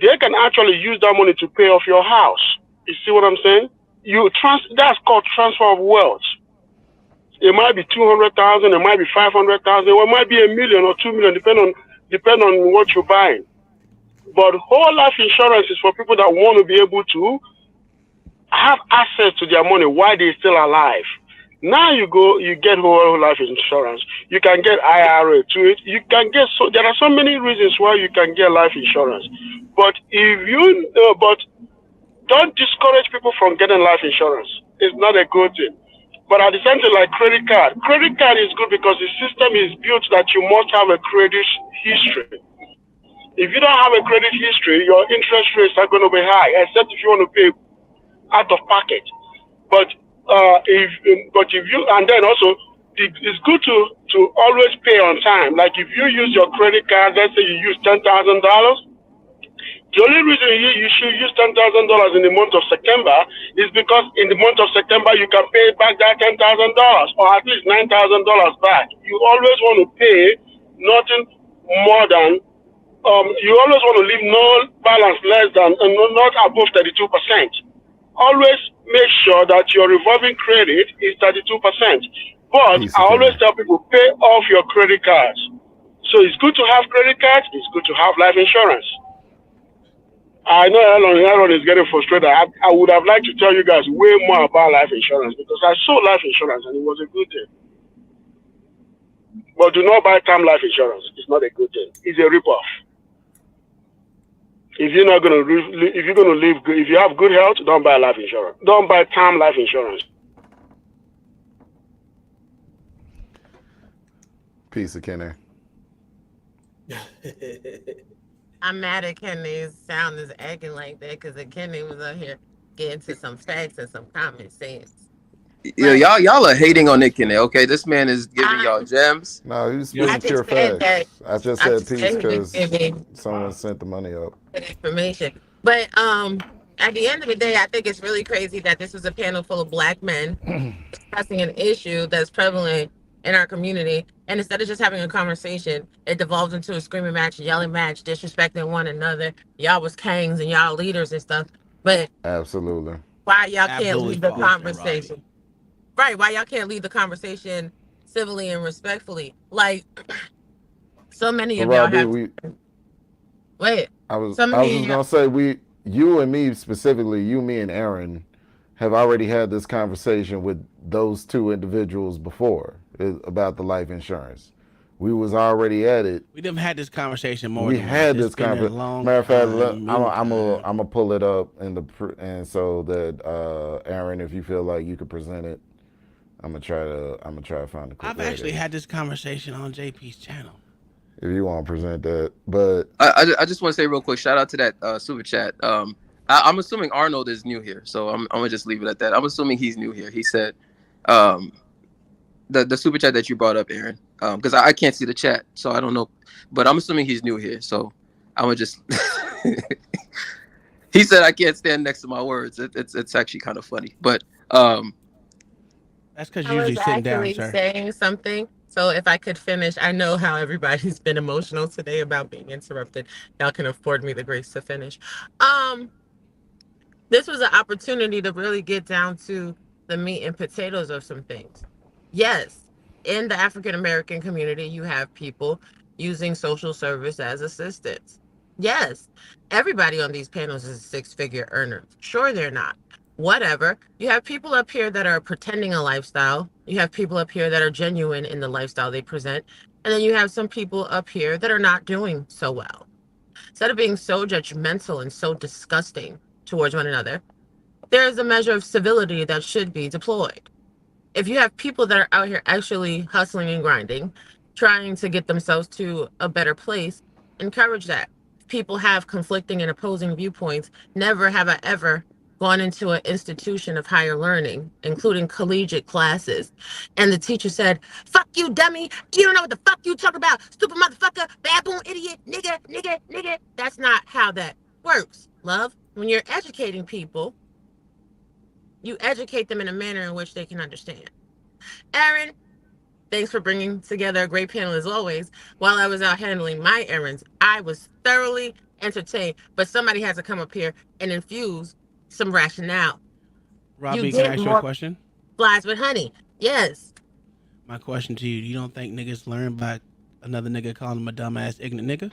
They can actually use that money to pay off your house. You see what I'm saying? That's called transfer of wealth. It might be 200,000, it might be 500,000, or it might be $1 million or 2 million, depend on what you're buying. But whole life insurance is for people that want to be able to have access to their money while they're still alive. Now you get whole life insurance. You can get IRA to it. You can get there are so many reasons why you can get life insurance. But but don't discourage people from getting life insurance. It's not a good thing. But at the same time, like credit card is good because the system is built that you must have a credit history. If you don't have a credit history, your interest rates are going to be high, except if you want to pay out of pocket. But if you, and then also it's good to always pay on time. Like if you use your credit card, let's say you use $10,000. The only reason you should use $10,000 in the month of September is because in the month of September you can pay back that $10,000 or at least $9,000 back. You always want to pay nothing more than you always want to leave no balance less than not above 32%. Always make sure that your revolving credit is 32%. But I always tell people pay off your credit cards. So it's good to have credit cards. It's good to have life insurance. I know Aaron is getting frustrated. I would have liked to tell you guys way more about life insurance because I saw life insurance and it was a good thing. But do not buy term life insurance. It's not a good thing. It's a ripoff. If you're not going to, if you're going to live good, if you have good health, don't buy life insurance. Don't buy term life insurance. Piece of Kenny. I'm mad at Kenny's sound is acting like that because Kenny was up here getting to some facts and some common sense. Yeah, y'all are hating on Nick Kennedy. Okay, this man is giving y'all gems. No, he was I speaking pure just said that. facts. I just I said just peace said he was because giving someone sent the money up. information. But at the end of the day, I think it's really crazy that this was a panel full of Black men discussing an issue that's prevalent in our community. And instead of just having a conversation, it devolved into a screaming match, yelling match, disrespecting one another. Y'all was kings and y'all leaders and stuff. But Absolutely. why y'all can't Absolutely lead the false there, conversation? Right, why y'all can't lead the conversation civilly and respectfully? Like, so many But of y'all Robbie, have. Wait. I was So many just of gonna say you and me specifically, you, me, and Aaron have already had this conversation with those two individuals before about the life insurance. We was already at it. We never had this conversation more. We than had once. this conversation. Matter of fact, I'm gonna pull it up and so that Aaron, if you feel like you could present it, I'm gonna try to find the clip. I've actually had this conversation on JP's channel. If you want to present that, but I just want to say real quick, shout out to that super chat. I'm assuming Arnold is new here, so I'm gonna just leave it at that. I'm assuming he's new here. He said, the super chat that you brought up, Aaron, because I can't see the chat, so I don't know, but I'm assuming he's new here, so I'm gonna just. He said I can't stand next to my words. It's actually kind of funny, but that's because I usually was sitting down, actually sir. saying something. So if I could finish, I know how everybody's been emotional today about being interrupted. Y'all can afford me the grace to finish. This was an opportunity to really get down to the meat and potatoes of some things. Yes, in the African American community, you have people using social service as assistants. Yes, everybody on these panels is a six-figure earner. Sure, they're not. Whatever. You have people up here that are pretending a lifestyle. You have people up here that are genuine in the lifestyle they present. And then you have some people up here that are not doing so well. Instead of being so judgmental and so disgusting towards one another, there is a measure of civility that should be deployed. If you have people that are out here actually hustling and grinding, trying to get themselves to a better place, encourage that. If people have conflicting and opposing viewpoints, never have I ever gone into an institution of higher learning, including collegiate classes, and the teacher said, "Fuck you, dummy. You don't know what the fuck you talk about. Stupid motherfucker, baboon, idiot, nigga, nigga, nigga." That's not how that works, love. When you're educating people, you educate them in a manner in which they can understand. Aaron, thanks for bringing together a great panel as always. While I was out handling my errands, I was thoroughly entertained, but somebody has to come up here and infuse some rationale. Robbie, can I ask you a question? Flies with honey. Yes. My question to you, you don't think niggas learn by another nigga calling them a dumbass ignorant nigga?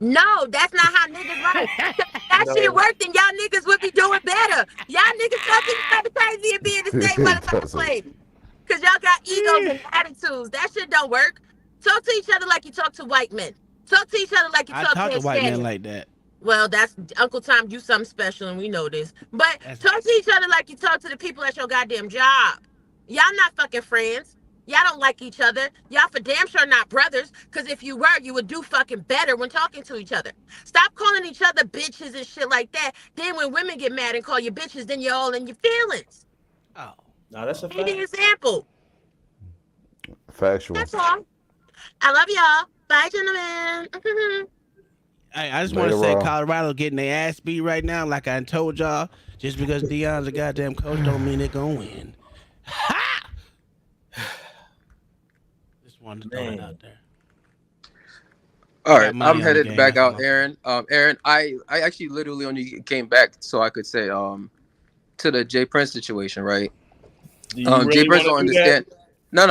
No, that's not how niggas work. That shit worked and y'all niggas would be doing better. Y'all niggas fucking better crazy and be in the same motherfucking place. Cause y'all got egos and attitudes. That shit don't work. Talk to each other like you talk to white men. Talk to each other like you I talk talk to to white men Hispanics. like that. Well, that's Uncle Tom, you something special and we know this. But talk to each other like you talk to the people at your goddamn job. Y'all not fucking friends. Y'all don't like each other. Y'all for damn sure not brothers. Because if you were, you would do fucking better when talking to each other. Stop calling each other bitches and shit like that. Then when women get mad and call you bitches, then you're all in your feelings. Oh. No, that's a fact. Give me an example. Factual. That's all. I love y'all. Bye, gentlemen. Hey, I just want to Later say on. Colorado getting their ass beat right now, like I told y'all. Just because Deion's a goddamn coach don't mean they're going to win. Ha! Just wanted to throw that out there. All right, money I'm on the headed game, back that's out, Aaron. Aaron, I actually literally only came back so I could say to the Jay Prince situation, right? Do you really Jay Prince wanna don't do that? understand. No,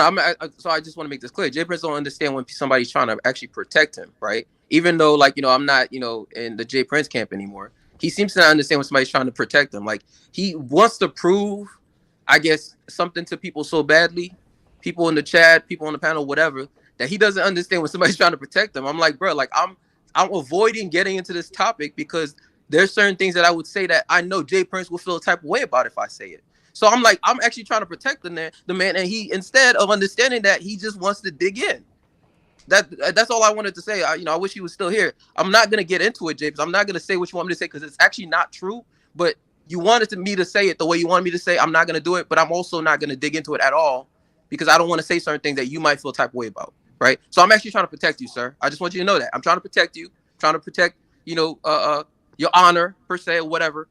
so I just want to make this clear. Jay Prince don't understand when somebody's trying to actually protect him, right? Even though, like, I'm not, in the Jay Prince camp anymore. He seems to not understand when somebody's trying to protect him. Like, he wants to prove, I guess, something to people so badly, people in the chat, people on the panel, whatever, that he doesn't understand when somebody's trying to protect them. I'm like, bro, like, I'm avoiding getting into this topic because there's certain things that I would say that I know Jay Prince will feel a type of way about if I say it. So I'm like, I'm actually trying to protect the man, and he, instead of understanding that, he just wants to dig in. That's all I wanted to say. I wish he was still here. I'm not gonna get into it, James. I'm not gonna say what you want me to say because it's actually not true. But you wanted me to say it the way you wanted me to say. I'm not gonna do it, but I'm also not gonna dig into it at all because I don't want to say certain things that you might feel type of way about. Right? So I'm actually trying to protect you, sir. I just want you to know that I'm trying to protect you, trying to protect, your honor per se or whatever.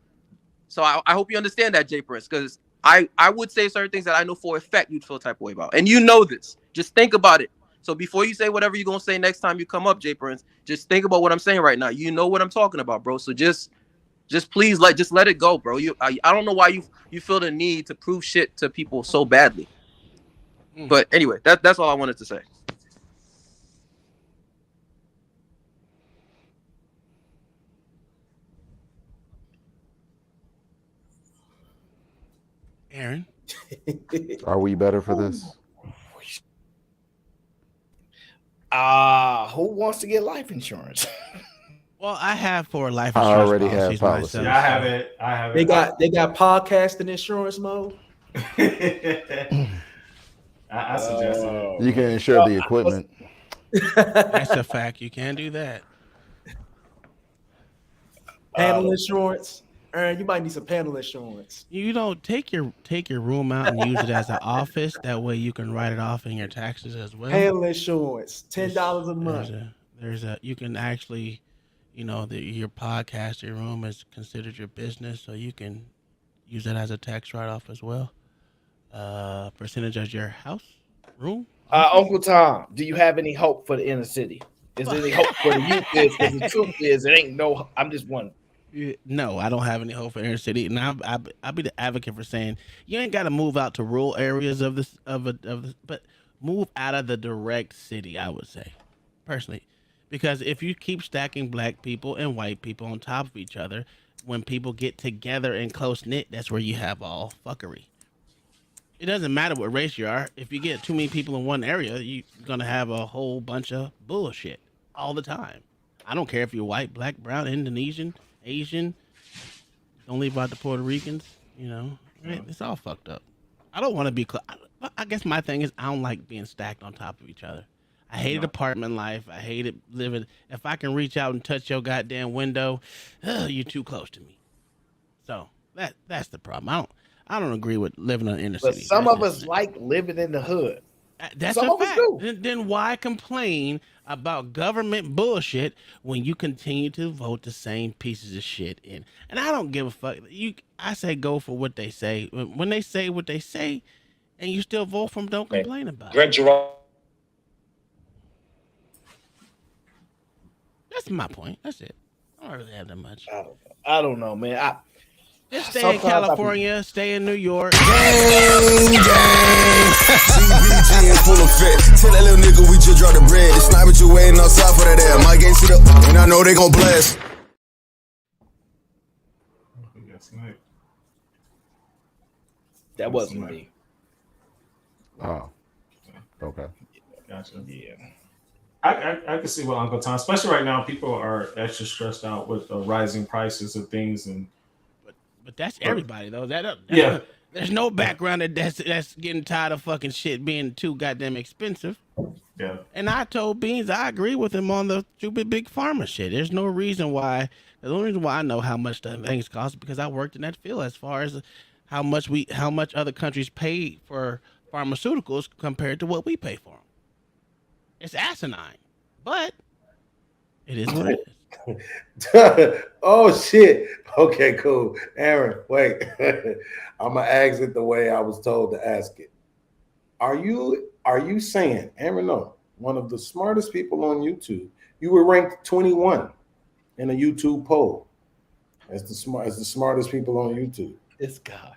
So I hope you understand that, Jay Prince, because I would say certain things that I know for a fact you'd feel type of way about, and you know this. Just think about it. So before you say whatever you're gonna say next time you come up, Jay Prince, just think about what I'm saying right now. You know what I'm talking about, bro. So just please let it go, bro. I don't know why you feel the need to prove shit to people so badly. But anyway, that's all I wanted to say. Aaron, are we better for this? Who wants to get life insurance? Well, I have 4 life I insurance already have policies policies. myself. Yeah, I have it. I have They it. got podcasting insurance mode. I suggested it. You can insure the equipment. That's a fact. You can do that. Panel insurance. Aaron, you might need some panel insurance. You don't take your room out and use it as an office. That way you can write it off in your taxes as well. Panel insurance, $10 a month. There's a you can actually, your podcasting room is considered your business, so you can use that as a tax write off as well. Percentage of your house room. Uncle Tom, do you have any hope for the inner city? Is there any hope for the youth? Because the truth is, it ain't no. I'm just wondering. No, I don't have any hope for inner city, and I'll be the advocate for saying you ain't got to move out to rural areas of this, but move out of the direct city. I would say, personally, because if you keep stacking black people and white people on top of each other, when people get together and close knit, that's where you have all fuckery. It doesn't matter what race you are. If you get too many people in one area, you're gonna have a whole bunch of bullshit all the time. I don't care if you're white, black, brown, Indonesian, Asian. Don't leave out the Puerto Ricans. Right? It's all fucked up. I don't want to be. I guess my thing is I don't like being stacked on top of each other. I hated apartment life. I hated living. If I can reach out and touch your goddamn window, you're too close to me. So that's the problem. I don't agree with living in the inner city. Some of us like living in the hood. That's Some a of us fact. do. Then why complain about government bullshit when you continue to vote the same pieces of shit in? And I don't give a fuck. I say go for what they say. When they say what they say, and you still vote for them, don't complain about it. That's my point. That's it. I don't really have that much. I don't know, man. Just stay in California, stay in New York. CBG in full effect. Tell that little nigga we just dropped the bread. The sniper you waiting outside for that air. Mike ain't sit up, and I know they gon' blast. That wasn't me. Oh, okay. Gotcha. Yeah. I can see what Uncle Tom, especially right now, people are extra stressed out with the rising prices of things, but that's everybody though. Yeah. There's no background that's getting tired of fucking shit being too goddamn expensive. Yeah. And I told Beans I agree with him on the stupid big pharma shit. There's no reason why. The only reason why I know how much the things cost is because I worked in that field as far as how much other countries pay for pharmaceuticals compared to what we pay for them. It's asinine, but it is what it is. Oh shit. Okay, cool. Aaron, wait. I'm gonna ask it the way I was told to ask it. Are you saying, Aaron, no, one of the smartest people on YouTube, you were ranked 21 in a YouTube poll as the smartest people on YouTube? This guy.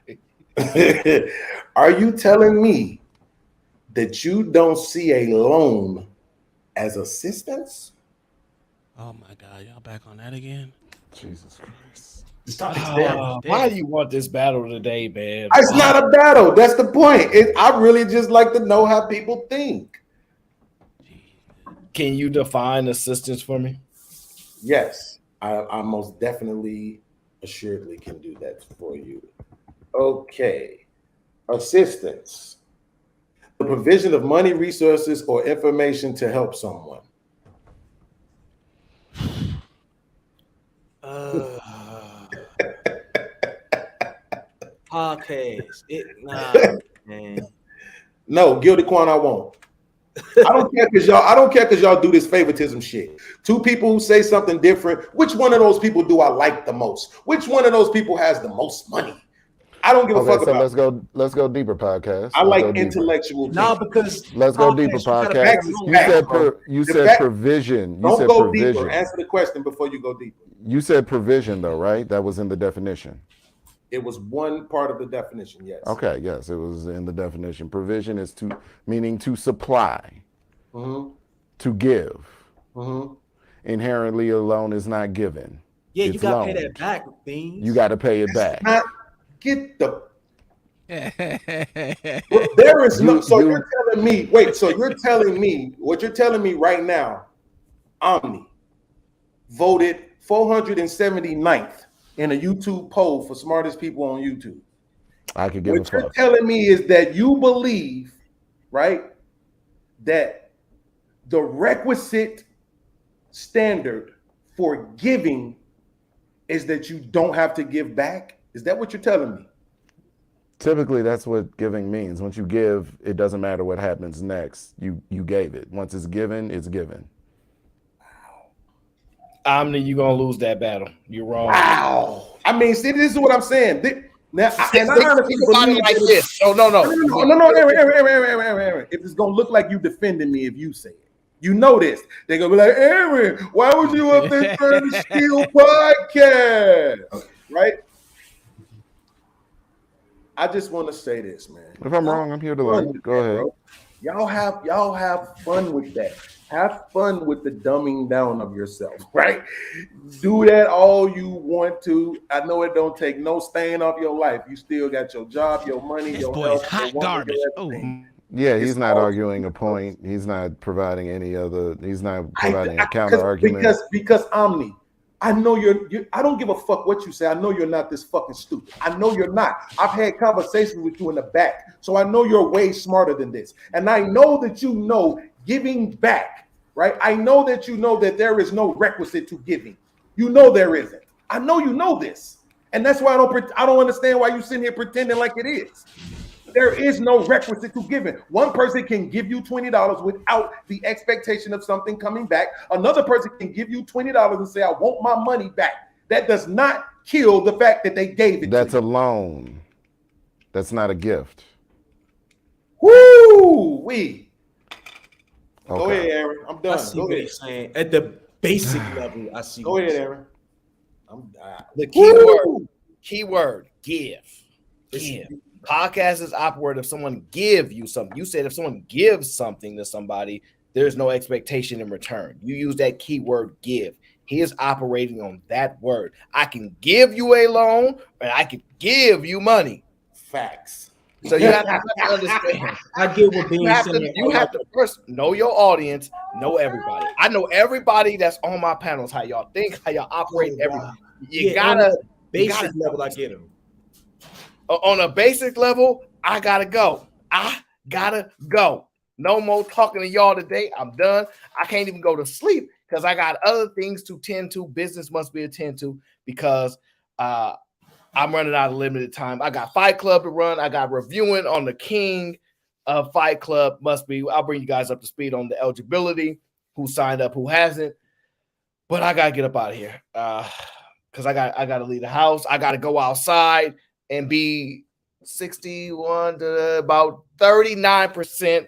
Are you telling me that you don't see a loan as assistance? Oh my God, y'all back on that again? Jesus Christ. Why do you want this battle today, man? It's not a battle. That's the point. I really just like to know how people think. Can you define assistance for me? Yes, I most definitely, assuredly can do that for you. Okay. Assistance. the provision of money, resources, or information to help someone. Podcast. Man. No, guilty Quan, I won't. I don't care because y'all do this favoritism shit. Two people who say something different. Which one of those people do I like the most? Which one of those people has the most money? I don't give a fuck so about. let's go deeper, podcast. I Let's like intellectual people. No, because let's go deeper, podcast. You said provision. You Don't said go provision. deeper. Answer the question before you go deeper. You said provision, though, right? That was in the definition. It was one part of the definition, yes. Okay, yes, it was in the definition. Provision is meaning to supply, to give. Inherently alone is not given. Yeah, it's you got to loaned. pay that back, Beans. You got to pay it back. Get the. Well, there is no. So you're telling me. Wait. So you're telling me what you're telling me right now. Omni voted 479th in a YouTube poll for smartest people on YouTube. I could give a fuck. What you're telling me is that you believe, right, that the requisite standard for giving is that you don't have to give back? Is that what you're telling me? Typically, that's what giving means. Once you give, it doesn't matter what happens next. You gave it. Once it's given, it's given. Omni, you're gonna lose that battle. You're wrong. Wow. I mean, see, this is what I'm saying. Now, think about it like this. No. Aaron. If it's gonna look like you defending me, if you say it, you know this. They're gonna be like, Aaron, why would you up there trying to steal podcast? Right? I just want to say this, man. If I'm wrong, I'm here to learn. Go ahead. Bro. Y'all have fun with that. Have fun with the dumbing down of yourself, right? Do that all you want to. I know it don't take no stain off your life. You still got your job, your money, your health, hot your garbage. Yeah, he's not arguing a point. He's not providing any other. He's not providing a counter argument. Because Omni, I know you're. I don't give a fuck what you say. I know you're not this fucking stupid. I know you're not. I've had conversations with you in the back, so I know you're way smarter than this. And I know that you know giving back, right? I know that you know that there is no requisite to giving. You know there isn't. I know you know this, and that's why I don't understand why you sitting here pretending like it is. There is no requisite to giving. One person can give you $20 without the expectation of something coming back. Another person can give you $20 and say, I want my money back. That does not kill the fact that they gave it. That's a loan. That's not a gift. Woo wee. Okay. Go ahead, Aaron. I'm done. I see what he's saying. At the basic level, I see. Go ahead, Aaron. The keyword, give. Give. Podcast is operative if someone give you something. You said if someone gives something to somebody, there's no expectation in return. You use that keyword give. He is operating on that word. I can give you a loan, and I can give you money. Facts. So you have to understand. I get what being saying. You have to first know your audience, know everybody. I know everybody that's on my panels, how y'all think, how y'all operate, everything. You gotta basic level, I get them. On a basic level, I gotta go. No more talking to y'all today. I'm done. I can't even go to sleep because I got other things to tend to. Business must be attended to because I'm running out of limited time. I got Fight Club to run. I got reviewing on the king of Fight Club. I'll bring you guys up to speed on the eligibility, who signed up, who hasn't. But I gotta get up out of here because I gotta leave the house. I gotta go outside and be 61 to about 39%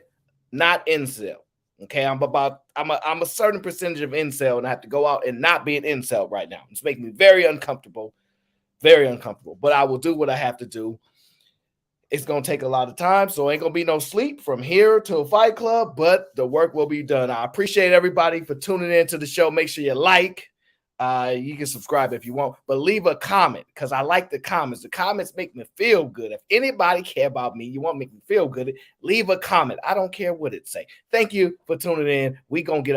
not incel. Okay, I'm a certain percentage of incel, and I have to go out and not be an incel right now. It's making me very uncomfortable. But I will do what I have to do. It's gonna take a lot of time, so ain't gonna be no sleep from here to Fight Club, but the work will be done. I appreciate everybody for tuning in to the show. Make sure you like. You can subscribe if you want, but leave a comment because I like the comments. The comments make me feel good. If anybody care about me, you want to make me feel good, leave a comment. I don't care what it say. Thank you for tuning in. We gonna get